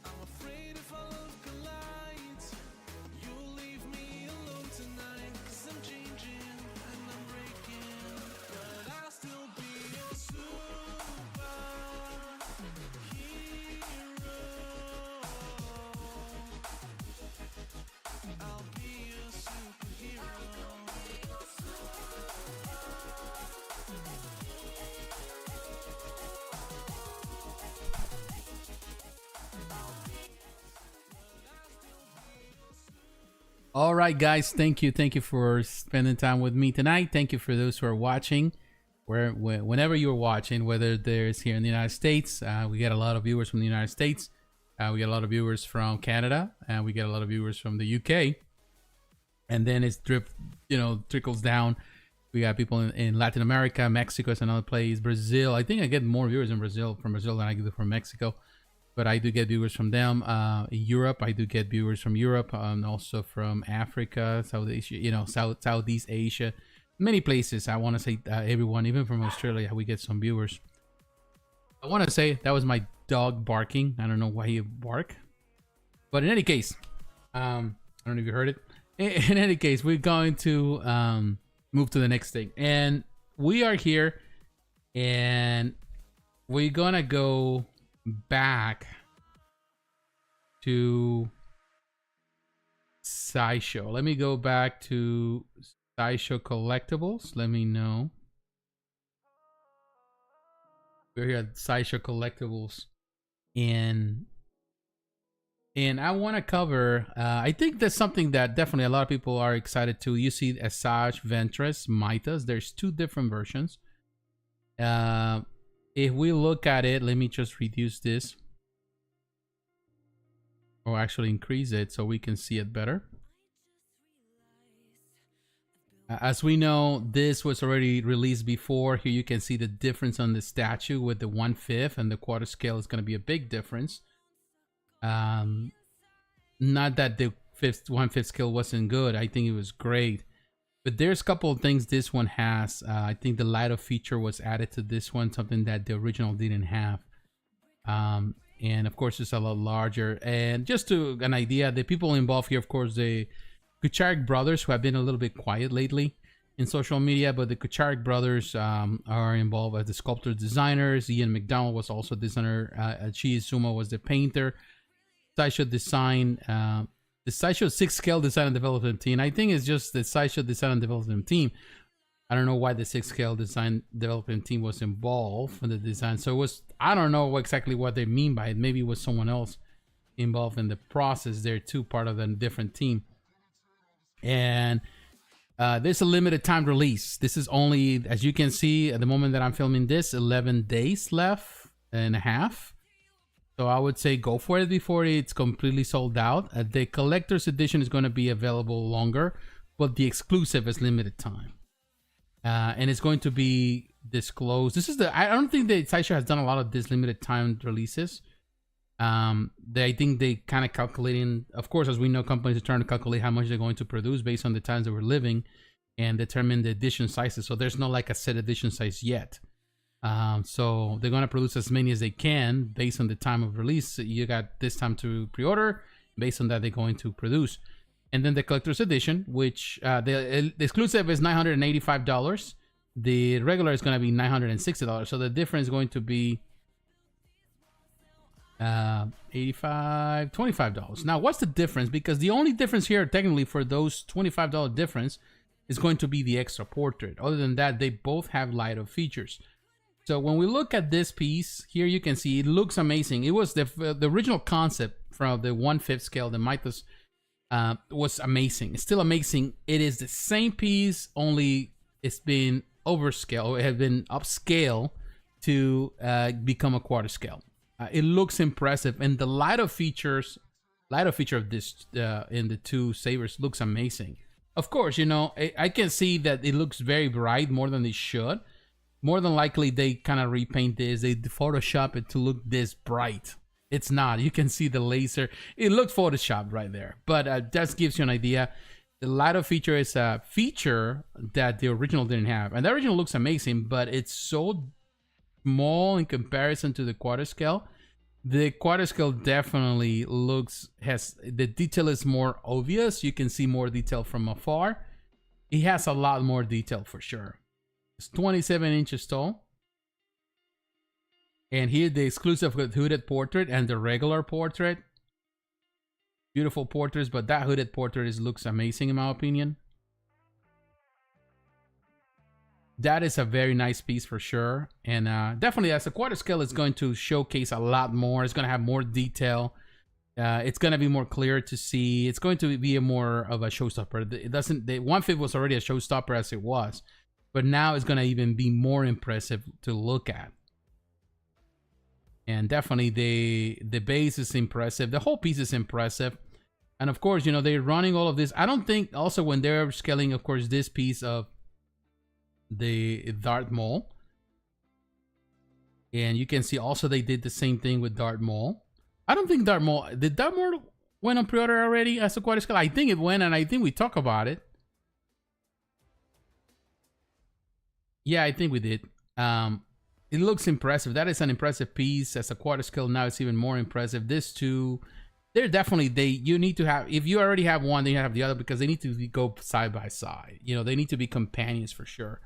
I'm afraid if our love collides, you'll leave me alone tonight. 'Cause I'm changing and I'm breaking, but I'll still be your superhero. I'll be your superhero. All right, guys. Thank you for spending time with me tonight. Thank you for those who are watching. Whenever you're watching, whether there's here in the United States, we get a lot of viewers from the United States. We get a lot of viewers from Canada, and we get a lot of viewers from the UK. And then it's trickles down. We got people in Latin America, Mexico is another place, Brazil. I think I get more viewers from Brazil than I do from Mexico, but I do get viewers from them. In Europe, I do get viewers from Europe, and also from Africa, South Asia, Southeast Asia, many places. I want to say everyone, even from Australia, we get some viewers. I want to say that was my dog barking. I don't know why he bark, but in any case, I don't know if you heard it. In any case, we're going to move to the next thing, and we are here, and we're gonna go back to Sideshow. Let me go back to Sideshow Collectibles. Let me know. We're here at Sideshow Collectibles, and And I want to cover, I think that's something that definitely a lot of people are excited to. You see Asajj, Ventress, Mitas. There's two different versions. If we look at it, let me just reduce this. Or actually increase it so we can see it better. As we know, this was already released before. Here you can see the difference on the statue with the 1/5 and the quarter scale is going to be a big difference. Not that the 1/5 scale wasn't good. I think it was great. But there's a couple of things this one has. I think the light up feature was added to this one, something that the original didn't have. And of course, it's a lot larger. And just to an idea, the people involved here, of course, the Kucharik brothers, who have been a little bit quiet lately in social media, but the Kucharik brothers are involved as the sculptor designers. Ian McDonald was also designer. Chi Izuma was the painter. Sideshow design, the Sideshow 6 scale design and development team. I think it's just the Sideshow design and development team. I don't know why the 6 scale design development team was involved in the design. So it was, I don't know exactly what they mean by it. Maybe it was someone else involved in the process there too, part of a different team. And there's a limited time release. This is only, as you can see at the moment that I'm filming this, 11 days left and a half. So I would say go for it before it's completely sold out. The collector's edition is going to be available longer, but the exclusive is limited time. And it's going to be disclosed. This is the, I don't think that Sideshow has done a lot of this limited time releases. I think they kind of calculating, of course, as we know, companies are trying to calculate how much they're going to produce based on the times that we're living and determine the edition sizes. So there's no like a set edition size yet. So they're going to produce as many as they can based on the time of release. You got this time to pre-order. Based on that, they're going to produce. And then the collector's edition, which the exclusive is $985. The regular is going to be $960. So the difference is going to be $25. Now, what's the difference? Because the only difference here, technically, for those $25 difference is going to be the extra portrait. Other than that, they both have light up features. So when we look at this piece here, you can see it looks amazing. It was the original concept from the 1/5 scale, the Mitas, was amazing. It's still amazing. It is the same piece, only it's been overscale. It has been upscale to become a quarter scale. It looks impressive, and the light up feature of this in the two sabers looks amazing. Of course, you know, I can see that it looks very bright, more than they should. More than likely, they kind of repaint this. They Photoshop it to look this bright. It's not. You can see the laser. It looked Photoshopped right there. But that gives you an idea. The light up feature is a feature that the original didn't have. And the original looks amazing, but it's so small in comparison to the quarter scale. The quarter scale definitely the detail is more obvious. You can see more detail from afar. It has a lot more detail for sure. It's 27 inches tall. And here the exclusive hooded portrait and the regular portrait. Beautiful portraits, but that hooded portrait looks amazing in my opinion. That is a very nice piece for sure. And definitely as a quarter scale, it's going to showcase a lot more. It's going to have more detail. It's going to be more clear to see. It's going to be more of a showstopper. It doesn't, the 1/5 was already a showstopper as it was. But now it's going to even be more impressive to look at. And definitely the base is impressive. The whole piece is impressive. And of course, you know, they're running all of this. I don't think also when they're scaling, of course, this piece of the Darth Maul. And you can see also they did the same thing with Darth Maul. I don't think Darth Maul, did Darth Maul went on pre-order already as a quarter scale? I think it went, and I think we talk about it. Yeah, I think we did. It looks impressive. That is an impressive piece. As a quarter scale now, it's even more impressive. This two, they're definitely, you need to have, if you already have one, then you have the other, because they need to go side by side. You know, they need to be companions for sure.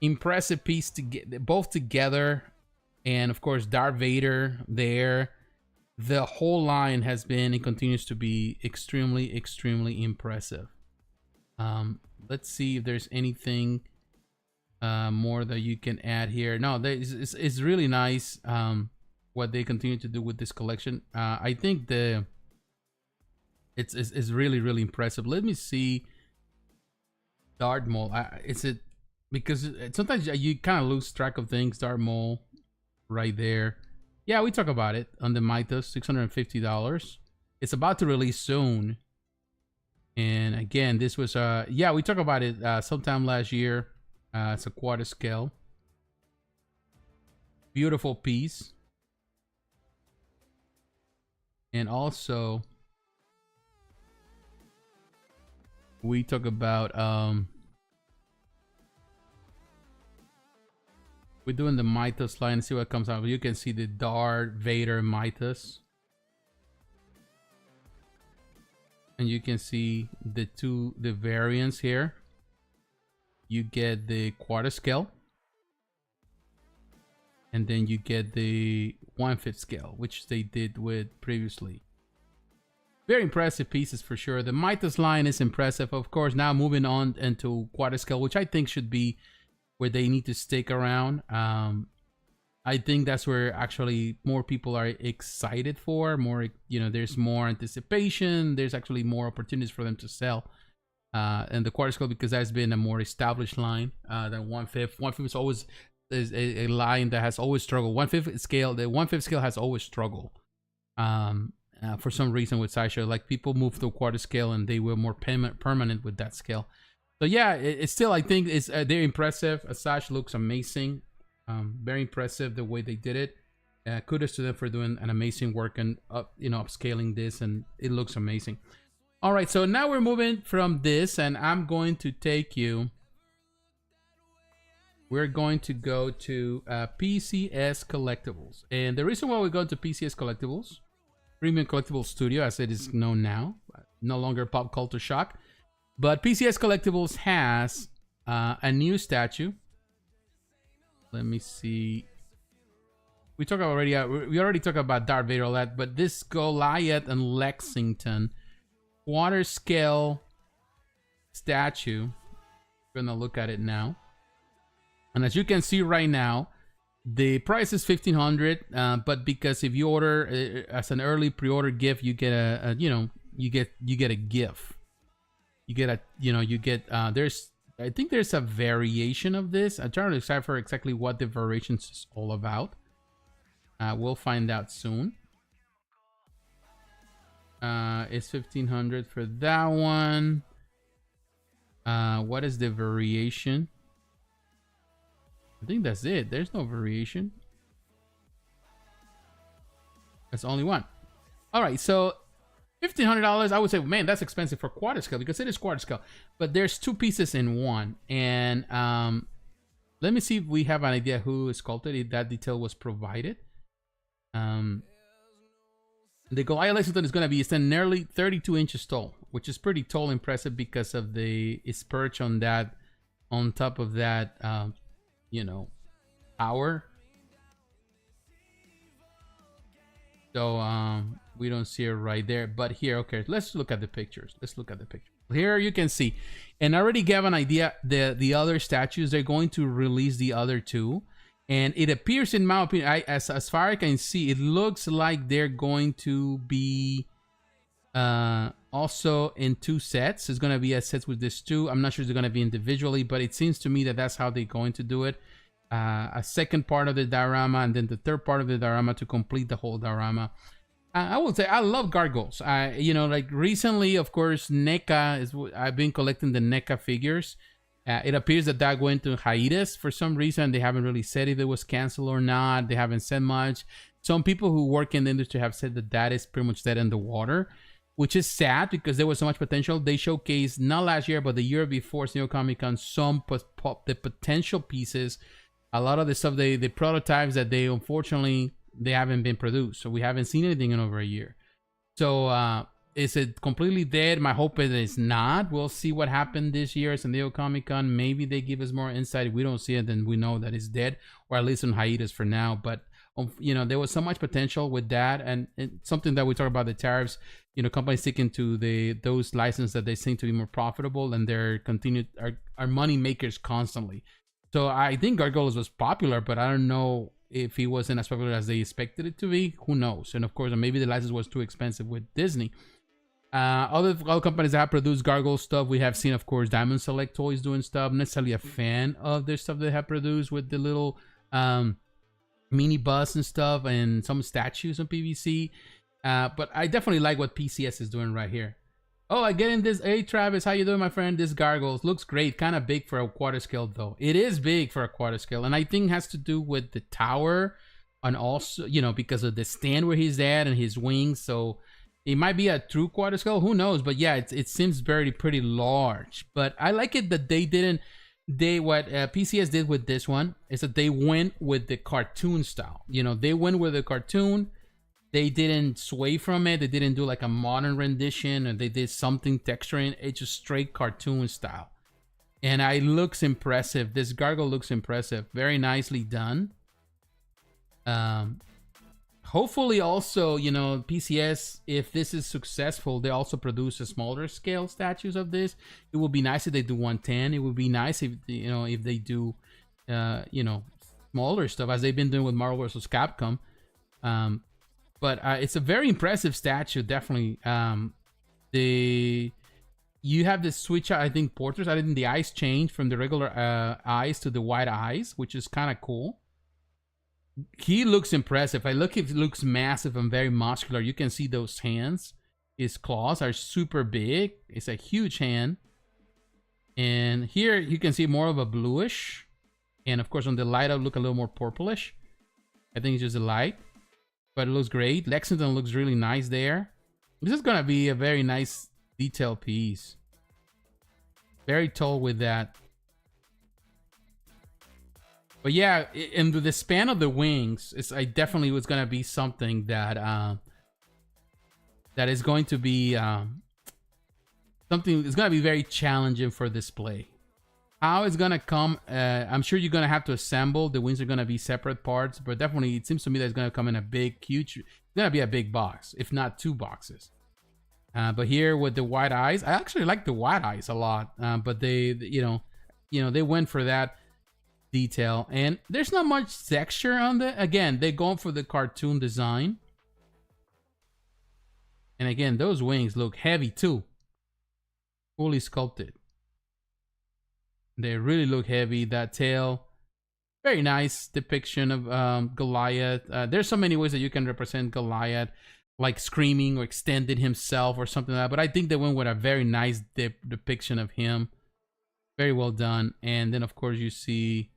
Impressive piece to get both together. And of course, Darth Vader there. The whole line has been and continues to be extremely, extremely impressive. Let's see if there's anything more that you can add here. No, it's really nice what they continue to do with this collection. I think the It's really really impressive. Let me see. Dart Mole. Is it because sometimes you kind of lose track of things. Dart Mole, right there. Yeah, we talk about it on the Mitas, $650. It's about to release soon. And again, this was yeah, we talked about it sometime last year. It's a quarter scale. Beautiful piece. And also we talk about we're doing the Mitas line, see what comes out. You can see the Darth Vader Mitas. And you can see the variants here. You get the quarter scale. And then you get the 1/5 scale, which they did with previously. Very impressive pieces for sure. The Mitas line is impressive. Of course, now moving on into quarter scale, which I think should be where they need to stick around. I think that's where actually more people are excited for. More, you know, there's more anticipation. There's actually more opportunities for them to sell. And the quarter scale, because that's been a more established line than 1/5. 1/5 is always a line that has always struggled. 1/5 scale, the 1/5 scale has always struggled. For some reason with Sideshow, like people moved to quarter scale and they were more permanent with that scale. So yeah, it's still, I think it's they're impressive. Sash looks amazing. Very impressive the way they did it. Kudos to them for doing an amazing work and upscaling this, and it looks amazing. All right, so now we're moving from this, and I'm going to take you. We're going to go to PCS Collectibles, and the reason why we're going to PCS Collectibles, Premium Collectibles Studio, as it is known now, no longer Pop Culture Shock, but PCS Collectibles has a new statue. Let me see. We talked already. We already talked about Darth Vader, all that, but this Goliath and Lexington quarter scale statue. We're gonna look at it now, and as you can see right now, the price is $1,500. But because if you order as an early pre-order gift, you get you get a gift. You get there's. I think there's a variation of this. I'm trying to decipher exactly what the variation is all about. We'll find out soon. It's $1,500 for that one. What is the variation? I think that's it. There's no variation. That's only one. All right, so $1,500. I would say, man, that's expensive for quarter scale because it is quarter scale. But there's two pieces in one, and let me see if we have an idea who sculpted it. That detail was provided. The Goliath Lexington is going to be nearly 32 inches tall, which is pretty tall, impressive because of its perch on that, on top of that, tower. So we don't see it right there, but here, okay, let's look at the pictures. Here you can see, and I already gave an idea. The other statues, they're going to release the other two, and it appears, in my opinion, as far as I can see, it looks like they're going to be also in two sets. It's going to be a set with this two. I'm not sure they're going to be individually, but it seems to me that that's how they're going to do it. A second part of the diorama, and then the third part of the diorama to complete the whole diorama. I would say I love gargoyles. Like recently, of course, NECA I've been collecting the NECA figures. It appears that went to hiatus for some reason. They haven't really said if it was canceled or not. They haven't said much. Some people who work in the industry have said that is pretty much dead in the water, which is sad because there was so much potential. They showcased, not last year, but the year before, San Diego Comic-Con, the potential pieces. A lot of the stuff, the prototypes that unfortunately they haven't been produced, so we haven't seen anything in over a year. So is it completely dead? My hope is it's not. We'll see what happened this year at San Diego Comic-Con. Maybe they give us more insight. If we don't see it, then we know that it's dead, or at least on hiatus for now. But there was so much potential with that, and something that we talk about, the tariffs. Companies sticking to those licenses that they seem to be more profitable, and they're are money makers constantly. So I think Gargoyles was popular, but I don't know if he wasn't as popular as they expected it to be. Who knows? And of course, maybe the license was too expensive with Disney. Other companies that have produced Gargoyle stuff, we have seen, of course, Diamond Select Toys doing stuff. I'm necessarily a fan of their stuff they have produced with the little mini bus and stuff and some statues on PVC. But I definitely like what PCS is doing right here. Oh, I get in this. Hey, Travis, how you doing, my friend? This Gargoyles looks great. Kind of big for a quarter scale, though. It is big for a quarter scale. And I think it has to do with the tower and also, you know, because of the stand where he's at and his wings. So it might be a true quarter scale. Who knows? But yeah, it seems pretty large. But I like it that they didn't. What PCS did with this one is that they went with the cartoon style. You know, they went with the cartoon. They didn't sway from it. They didn't do like a modern rendition, or they did something texturing. It's just straight cartoon style. And it looks impressive. This gargoyle looks impressive. Very nicely done. Hopefully also, you know, PCS, if this is successful, they also produce a smaller scale statues of this. It would be nice if they do 110. It would be nice if, you know, if they do, you know, smaller stuff as they've been doing with Marvel vs. Capcom. But it's a very impressive statue, definitely. You have this switch out, I think, portraits. I think the eyes change from the regular eyes to the white eyes, which is kind of cool. He looks impressive. It looks massive and very muscular. You can see those hands. His claws are super big. It's a huge hand. And here you can see more of a bluish. And of course on the light, it'll look a little more purplish. I think it's just the light. But it looks great. Lexington looks really nice there. This is going to be a very nice detail piece. Very tall with that. But yeah, in the span of the wings, I definitely was going to be something that that is going to be something that's going to be very challenging for display. How it's going to come, I'm sure you're going to have to assemble. The wings are going to be separate parts, but definitely it seems to me that it's going to come in a big, huge, it's going to be a big box, if not 2 boxes. But here with the white eyes, I actually like the white eyes a lot, but they, you know, they went for that detail, and there's not much texture on the. Again, they're going for the cartoon design, and again, those wings look heavy too, fully sculpted. They really look heavy. That tail, very nice depiction of Goliath. There's so many ways that you can represent Goliath, like screaming or extending himself or something like that. But I think they went with a very nice depiction of him. Very well done. And then of course you see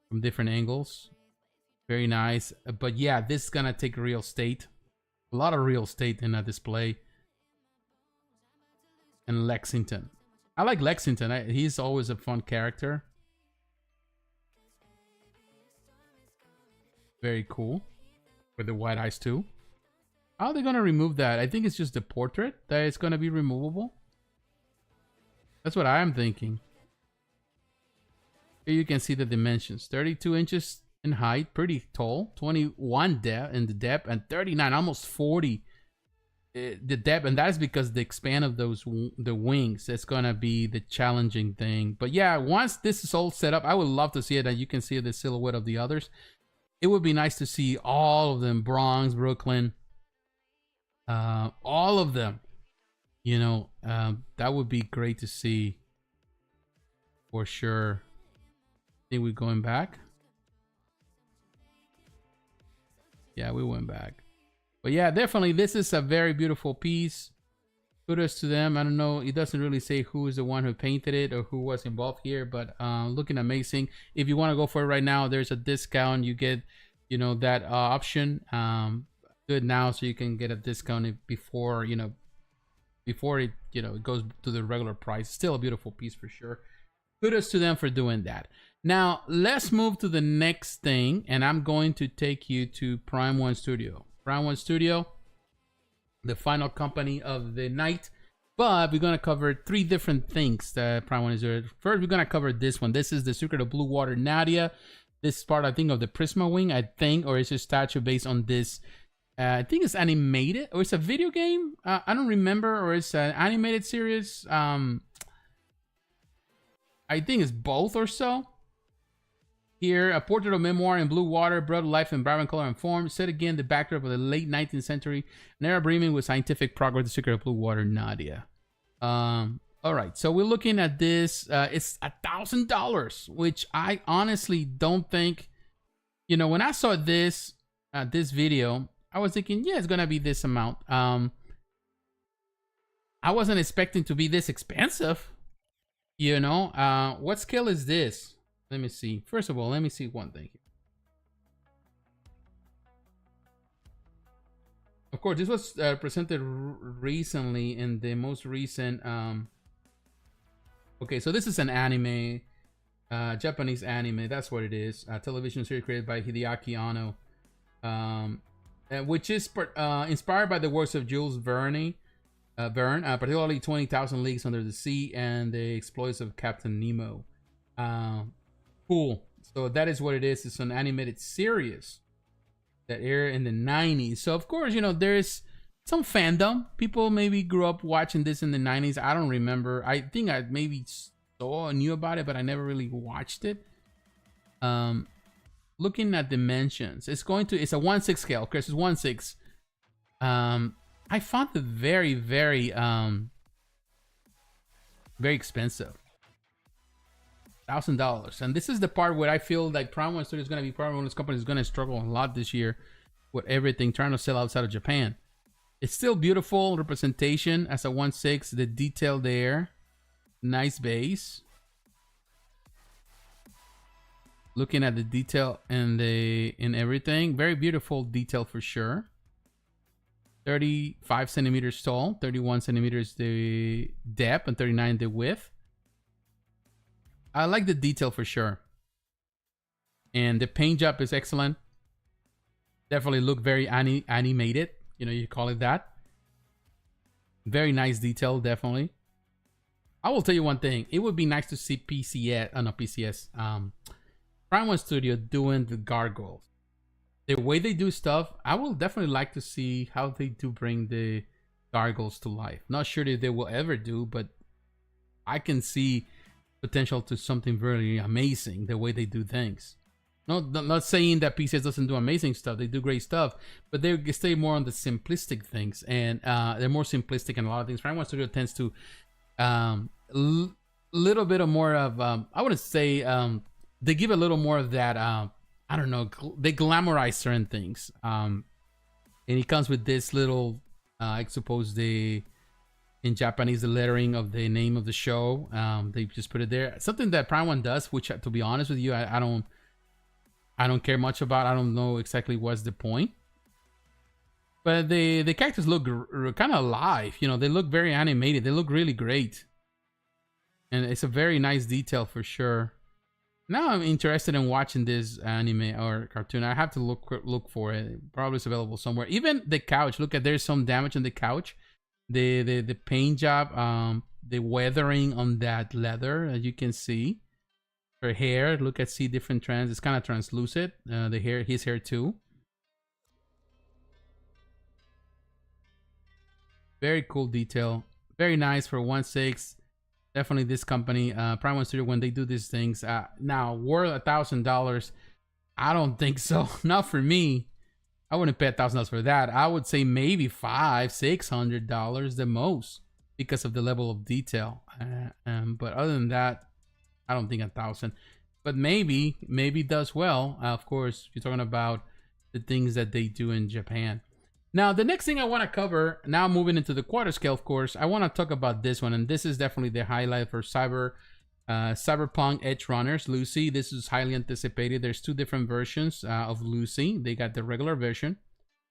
from different angles. Very nice. But yeah, this is gonna take real estate. A lot of real estate in a display. And Lexington. I like Lexington. He's always a fun character. Very cool. With the white eyes too. How are they gonna remove that? I think it's just the portrait that is gonna be removable. That's what I am thinking. Here you can see the dimensions. 32 inches in height, pretty tall. 21 depth in the depth, and 39, almost 40 the depth, and that's because the expand of the wings. That's gonna be the challenging thing. But yeah, once this is all set up, I would love to see it, and you can see the silhouette of the others. It would be nice to see all of them, Bronx, Brooklyn, all of them. You know, that would be great to see for sure. I think we're going back. Yeah, we went back. But yeah, definitely this is a very beautiful piece. Kudos to them. I don't know, it doesn't really say who is the one who painted it or who was involved here, but looking amazing. If you want to go for it right now, there's a discount. You get, you know, that option. Do it now so you can get a discount before, you know, before it, you know, it goes to the regular price. Still a beautiful piece for sure. Kudos to them for doing that. Now let's move to the next thing, and I'm going to take you to Prime1 Studio. Prime1 Studio, the final company of the night, but we're gonna cover 3 different things that Prime1 is doing. First, we're gonna cover this one. This is the Secret of Blue Water Nadia. This is part, I think, of the Prisma wing, I think, or it's a statue based on this. I think it's animated, or it's a video game. I don't remember, or it's an animated series. I think it's both or so. Here, a portrait of memoir in blue water, brought to life in vibrant color and form. Set again the backdrop of the late 19th century, an era brimming with scientific progress. The Secret of Blue Water, Nadia. All right, so we're looking at this. It's $1,000, which I honestly don't think. You know, when I saw this this video, I was thinking, yeah, it's gonna be this amount. I wasn't expecting to be this expensive. You know, what scale is this? Let me see. First of all, let me see one thing here. Of course, this was presented recently in the most recent. Okay, so this is an anime, Japanese anime. That's what it is. A television series created by Hideaki Anno, which is inspired by the works of Jules Verne, particularly 20,000 Leagues Under the Sea and the exploits of Captain Nemo. Cool. So that is what it is. It's an animated series that aired in the 90s. So of course, you know, there's some fandom. People maybe grew up watching this in the 90s. I don't remember. I think I maybe saw or knew about it, but I never really watched it. Looking at dimensions, it's a 1/6 scale. Of course, it's 1/6. I found it very, very expensive. $1,000, and this is the part where I feel like Prime1 Studio is going to be probably one of those companies going to struggle a lot this year with everything trying to sell outside of Japan. It's still beautiful representation as a 1/6. The detail there, nice base. Looking at the detail and in everything, very beautiful detail for sure. 35 centimeters tall, 31 centimeters the depth, and 39 the width. I like the detail for sure. And the paint job is excellent. Definitely look very animated. You know, you call it that. Very nice detail, definitely. I will tell you one thing. It would be nice to see Prime1 Studio doing the gargoyles. The way they do stuff, I will definitely like to see how they do bring the gargoyles to life. Not sure that they will ever do, but I can see potential to something very amazing the way they do things. Not saying that Pisces doesn't do amazing stuff. They do great stuff, but they stay more on the simplistic things, and they're more simplistic in a lot of things. Prime1 Studio tends to little bit of more of I wouldn't say they give a little more of that I don't know, they glamorize certain things, and it comes with this little I suppose in Japanese, the lettering of the name of the show. They just put it there. Something that Prime1 does, which, to be honest with you, I don't care much about. I don't know exactly what's the point. But the characters look kind of alive. You know, they look very animated. They look really great. And it's a very nice detail for sure. Now I'm interested in watching this anime or cartoon. I have to look for it. Probably it's available somewhere. Even the couch. Look at, there's some damage on the couch. The paint job, the weathering on that leather, as you can see. Her hair, look at, see different trends. It's kind of translucent. The hair, his hair too. Very cool detail. Very nice for 1/6. Definitely this company, Prime1 Studio, when they do these things, now worth $1,000. I don't think so. Not for me. I wouldn't pay $1,000 for that. I would say maybe $500-$600 the most because of the level of detail. But other than that, I don't think 1,000. But maybe does well. Of course, you're talking about the things that they do in Japan. Now, the next thing I want to cover, now moving into the quarter scale, of course, I want to talk about this one. And this is definitely the highlight for Cyberpunk Edge Runners, Lucy. This is highly anticipated. There's two different versions of Lucy. They got the regular version,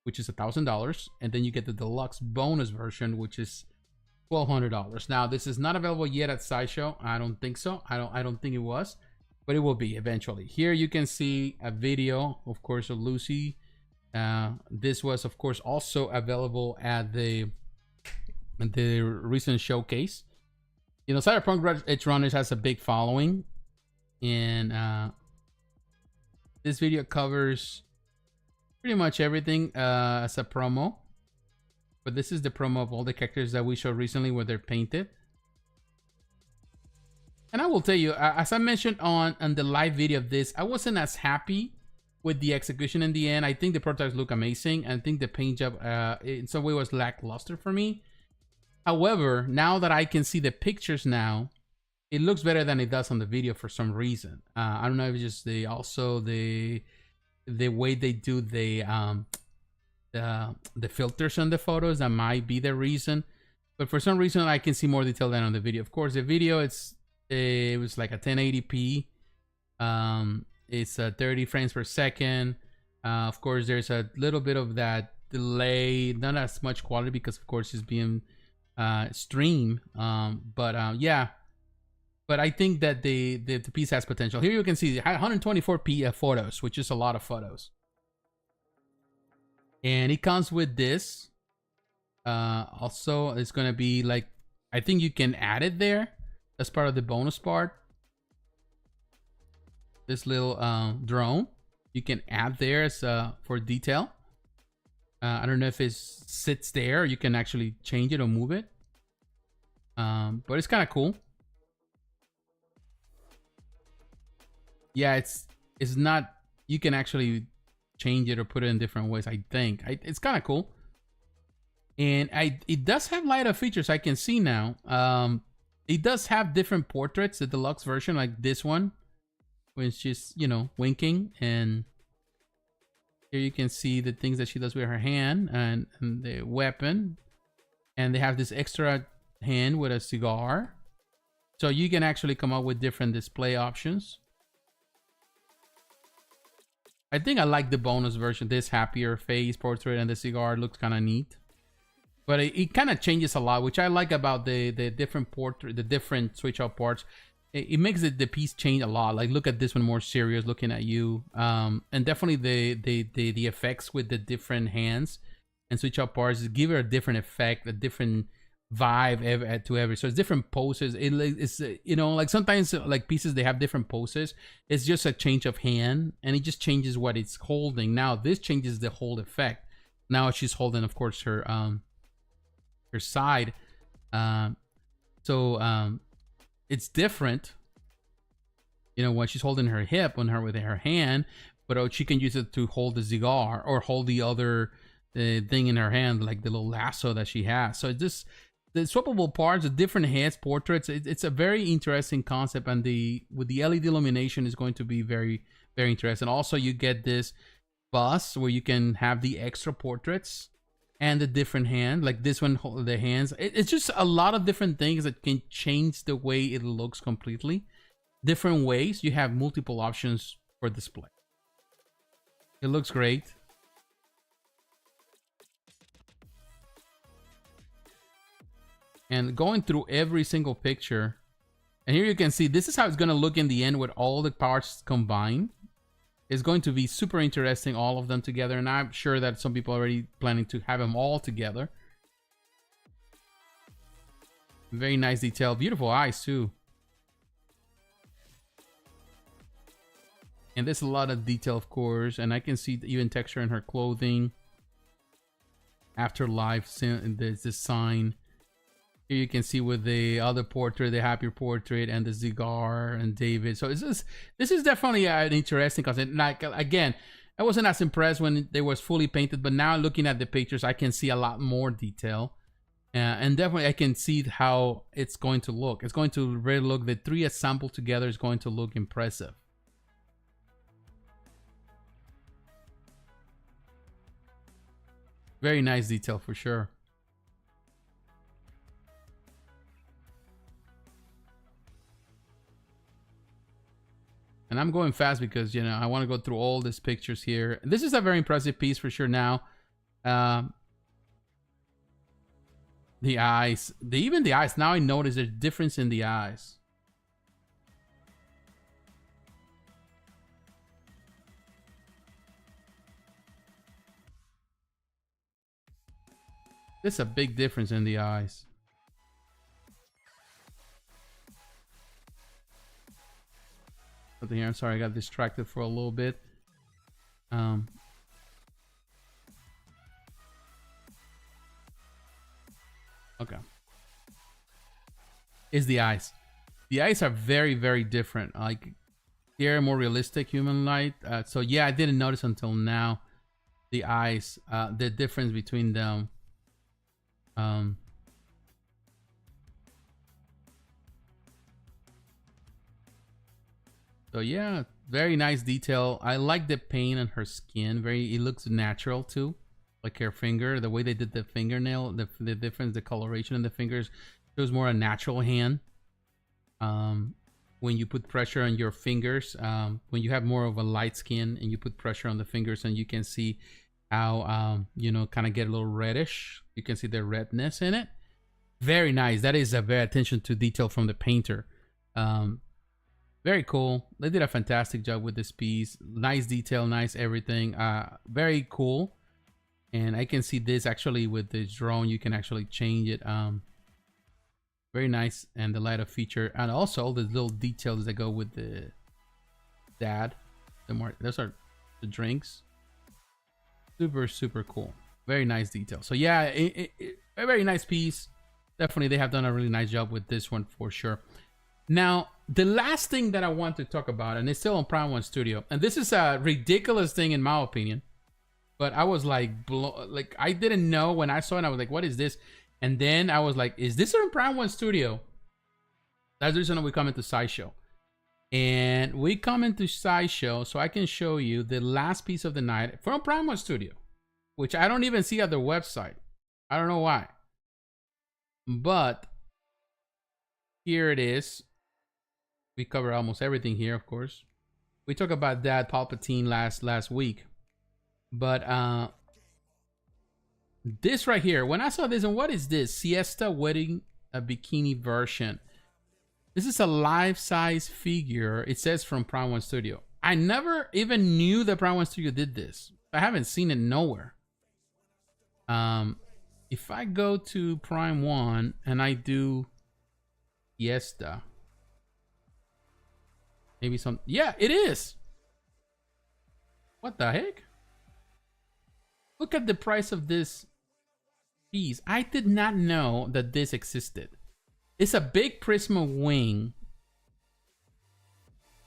which is $1,000, and then you get the deluxe bonus version, which is $1,200. Now, this is not available yet at Sideshow. I don't think so. I don't think it was, but it will be eventually. Here you can see a video, of course, of Lucy. This was, of course, also available at the recent showcase. You know, Cyberpunk Edge Runners has a big following, and this video covers pretty much everything as a promo. But this is the promo of all the characters that we showed recently where they're painted. And I will tell you, as I mentioned on the live video of this, I wasn't as happy with the execution in the end. I think the prototypes look amazing. I think the paint job in some way was lackluster for me. However, now that I can see the pictures now, it looks better than it does on the video for some reason. I don't know if it's just the way they do the filters on the photos. That might be the reason. But for some reason, I can see more detail than on the video. Of course, the video it was like a 1080p. It's 30 frames per second. Of course, there's a little bit of that delay, not as much quality because, of course, it's being streamed. Yeah. But I think that the piece has potential. Here you can see 124p photos, which is a lot of photos. And it comes with this. Also, it's going to be like, I think you can add it there. That's part of the bonus part. This little drone. You can add there as for detail. I don't know if it sits there. You can actually change it or move it. But it's kind of cool. Yeah, it's not, you can actually change it or put it in different ways, I think. It's kind of cool. And it does have lighter features, I can see now. It does have different portraits, the deluxe version, like this one, when she's, you know, winking. And here you can see the things that she does with her hand and the weapon. And they have this extra hand with a cigar. So you can actually come up with different display options. I think I like the bonus version. This happier face portrait and the cigar looks kind of neat. But it kind of changes a lot, which I like about the different portrait, the different switch out parts. It makes the piece change a lot. Like, look at this one, more serious, looking at you. And definitely the effects with the different hands and switch out parts give it a different effect, a different vibe to every. So it's different poses. It's you know, like sometimes like pieces they have different poses. It's just a change of hand, and it just changes what it's holding. Now this changes the whole effect. Now she's holding, of course, her side. It's different. You know, when she's holding her hip on her with her hand, but she can use it to hold the cigar or hold the other thing in her hand, like the little lasso that she has. So it's just the swappable parts, the different heads, portraits. It's a very interesting concept, and with the LED illumination is going to be very, very interesting. Also, you get this bus where you can have the extra portraits and the different hand, like this one, the hands. It's just a lot of different things that can change the way it looks completely. Different ways. You have multiple options for display. It looks great. And going through every single picture, and here you can see this is how it's going to look in the end with all the parts combined. It's going to be super interesting, all of them together, and I'm sure that some people are already planning to have them all together. Very nice detail, beautiful eyes too. And there's a lot of detail, of course, and I can see even texture in her clothing. Afterlife, there's this sign. Here you can see with the other portrait, the happier portrait, and the cigar and David. So this is definitely an interesting concept. Like, again, I wasn't as impressed when they was fully painted, but now looking at the pictures, I can see a lot more detail. And definitely I can see how it's going to look. It's going to really look, the three assembled together is going to look impressive. Very nice detail for sure. And I'm going fast because, you know, I want to go through all these pictures here. This is a very impressive piece for sure now. The eyes. Even the eyes. Now I notice there's a difference in the eyes. There's a big difference in the eyes. Something here. I'm sorry, I got distracted for a little bit. Okay. Is the eyes. The eyes are very, very different. Like they're more realistic human light. So yeah, I didn't notice until now the eyes, the difference between them. So yeah, very nice detail. I like the paint on her skin. It looks natural too. Like her finger, the way they did the fingernail, the difference, the coloration in the fingers shows more a natural hand. When you put pressure on your fingers, when you have more of a light skin and you put pressure on the fingers, and you can see how you know, kind of get a little reddish. You can see the redness in it. Very nice. That is a very attention to detail from the painter. Very cool. They did a fantastic job with this piece. Nice detail, nice everything. Very cool. And I can see this actually with this drone. You can actually change it. Very nice. And the light up feature, and also all the little details that go with the dad. Those are the drinks. Super, super cool. Very nice detail. So yeah, a very nice piece. Definitely, they have done a really nice job with this one for sure. Now, the last thing that I want to talk about, and it's still on Prime1 Studio, and this is a ridiculous thing in my opinion, but I was like, I didn't know when I saw it. I was like, what is this? And then I was like, is this on Prime1 Studio? That's the reason we come into Sideshow. And we come into Sideshow so I can show you the last piece of the night from Prime1 Studio, which I don't even see at their website. I don't know why. But here it is. We cover almost everything here, of course. We talked about Dad Palpatine last week. But this right here, when I saw this, and what is this? Siesta Wedding a Bikini version. This is a life-size figure. It says from Prime1 Studio. I never even knew that Prime1 Studio did this. I haven't seen it nowhere. If I go to Prime1 and I do Siesta, maybe some, yeah, it is. What the heck? Look at the price of this piece. I did not know that this existed. It's a big Prisma wing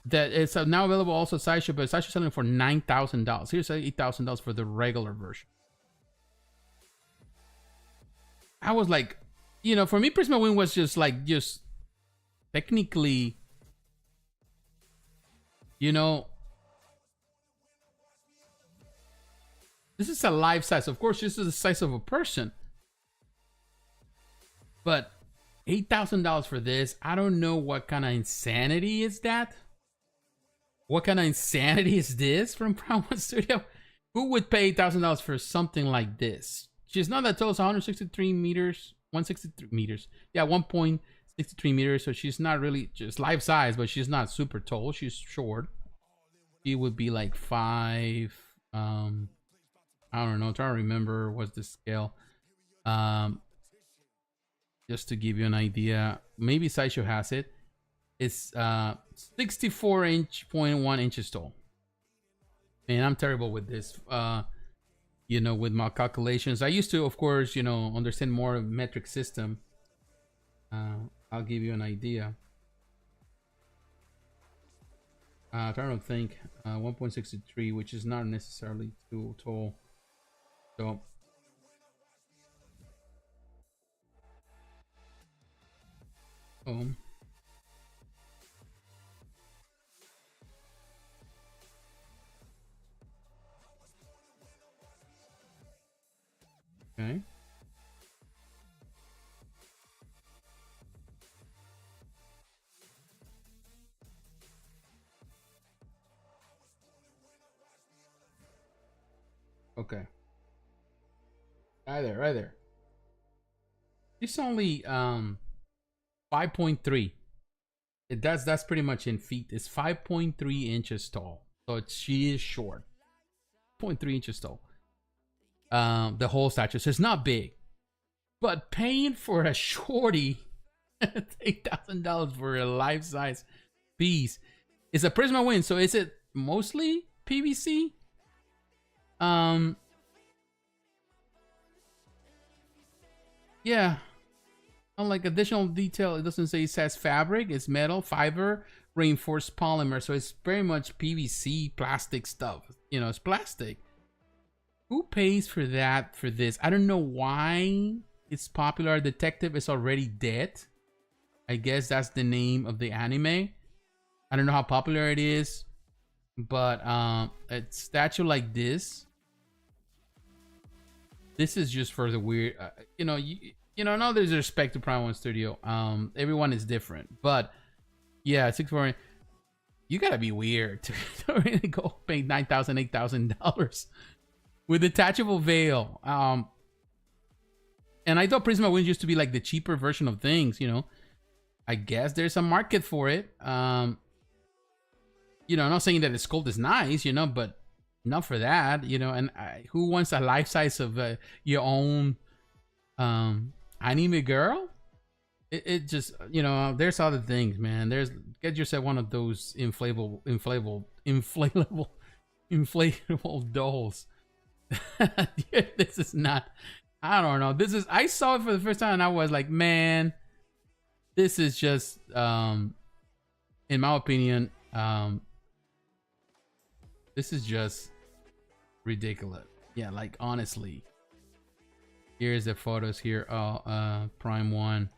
that is now available also at Sideshow, but Sideshow selling for $9,000. Here's $8,000 for the regular version. I was like, you know, for me, Prisma wing was just technically, you know, this is a life size. Of course, this is the size of a person. But $8,000 for this, I don't know what kind of insanity is that. What kind of insanity is this from Prime1 Studio? Who would pay $8,000 for something like this? She's not that tall. It's 163 meters. 163 meters. Yeah, 1.63 meters. So she's not really just life size, but she's not super tall. She's short. She would be like 5. I don't know. I'm trying to remember what's the scale. Just to give you an idea, maybe Sideshow has it. It's 64.1 inches tall. Man, I'm terrible with this. You know, with my calculations. I used to, of course, you know, understand more of metric system. I'll give you an idea. I'm trying to think. 1.63, which is not necessarily too tall. So okay. Okay. Right there. It's only 5.3. That's pretty much in feet. It's 5.3 inches tall. So she is short. 0.3 inches tall. The whole stature. So it's not big. But paying for a shorty $8,000 for a life-size piece. It's a Prisma win. So is it mostly PVC? Yeah. Unlike additional detail, it doesn't say. It says fabric. It's metal, fiber, reinforced polymer. So it's very much PVC, plastic stuff. You know, it's plastic. Who pays for that for this? I don't know why it's popular. Detective is already dead. I guess that's the name of the anime. I don't know how popular it is, but a statue like this. This is just for the weird. You know, no, there's respect to Prime1 Studio. Everyone is different, but yeah, 640. You gotta be weird to really go pay $9,000, $8,000 with detachable veil. And I thought Prisma Wings used to be like the cheaper version of things. You know, I guess there's a market for it. You know, I'm not saying that the sculpt is nice, you know, but not for that, you know. And who wants a life size of your own anime girl? It just, you know, there's other things, man. Get yourself one of those inflatable dolls. This is not, I don't know. I saw it for the first time and I was like, man, this is just, in my opinion, this is just ridiculous. Yeah, like honestly. Here's the photos here. Prime1.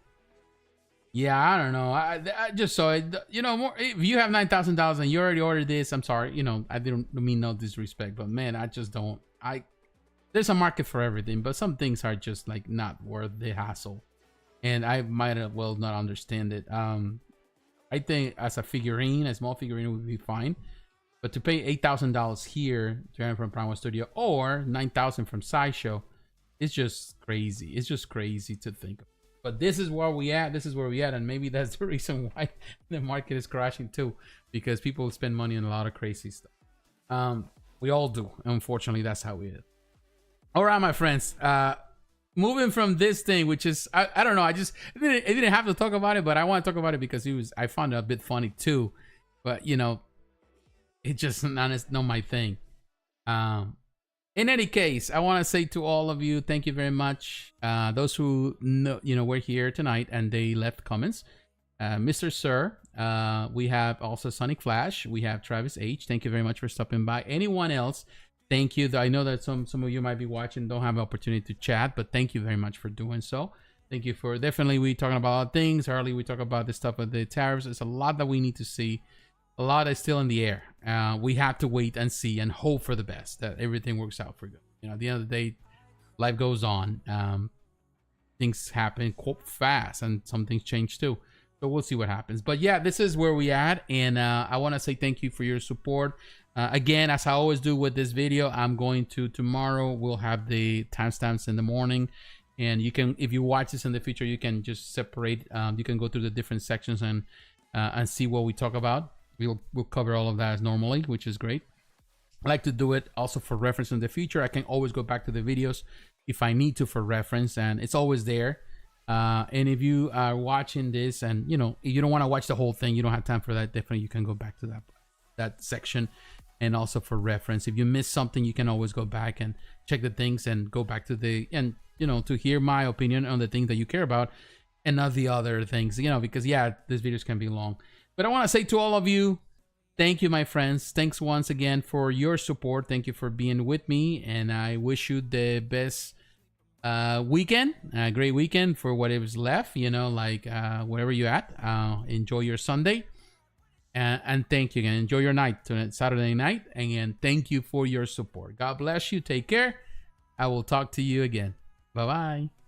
Yeah, I don't know. I just saw it. You know, more if you have $9,000 and you already ordered this, I'm sorry. You know, I didn't mean no disrespect, but man, I just don't. There's a market for everything, but some things are just like not worth the hassle, and I might as well not understand it. I think as a figurine, a small figurine would be fine, but to pay $8,000 here to have from Prime1 Studio or $9,000 from Sideshow, it's just crazy. It's just crazy to think of. But this is where we at. This is where we at, and maybe that's the reason why the market is crashing too, because people spend money on a lot of crazy stuff. We all do. Unfortunately, that's how it is. All right, my friends. Moving from this thing, which is I don't know. I didn't have to talk about it, but I want to talk about it because I found it a bit funny too. But you know, it's just not my thing. In any case, I want to say to all of you, thank you very much. Those who know, you know, were here tonight and they left comments. Mr. Sir, we have also Sonic Flash. We have Travis H. Thank you very much for stopping by. Anyone else? Thank you. I know that some of you might be watching, don't have an opportunity to chat, but thank you very much for doing so. Thank you for definitely we talking about a lot of things. Early we talk about the stuff with the tariffs. There's a lot that we need to see. A lot is still in the air. We have to wait and see and hope for the best, that everything works out for good. You know, at the end of the day, life goes on. Things happen quite fast, and some things change too. So we'll see what happens. But yeah, this is where we at, and I want to say thank you for your support. Again, as I always do with this video, I'm going to tomorrow. We'll have the timestamps in the morning, and you can, if you watch this in the future, you can just separate. You can go through the different sections and see what we talk about. We'll cover all of that as normally, which is great. I like to do it also for reference in the future. I can always go back to the videos if I need to for reference, and it's always there. And if you are watching this and you know you don't want to watch the whole thing, you don't have time for that, definitely you can go back to that section. And also for reference, if you miss something, you can always go back and check the things and go back to and you know, to hear my opinion on the things that you care about and not the other things, you know, because yeah, these videos can be long. But I want to say to all of you, thank you, my friends. Thanks once again for your support. Thank you for being with me. And I wish you the best weekend, a great weekend for what is left, you know, like wherever you're at. Enjoy your Sunday. And thank you again. Enjoy your night, Saturday night. And thank you for your support. God bless you. Take care. I will talk to you again. Bye-bye.